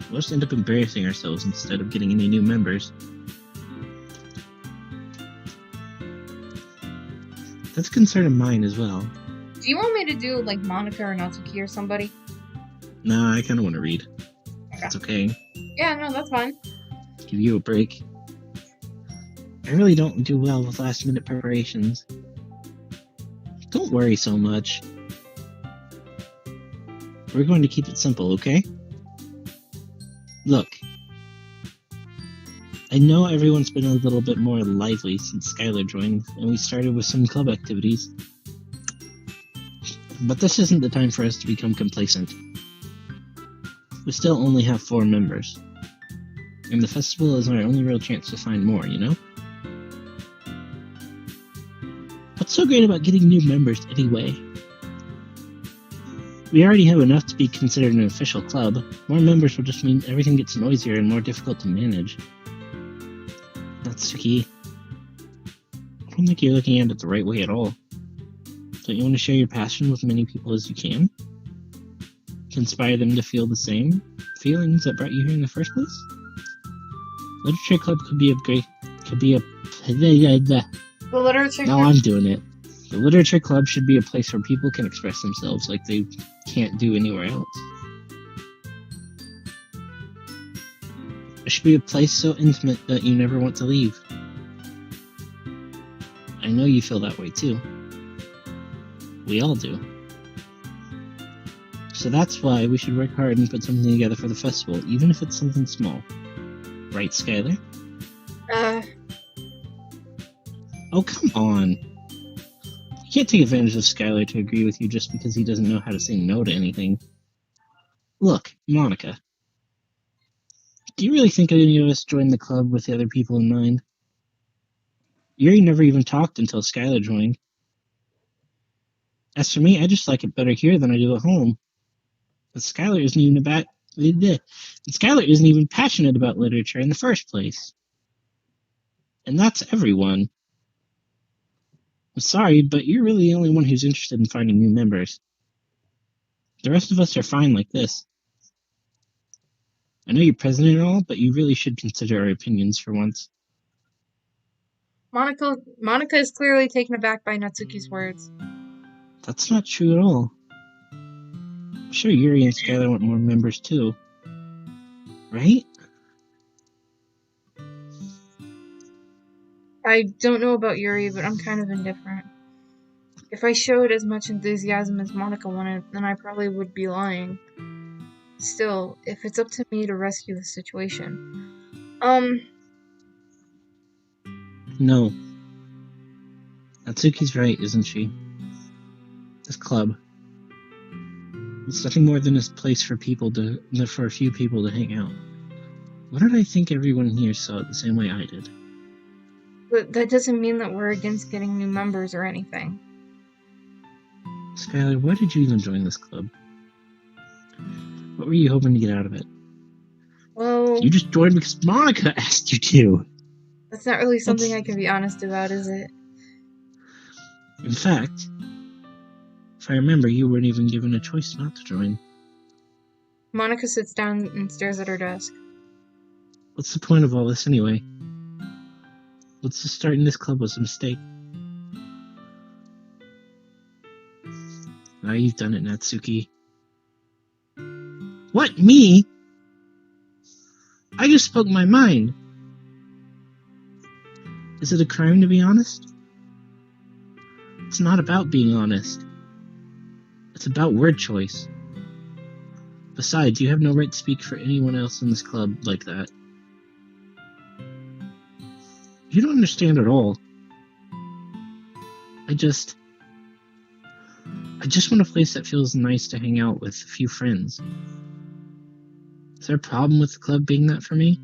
We'll just end up embarrassing ourselves instead of getting any new members. That's a concern of mine as well. Do you want me to do like Monica or Natsuki or somebody? Nah, I kinda wanna read. That's okay. Yeah, no, that's fine. Give you a break. I really don't do well with last minute preparations. Don't worry so much. We're going to keep it simple, okay? Look. I know everyone's been a little bit more lively since Skylar joined, and we started with some club activities. But this isn't the time for us to become complacent. We still only have 4 members. And the festival is our only real chance to find more, you know? What's so great about getting new members anyway? We already have enough to be considered an official club. More members will just mean everything gets noisier and more difficult to manage. Natsuki, I don't think you're looking at it the right way at all. Don't you want to share your passion with as many people as you can? To inspire them to feel the same feelings that brought you here in the first place? Literature club could be a The literature. now I'm doing it. The literature club should be a place where people can express themselves like they can't do anywhere else. It should be a place so intimate that you never want to leave. I know you feel that way too. We all do. So that's why we should work hard and put something together for the festival, even if it's something small. Right, Skylar? Oh, come on. You can't take advantage of Skylar to agree with you just because he doesn't know how to say no to anything. Look, Monica. Do you really think any of us joined the club with the other people in mind? Yuri never even talked until Skylar joined. As for me, I just like it better here than I do at home. But Skylar isn't even passionate about literature in the first place. And that's everyone. I'm sorry, but you're really the only one who's interested in finding new members. The rest of us are fine like this. I know you're president and all, but you really should consider our opinions for once. Monica is clearly taken aback by Natsuki's words. That's not true at all. I'm sure Yuri and Skylar want more members too. Right? I don't know about Yuri, but I'm kind of indifferent. If I showed as much enthusiasm as Monica wanted, then I probably would be lying. Still, if it's up to me to rescue the situation. No. Natsuki's right, isn't she? This club. It's nothing more than a place for a few people to hang out. What did I think everyone here saw it the same way I did? But that doesn't mean that we're against getting new members or anything. Skylar, why did you even join this club? What were you hoping to get out of it? Well, You just joined because Monica asked you to. that's not really something I can be honest about, is it? In fact, if I remember, you weren't even given a choice not to join. Monica sits down and stares at her desk. What's the point of all this anyway? What's the starting this club was a mistake? Now you've done it, Natsuki. What, me? I just spoke my mind. Is it a crime to be honest? It's not about being honest. It's about word choice. Besides, you have no right to speak for anyone else in this club like that. You don't understand at all. I just want a place that feels nice to hang out with a few friends. Is there a problem with the club being that for me?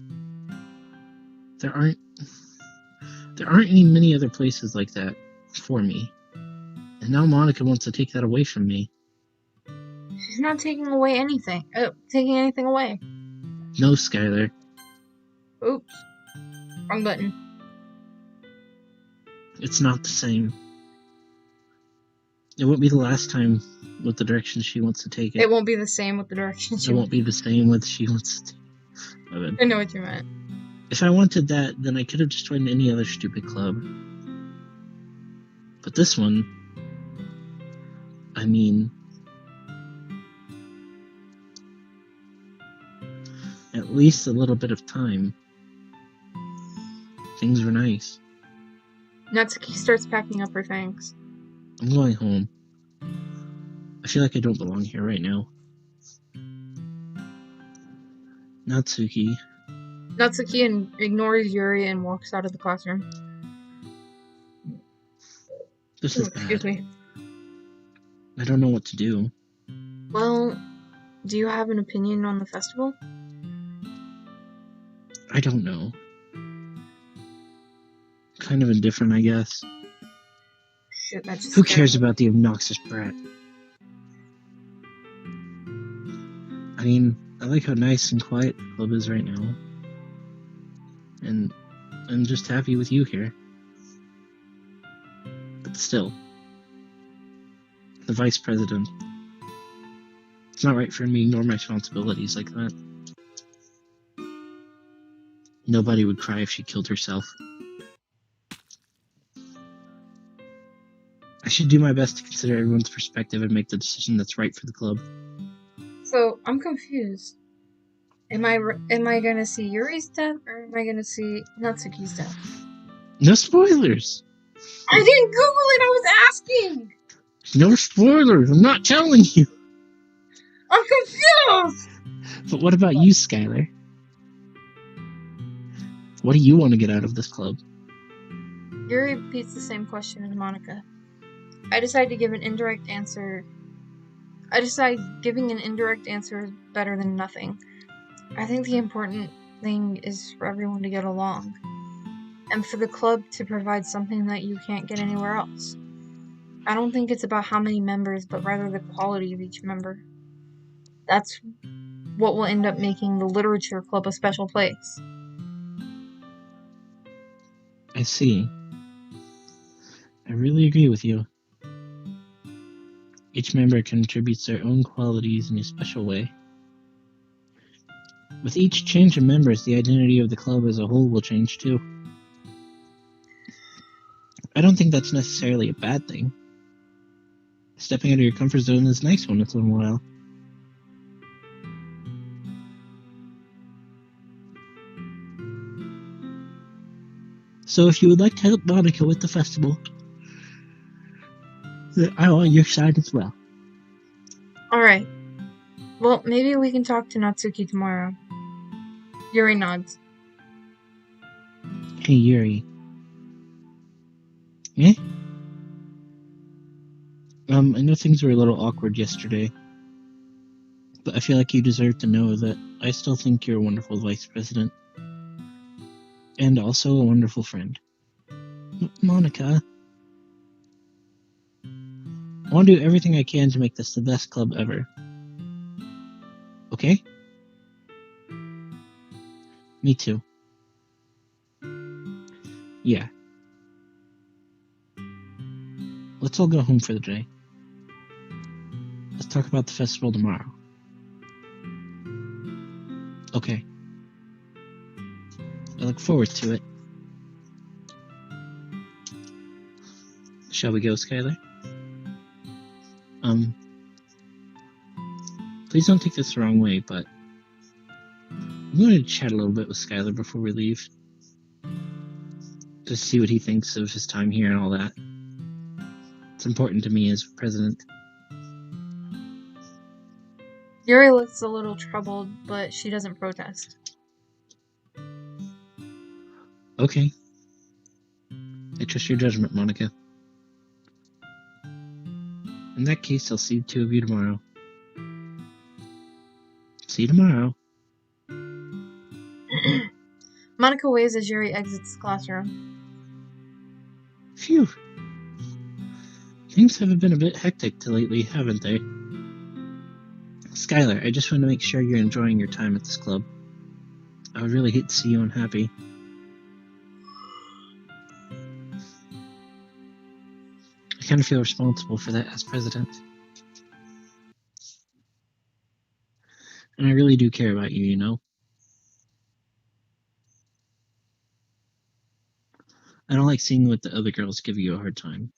There aren't many other places like that for me. And now Monica wants to take that away from me. She's not taking taking anything away. No, Skylar. Oops. Wrong button. It's not the same. It won't be the last time with the direction she wants to take it. It won't be the same with the direction she It won't be the same with she wants to take it. I know what you meant. If I wanted that, then I could have just joined any other stupid club. But this one, I mean, at least a little bit of time. Things were nice. Natsuki starts packing up her things. I'm going home. I feel like I don't belong here right now. Natsuki ignores Yuri and walks out of the classroom. This is Excuse bad. me. I don't know what to do. Well, do you have an opinion on the festival? I don't know. Kind of indifferent, I guess. Shit, that just Who scared cares me. about the obnoxious brat? I mean, I like how nice and quiet the club is right now. And I'm just happy with you here. But still, the vice president. It's not right for me to ignore my responsibilities like that. Nobody would cry if she killed herself. I should do my best to consider everyone's perspective and make the decision that's right for the club. So, I'm confused. Am I gonna see Yuri's death, or am I gonna see Natsuki's death? No spoilers! I didn't Google it, I was asking! No spoilers! I'm not telling you! I'm confused! But what about you, Skylar? What do you want to get out of this club? Yuri repeats the same question as Monica. I decide giving an indirect answer is better than nothing. I think the important thing is for everyone to get along, and for the club to provide something that you can't get anywhere else. I don't think it's about how many members, but rather the quality of each member. That's what will end up making the literature club a special place. I see. I really agree with you. Each member contributes their own qualities in a special way. With each change of members, the identity of the club as a whole will change too. I don't think that's necessarily a bad thing. Stepping out of your comfort zone is nice once in a while. So if you would like to help Monica with the festival, I'm on your side as well. Alright. Well, maybe we can talk to Natsuki tomorrow. Yuri nods. Hey, Yuri. Eh? I know things were a little awkward yesterday, but I feel like you deserve to know that I still think you're a wonderful vice president. And also a wonderful friend. Monica. I want to do everything I can to make this the best club ever. Okay? Me too. Yeah. Let's all go home for the day. Let's talk about the festival tomorrow. Okay. I look forward to it. Shall we go, Skylar? Please don't take this the wrong way, but I'm going to chat a little bit with Skylar before we leave. Just see what he thinks of his time here and all that. It's important to me as president. Yuri looks a little troubled, but she doesn't protest. Okay. I trust your judgment, Monica. In that case, I'll see the two of you tomorrow. See you tomorrow. Monica waves as Yuri exits the classroom. Phew. Things have been a bit hectic lately, haven't they? Skylar, I just want to make sure you're enjoying your time at this club. I would really hate to see you unhappy. I kind of feel responsible for that as president. And I really do care about you, you know? I don't like seeing what the other girls give you a hard time.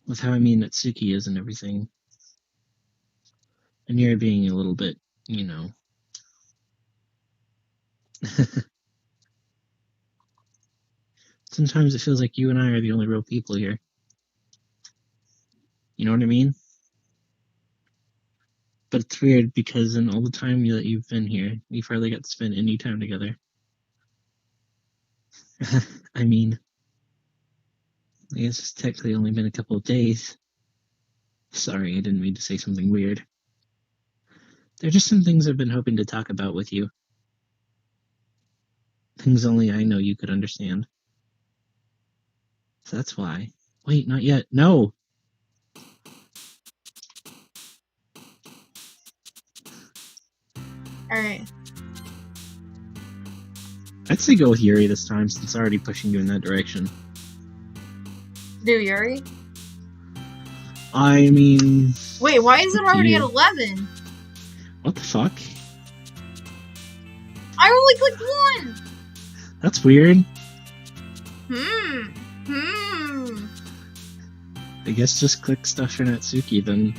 With how I mean that Suki is and everything. And you're being a little bit, you know. Sometimes it feels like you and I are the only real people here. You know what I mean? But it's weird because in all the time that you've been here, we've hardly got to spend any time together. I mean, I guess it's technically only been a couple of days. Sorry, I didn't mean to say something weird. There are just some things I've been hoping to talk about with you. Things only I know you could understand. So that's why. Wait, not yet. No! Alright. I'd say go with Yuri this time, since it's already pushing you in that direction. Do Yuri? I mean... Wait, why is it already you. at 11? What the fuck? I only clicked 1! That's weird. I guess just click stuff for Natsuki then.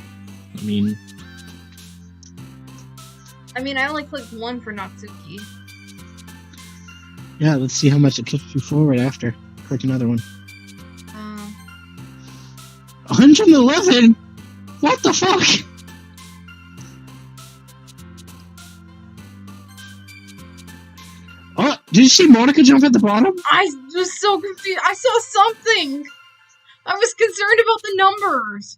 I only clicked 1 for Natsuki. Yeah, let's see how much it kicks you forward after. Click another one. 111? What the fuck? Oh, did you see Monica jump at the bottom? I was so confused. I saw something! I was concerned about the numbers!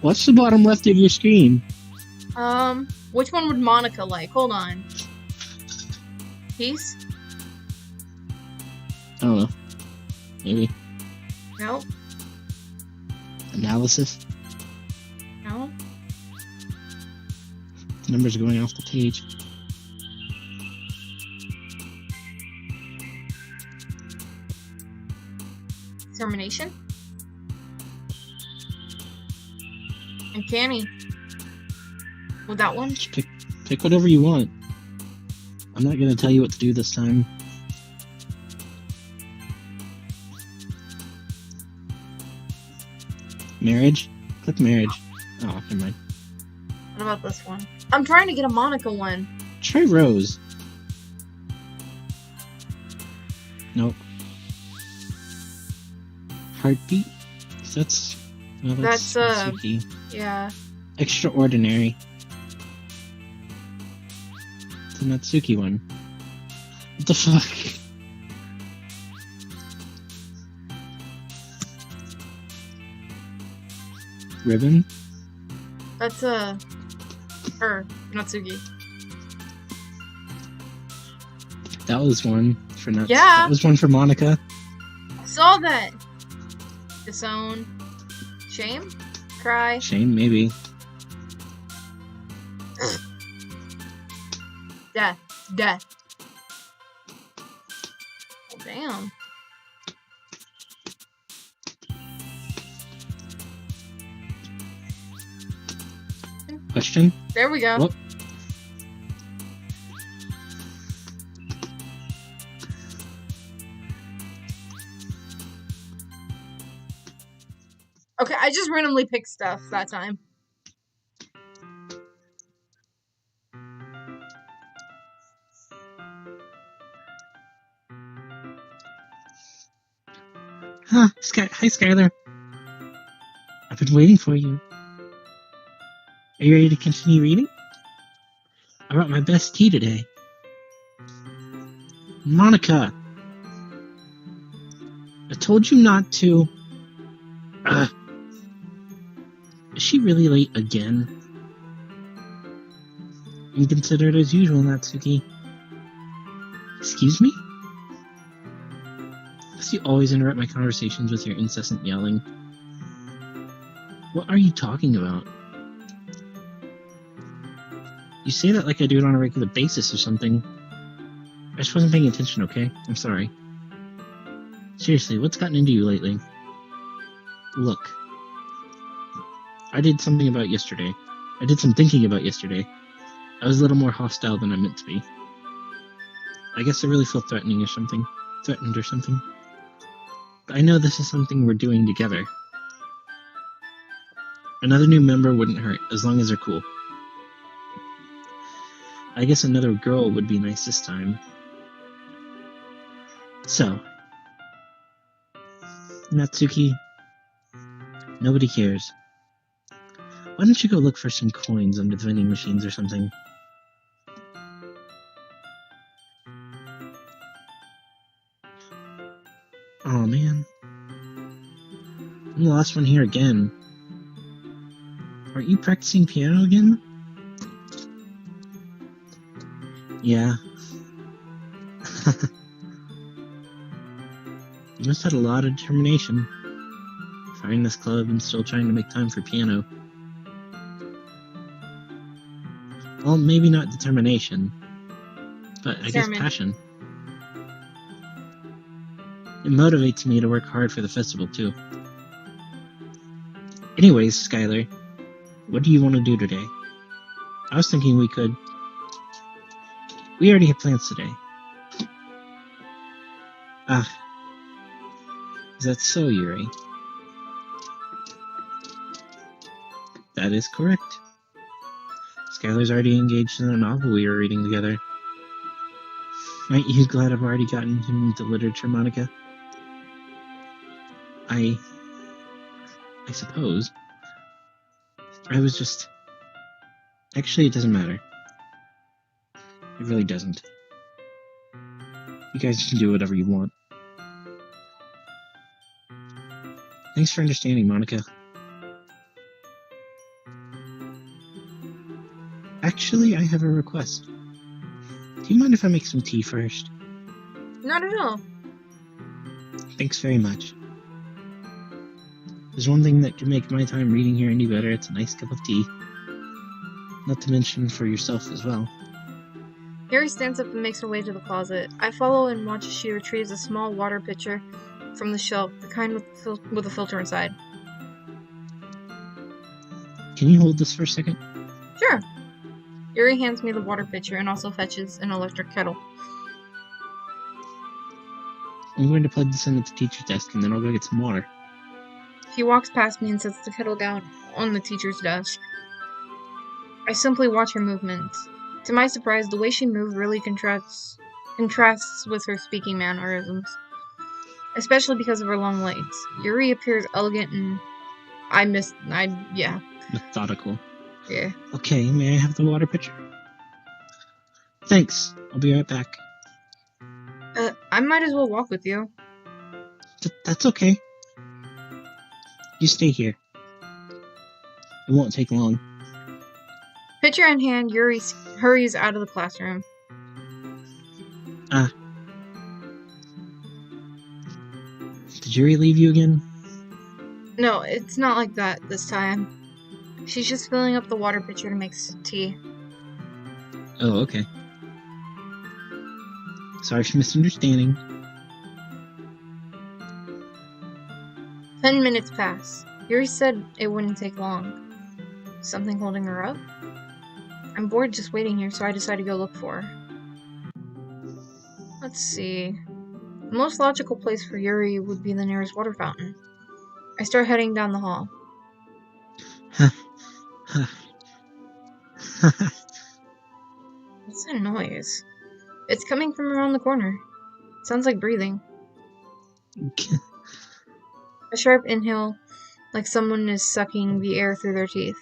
What's the bottom left of your screen? Which one would Monica like? Hold on. Peace? I don't know. Maybe. No. Analysis? No. The numbers are going off the page. Determination? Uncanny. With that one? Just pick whatever you want. I'm not gonna tell you what to do this time. Marriage? Click marriage. Oh, never mind. What about this one? I'm trying to get a Monica one. Try Rose. Nope. Heartbeat? That's Natsuki. Yeah. Extraordinary. The Natsuki one. What the fuck? Ribbon? That's her, Natsuki. That was one for Natsuki. Yeah. That was one for Monica. I saw that. Disown. Shame? Cry. Shame, maybe. Death. Death. Oh, damn. Question? There we go. Whoop. Okay, I just randomly picked stuff that time. Hi, Skylar. I've been waiting for you. Are you ready to continue reading? I brought my best tea today. Monica! I told you not to. Is she really late again? Inconsiderate as usual, Natsuki. Excuse me? Because you always interrupt my conversations with your incessant yelling. What are you talking about? You say that like I do it on a regular basis or something. I just wasn't paying attention, okay? I'm sorry. Seriously, what's gotten into you lately? Look. I did some thinking about yesterday. I was a little more hostile than I meant to be. I guess I really feel threatened or something. But I know this is something we're doing together. Another new member wouldn't hurt, as long as they're cool. I guess another girl would be nice this time. So, Natsuki, nobody cares. Why don't you go look for some coins under the vending machines or something? Oh man. I'm the last one here again. Aren't you practicing piano again? Yeah. You must have had a lot of determination. Finding this club and still trying to make time for piano. Well, maybe not determination, but I guess passion. It motivates me to work hard for the festival, too. Anyways, Skylar, what do you want to do today? I was thinking we already have plans today. Is that so, Yuri? That is correct. Skylar's already engaged in a novel we were reading together. Aren't you glad I've already gotten him into literature, Monica? I suppose. I was just... Actually, it doesn't matter. It really doesn't. You guys can do whatever you want. Thanks for understanding, Monica. Actually, I have a request. Do you mind if I make some tea first? Not at all. Thanks very much. There's one thing that can make my time reading here any better. It's a nice cup of tea. Not to mention for yourself as well. Yuri stands up and makes her way to the closet. I follow and watch as she retrieves a small water pitcher from the shelf, the kind with a filter inside. Can you hold this for a second? Sure. Yuri hands me the water pitcher and also fetches an electric kettle. I'm going to plug this in at the teacher's desk and then I'll go get some water. He walks past me and sets the kettle down on the teacher's desk. I simply watch her movements. To my surprise, the way she moved really contrasts with her speaking mannerisms, especially because of her long legs. Yuri appears elegant and Methodical. Yeah. Okay, may I have the water pitcher? Thanks. I'll be right back. I might as well walk with you. That's okay. You stay here. It won't take long. Pitcher in hand, Yuri hurries out of the classroom. Did Yuri leave you again? No, it's not like that this time. She's just filling up the water pitcher to make tea. Oh, okay. Sorry for misunderstanding. 10 minutes pass. Yuri said it wouldn't take long. Something holding her up? I'm bored just waiting here, so I decide to go look for her. Let's see. The most logical place for Yuri would be the nearest water fountain. I start heading down the hall. What's that noise? It's coming from around the corner. It sounds like breathing. A sharp inhale, like someone is sucking the air through their teeth.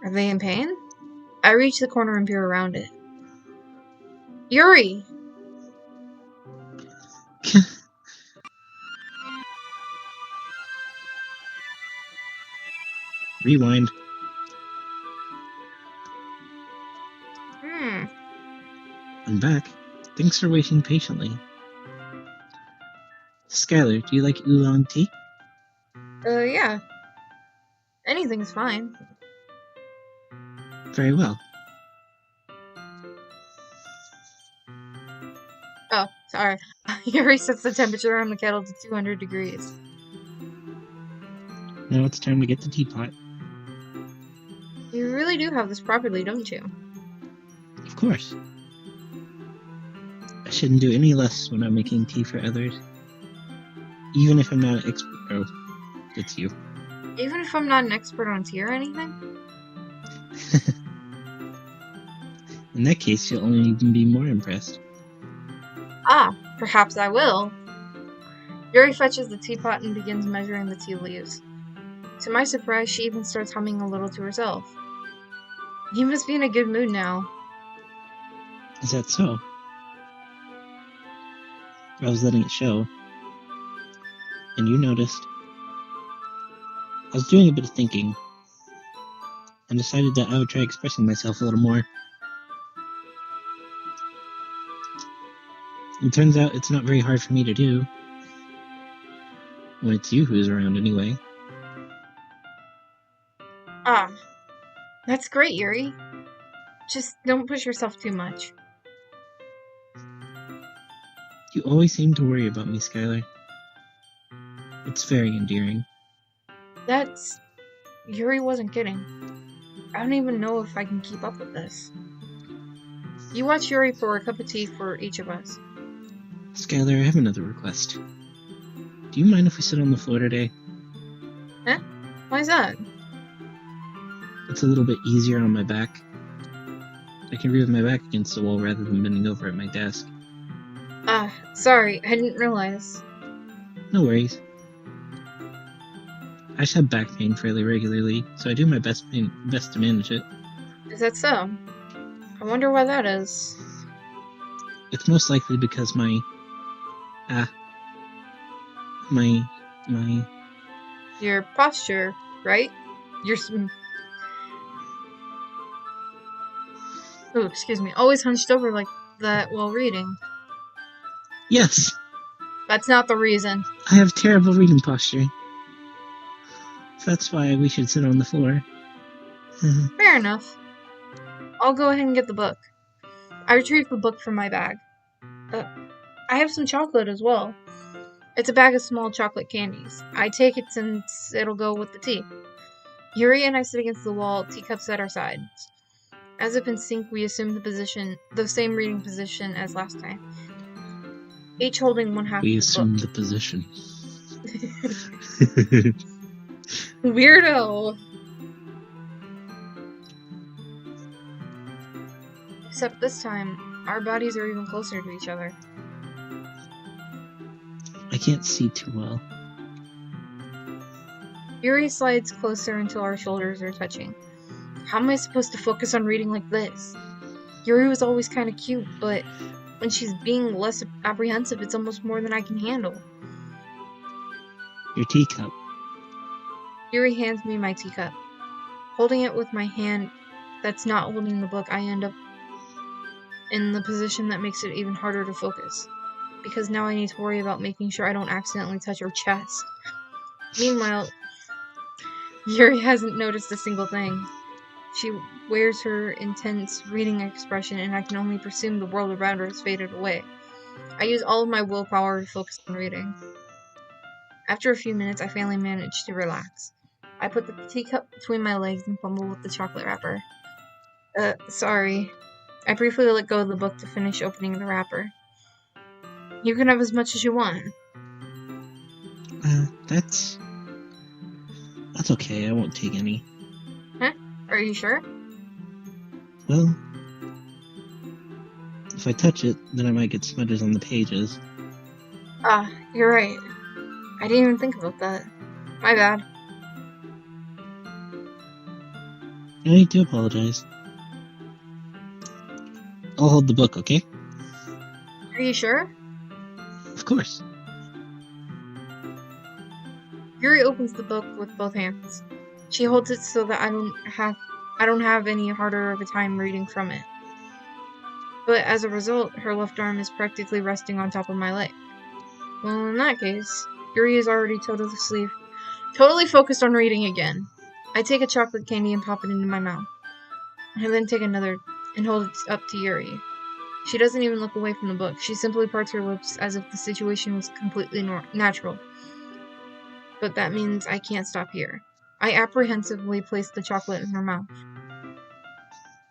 Are they in pain? I reach the corner and peer around it. Yuri! Rewind. I'm back. Thanks for waiting patiently. Skylar, do you like oolong tea? Yeah. Anything's fine. Very well. Oh, sorry. Yuri sets the temperature on the kettle to 200 degrees. Now it's time to get the teapot. You really do have this properly, don't you? Of course. I shouldn't do any less when I'm making tea for others. Even if I'm not an expert. Oh, it's you. Even if I'm not an expert on tea or anything? In that case, you'll only even be more impressed. Ah, perhaps I will. Yuri fetches the teapot and begins measuring the tea leaves. To my surprise, she even starts humming a little to herself. You must be in a good mood now. Is that so? I was letting it show. And you noticed. I was doing a bit of thinking. And decided that I would try expressing myself a little more. It turns out it's not very hard for me to do. When it's you who's around anyway. Ah, that's great, Yuri. Just don't push yourself too much. You always seem to worry about me, Skylar. It's very endearing. Yuri wasn't kidding. I don't even know if I can keep up with this. You watch Yuri pour a cup of tea for each of us. Skylar, I have another request. Do you mind if we sit on the floor today? Huh? Why's that? It's a little bit easier on my back. I can read with my back against the wall rather than bending over at my desk. Ah, sorry, I didn't realize. No worries. I just have back pain fairly regularly, so I do my best to manage it. Is that so? I wonder why that is. It's most likely because my Your posture, right? Oh, excuse me. Always hunched over like that while reading. Yes! That's not the reason. I have terrible reading posture. That's why we should sit on the floor. Fair enough. I'll go ahead and get the book. I retrieve the book from my bag. I have some chocolate as well. It's a bag of small chocolate candies. I take it since it'll go with the tea. Yuri and I sit against the wall, teacups at our sides. As if in sync, we assume the same reading position as last time. Each holding one half of the book. We assume the position. Weirdo! Except this time, our bodies are even closer to each other. I can't see too well. Yuri slides closer until our shoulders are touching. How am I supposed to focus on reading like this? Yuri was always kind of cute, but when she's being less apprehensive, it's almost more than I can handle. Your teacup. Yuri hands me my teacup. Holding it with my hand that's not holding the book, I end up in the position that makes it even harder to focus. Because now I need to worry about making sure I don't accidentally touch her chest. Meanwhile, Yuri hasn't noticed a single thing. She wears her intense reading expression, and I can only presume the world around her has faded away. I use all of my willpower to focus on reading. After a few minutes, I finally manage to relax. I put the teacup between my legs and fumble with the chocolate wrapper. Sorry. I briefly let go of the book to finish opening the wrapper. You can have as much as you want. That's okay. I won't take any. Huh? Are you sure? Well, if I touch it, then I might get smudges on the pages. Ah, you're right. I didn't even think about that. My bad. I do apologize. I'll hold the book, okay? Are you sure? Of course. Yuri opens the book with both hands. She holds it so that I don't have any harder of a time reading from it. But as a result, her left arm is practically resting on top of my leg. Well, in that case, Yuri is already totally focused on reading again. I take a chocolate candy and pop it into my mouth. I then take another and hold it up to Yuri. She doesn't even look away from the book. She simply parts her lips as if the situation was completely natural. But that means I can't stop here. I apprehensively place the chocolate in her mouth.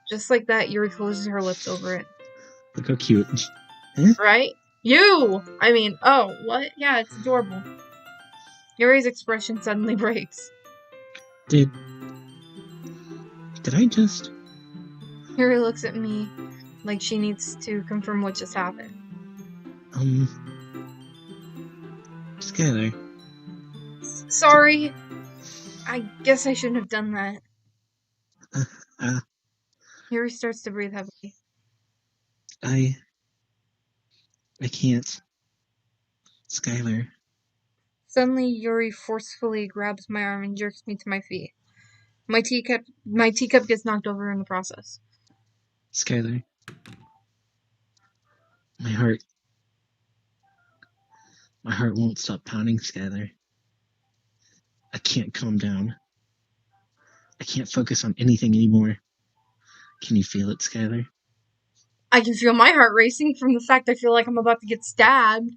Just like that, Yuri closes her lips over it. Look how cute. Right? You! I mean, oh, what? Yeah, it's adorable. Yuri's expression suddenly breaks. Did I just... Yuri looks at me like she needs to confirm what just happened. Skylar. Sorry. I guess I shouldn't have done that. Yuri starts to breathe heavily. I can't. Skylar. Suddenly, Yuri forcefully grabs my arm and jerks me to my feet. My teacup gets knocked over in the process. Skylar. My heart won't stop pounding, Skylar. I can't calm down. I can't focus on anything anymore. Can you feel it, Skylar? I can feel my heart racing from the fact I feel like I'm about to get stabbed.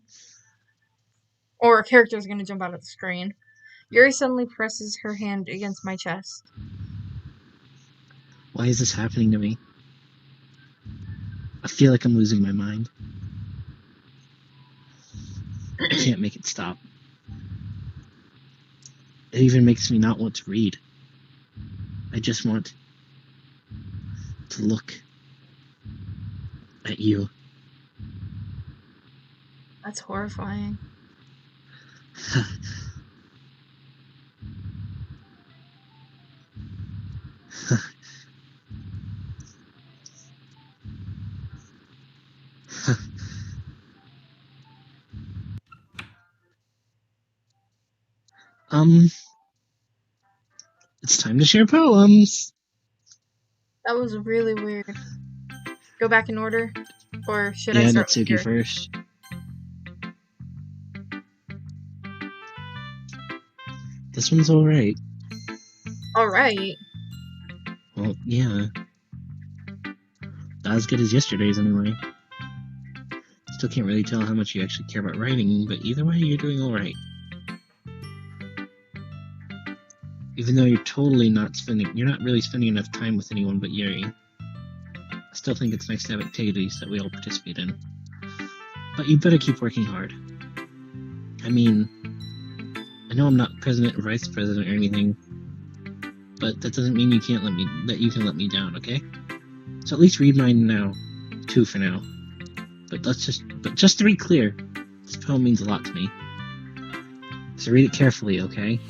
Or a character is going to jump out of the screen. Yuri suddenly presses her hand against my chest. Why is this happening to me? I feel like I'm losing my mind. I can't make it stop. It even makes me not want to read. I just want to look at you. That's horrifying. It's time to share poems. That was really weird. Go back in order? Or should I start with Natsuki Yuri? first. This one's alright. Alright. Well, yeah. Not as good as yesterday's, anyway. Still can't really tell how much you actually care about writing, but either way, you're doing alright. Even though you're not really spending enough time with anyone but Yuri. I still think it's nice to have activities that we all participate in. But you better keep working hard. I mean, I know I'm not president or vice president or anything, but that doesn't mean you can let me down, okay? So at least read mine now, too, for now. But just to be clear, this poem means a lot to me. So read it carefully, okay?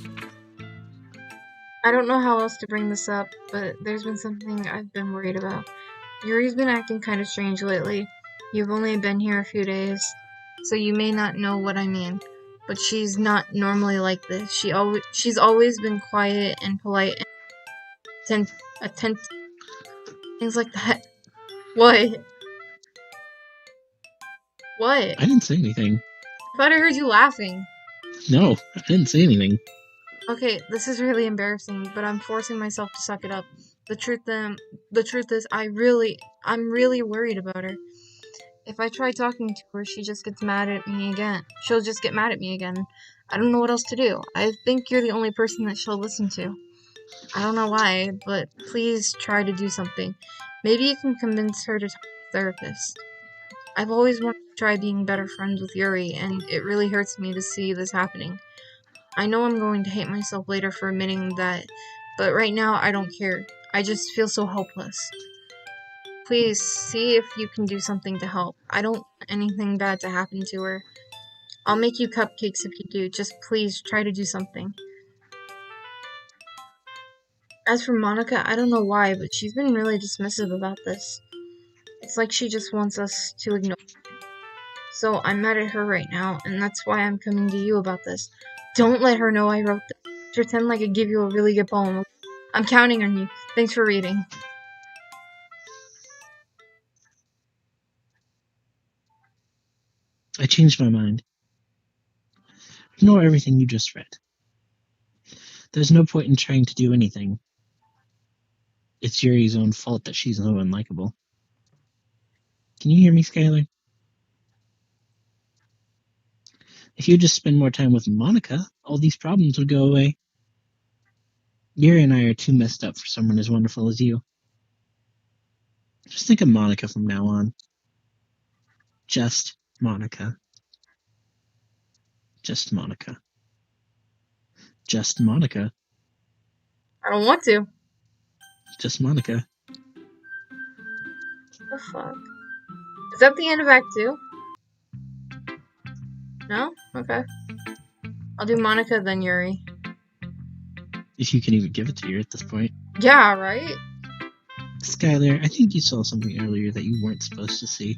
I don't know how else to bring this up, but there's been something I've been worried about. Yuri's been acting kind of strange lately. You've only been here a few days, so you may not know what I mean. But she's not normally like this. She's always been quiet and polite and attentive. Things like that. What? What? I didn't say anything. I thought I heard you laughing. No, I didn't say anything. Okay, this is really embarrassing, but I'm forcing myself to suck it up. The truth is, I'm really worried about her. If I try talking to her, she just gets mad at me again. She'll just get mad at me again. I don't know what else to do. I think you're the only person that she'll listen to. I don't know why, but please try to do something. Maybe you can convince her to talk to a therapist. I've always wanted to try being better friends with Yuri, and it really hurts me to see this happening. I know I'm going to hate myself later for admitting that, but right now I don't care. I just feel so helpless. Please, see if you can do something to help. I don't want anything bad to happen to her. I'll make you cupcakes if you do. Just please try to do something. As for Monica, I don't know why, but she's been really dismissive about this. It's like she just wants us to ignore her. So I'm mad at her right now, and that's why I'm coming to you about this. Don't let her know I wrote this. Pretend like I give you a really good poem. I'm counting on you. Thanks for reading. I changed my mind. Ignore everything you just read. There's no point in trying to do anything. It's Yuri's own fault that she's so unlikable. Can you hear me, Skylar? If you just spend more time with Monica, all these problems would go away. Yuri and I are too messed up for someone as wonderful as you. Just think of Monica from now on. Just Monica. Just Monica. Just Monica. I don't want to. Just Monica. The fuck? Is that the end of Act 2? No? Okay. I'll do Monica, then Yuri. If you can even give it to her at this point. Yeah, right? Skylar, I think you saw something earlier that you weren't supposed to see.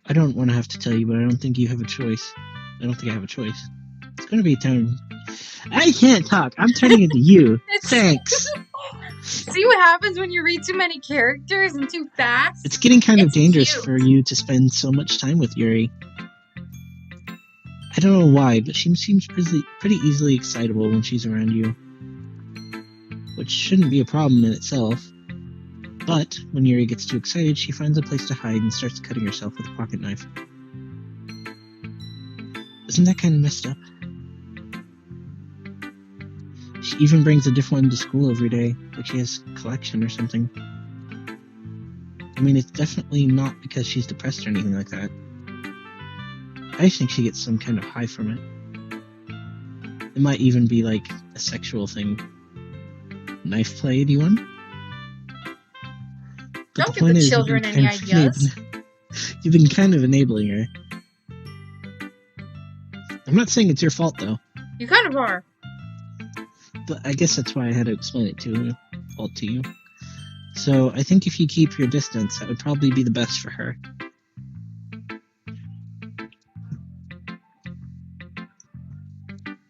I don't want to have to tell you, but I don't think you have a choice. I don't think I have a choice. It's going to be time. I can't talk. I'm turning into you. Thanks. See what happens when you read too many characters and too fast? It's getting kind of It's dangerous cute. for you to spend so much time with Yuri. I don't know why, but she seems pretty easily excitable when she's around you. Which shouldn't be a problem in itself. But when Yuri gets too excited, she finds a place to hide and starts cutting herself with a pocket knife. Isn't that kind of messed up? She even brings a different one to school every day, like she has a collection or something. I mean, it's definitely not because she's depressed or anything like that. I think she gets some kind of high from it. It might even be like a sexual thing. Knife play, anyone? But Don't give the children any ideas. You've been kind of enabling her. I'm not saying it's your fault, though. You kind of are. But I guess that's why I had to explain it to you. So I think if you keep your distance, that would probably be the best for her.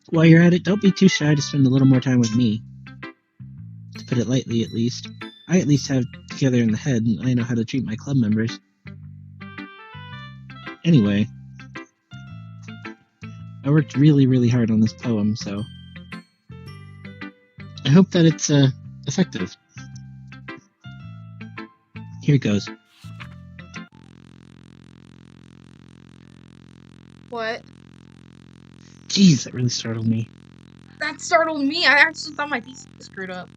While you're at it, don't be too shy to spend a little more time with me. To put it lightly, at least. I at least have it together in the head, and I know how to treat my club members. Anyway, I worked really, really hard on this poem, so I hope that it's effective. Here it goes. What? Jeez, that really startled me. That startled me. I actually thought my piece was screwed up.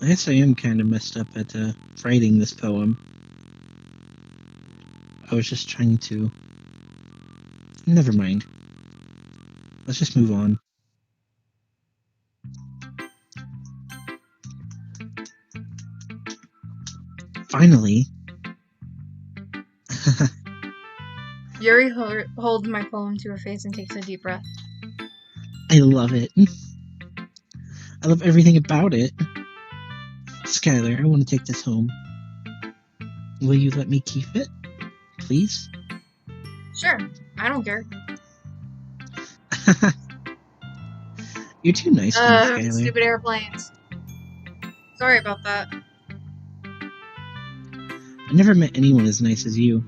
I guess I am kind of messed up at writing this poem. I was just trying to... Never mind. Let's just move on. Finally. Yuri holds my poem to her face and takes a deep breath. I love it. I love everything about it. Skylar, I want to take this home. Will you let me keep it? Please? Sure, I don't care. You're too nice to me, Skylar. Stupid airplanes. Sorry about that. I never met anyone as nice as you.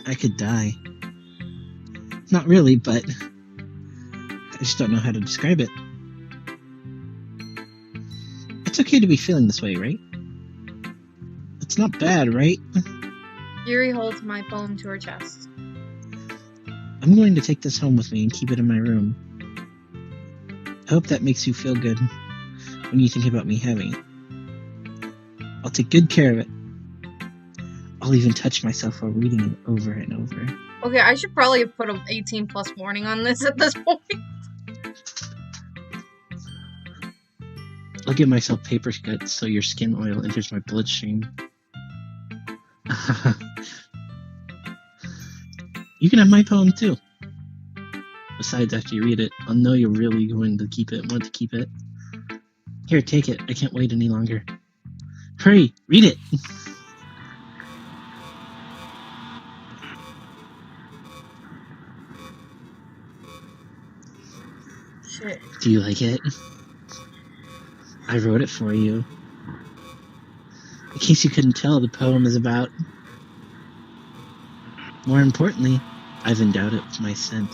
I could die. Not really, but I just don't know how to describe it. It's okay to be feeling this way, right? It's not bad, right? Yuri holds my poem to her chest. I'm going to take this home with me and keep it in my room. I hope that makes you feel good when you think about me having it. I'll take good care of it. I'll even touch myself while reading it over and over. Okay, I should probably put an 18 plus warning on this at this point. I'll give myself paper cuts so your skin oil enters my bloodstream. You can have my poem too. Besides, after you read it, I'll know you're really going to want to keep it. Here, take it. I can't wait any longer. Hurry, read it! Shit. Do you like it? I wrote it for you. In case you couldn't tell, the poem is about... More importantly, I've endowed it with my scent.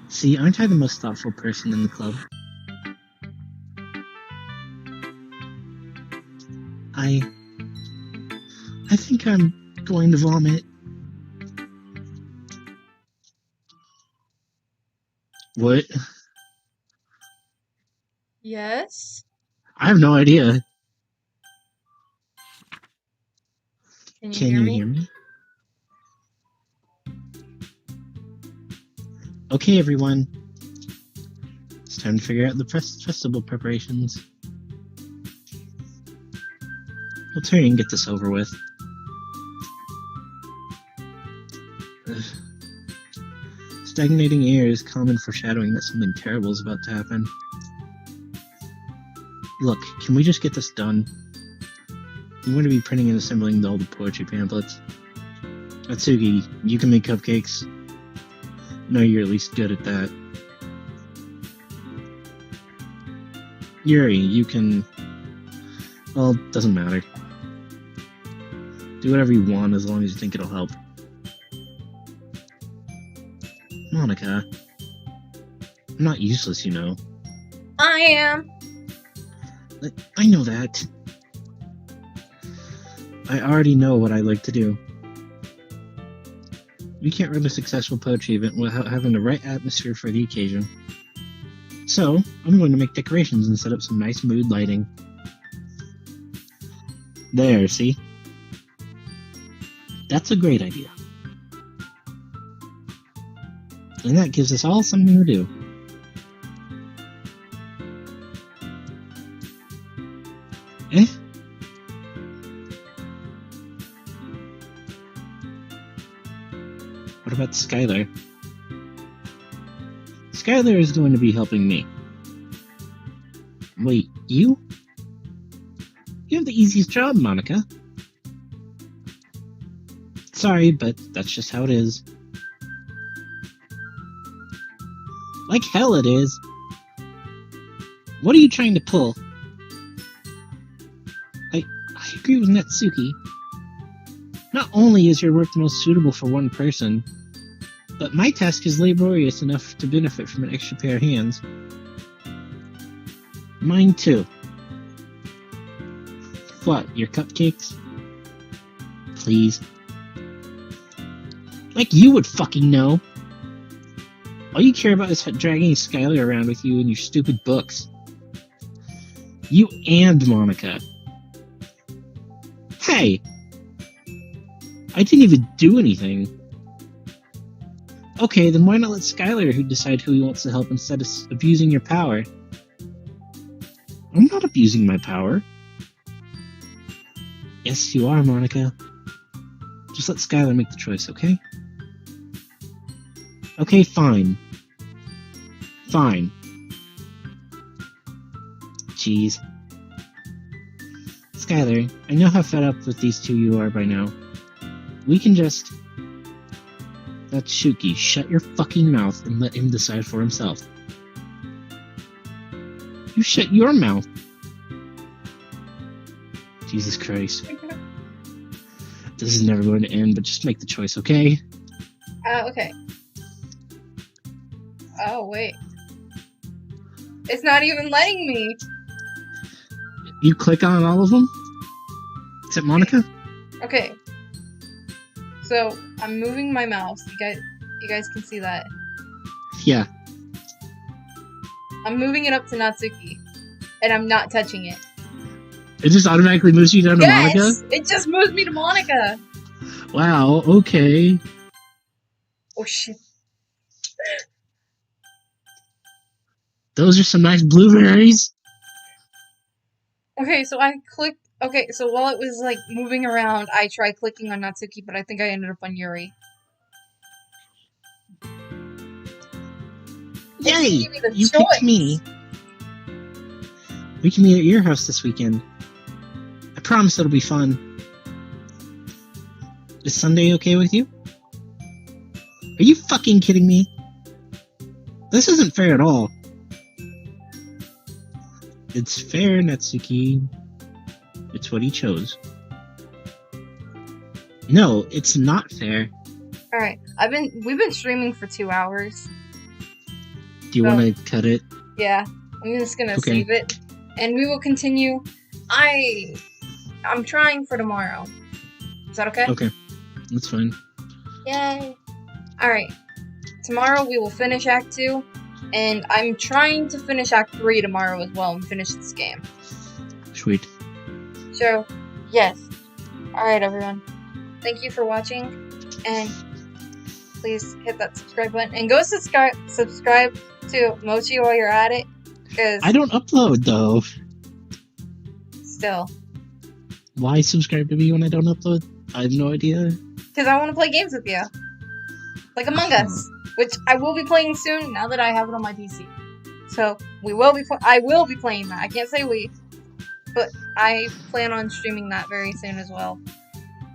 See, aren't I the most thoughtful person in the club? I think I'm going to vomit. What? Yes? I have no idea. Can Can you you hear hear me? me? Okay, everyone. It's time to figure out the festival preparations. Let's hurry and get this over with. Ugh. Stagnating air is common foreshadowing that something terrible is about to happen. Look, can we just get this done? I'm going to be printing and assembling all the poetry pamphlets. Atsugi, you can make cupcakes. No, you're at least good at that. Yuri, you can... Well, doesn't matter. Do whatever you want as long as you think it'll help. Monica. I'm not useless, you know. I am! I know that. I already know what I like to do. We can't run a successful poetry event without having the right atmosphere for the occasion. So, I'm going to make decorations and set up some nice mood lighting. There, see? That's a great idea. And that gives us all something to do. Eh? What about Skylar? Skylar is going to be helping me. Wait, you? You have the easiest job, Monica. Sorry, but that's just how it is. Like hell it is. What are you trying to pull? I agree with Natsuki. Not only is your work the most suitable for one person, but my task is laborious enough to benefit from an extra pair of hands. Mine too. What, your cupcakes? Please. Like you would fucking know. All you care about is dragging Skylar around with you and your stupid books. You and Monica. Hey! I didn't even do anything. Okay, then why not let Skylar decide who he wants to help instead of abusing your power? I'm not abusing my power. Yes, you are, Monica. Just let Skylar make the choice, okay? Okay, fine. Fine. Jeez. Skylar, I know how fed up with these two you are by now. We can just... Natsuki, shut your fucking mouth and let him decide for himself. You shut your mouth! Jesus Christ. This is never going to end, but just make the choice, okay? Okay. Oh, wait. It's not even letting me! You click on all of them? Except Monica? Okay. So, I'm moving my mouse. You guys can see that. Yeah. I'm moving it up to Natsuki. And I'm not touching it. It just automatically moves you down to Monica? Yes! It just moves me to Monica! Wow, okay. Oh shit. Those are some nice blueberries. Okay, so I clicked... Okay, so while it was, like, moving around, I tried clicking on Natsuki, but I think I ended up on Yuri. Yay! Give me the You choice. picked me. We can meet at your house this weekend. I promise it'll be fun. Is Sunday okay with you? Are you fucking kidding me? This isn't fair at all. It's fair, Natsuki. It's what he chose. No, it's not fair. All right, we've been streaming for 2 hours. Do you want to cut it? Yeah, I'm just gonna Okay. save it, and we will continue. I'm trying for tomorrow. Is that okay? Okay, that's fine. Yay! All right, tomorrow we will finish Act 2, and I'm trying to finish Act 3 tomorrow as well and finish this game. Sweet. So, yes. All right, everyone. Thank you for watching, and please hit that subscribe button and go subscribe to Mochi while you're at it, because I don't upload though. still, Why subscribe to me when I don't upload? I have no idea. because I want to play games with you, like Among Us, which I will be playing soon now that I have it on my PC. So I will be playing that. I can't say we, but I plan on streaming that very soon as well.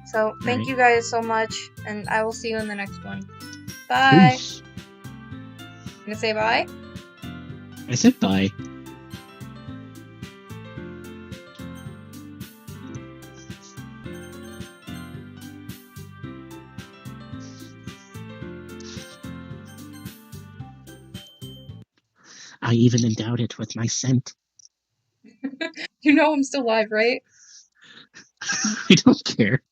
So thank you guys so much, and I will see you in the next one. Bye. Peace. You gonna say bye? I said bye. I even endowed it with my scent. You know I'm still live, right? I don't care.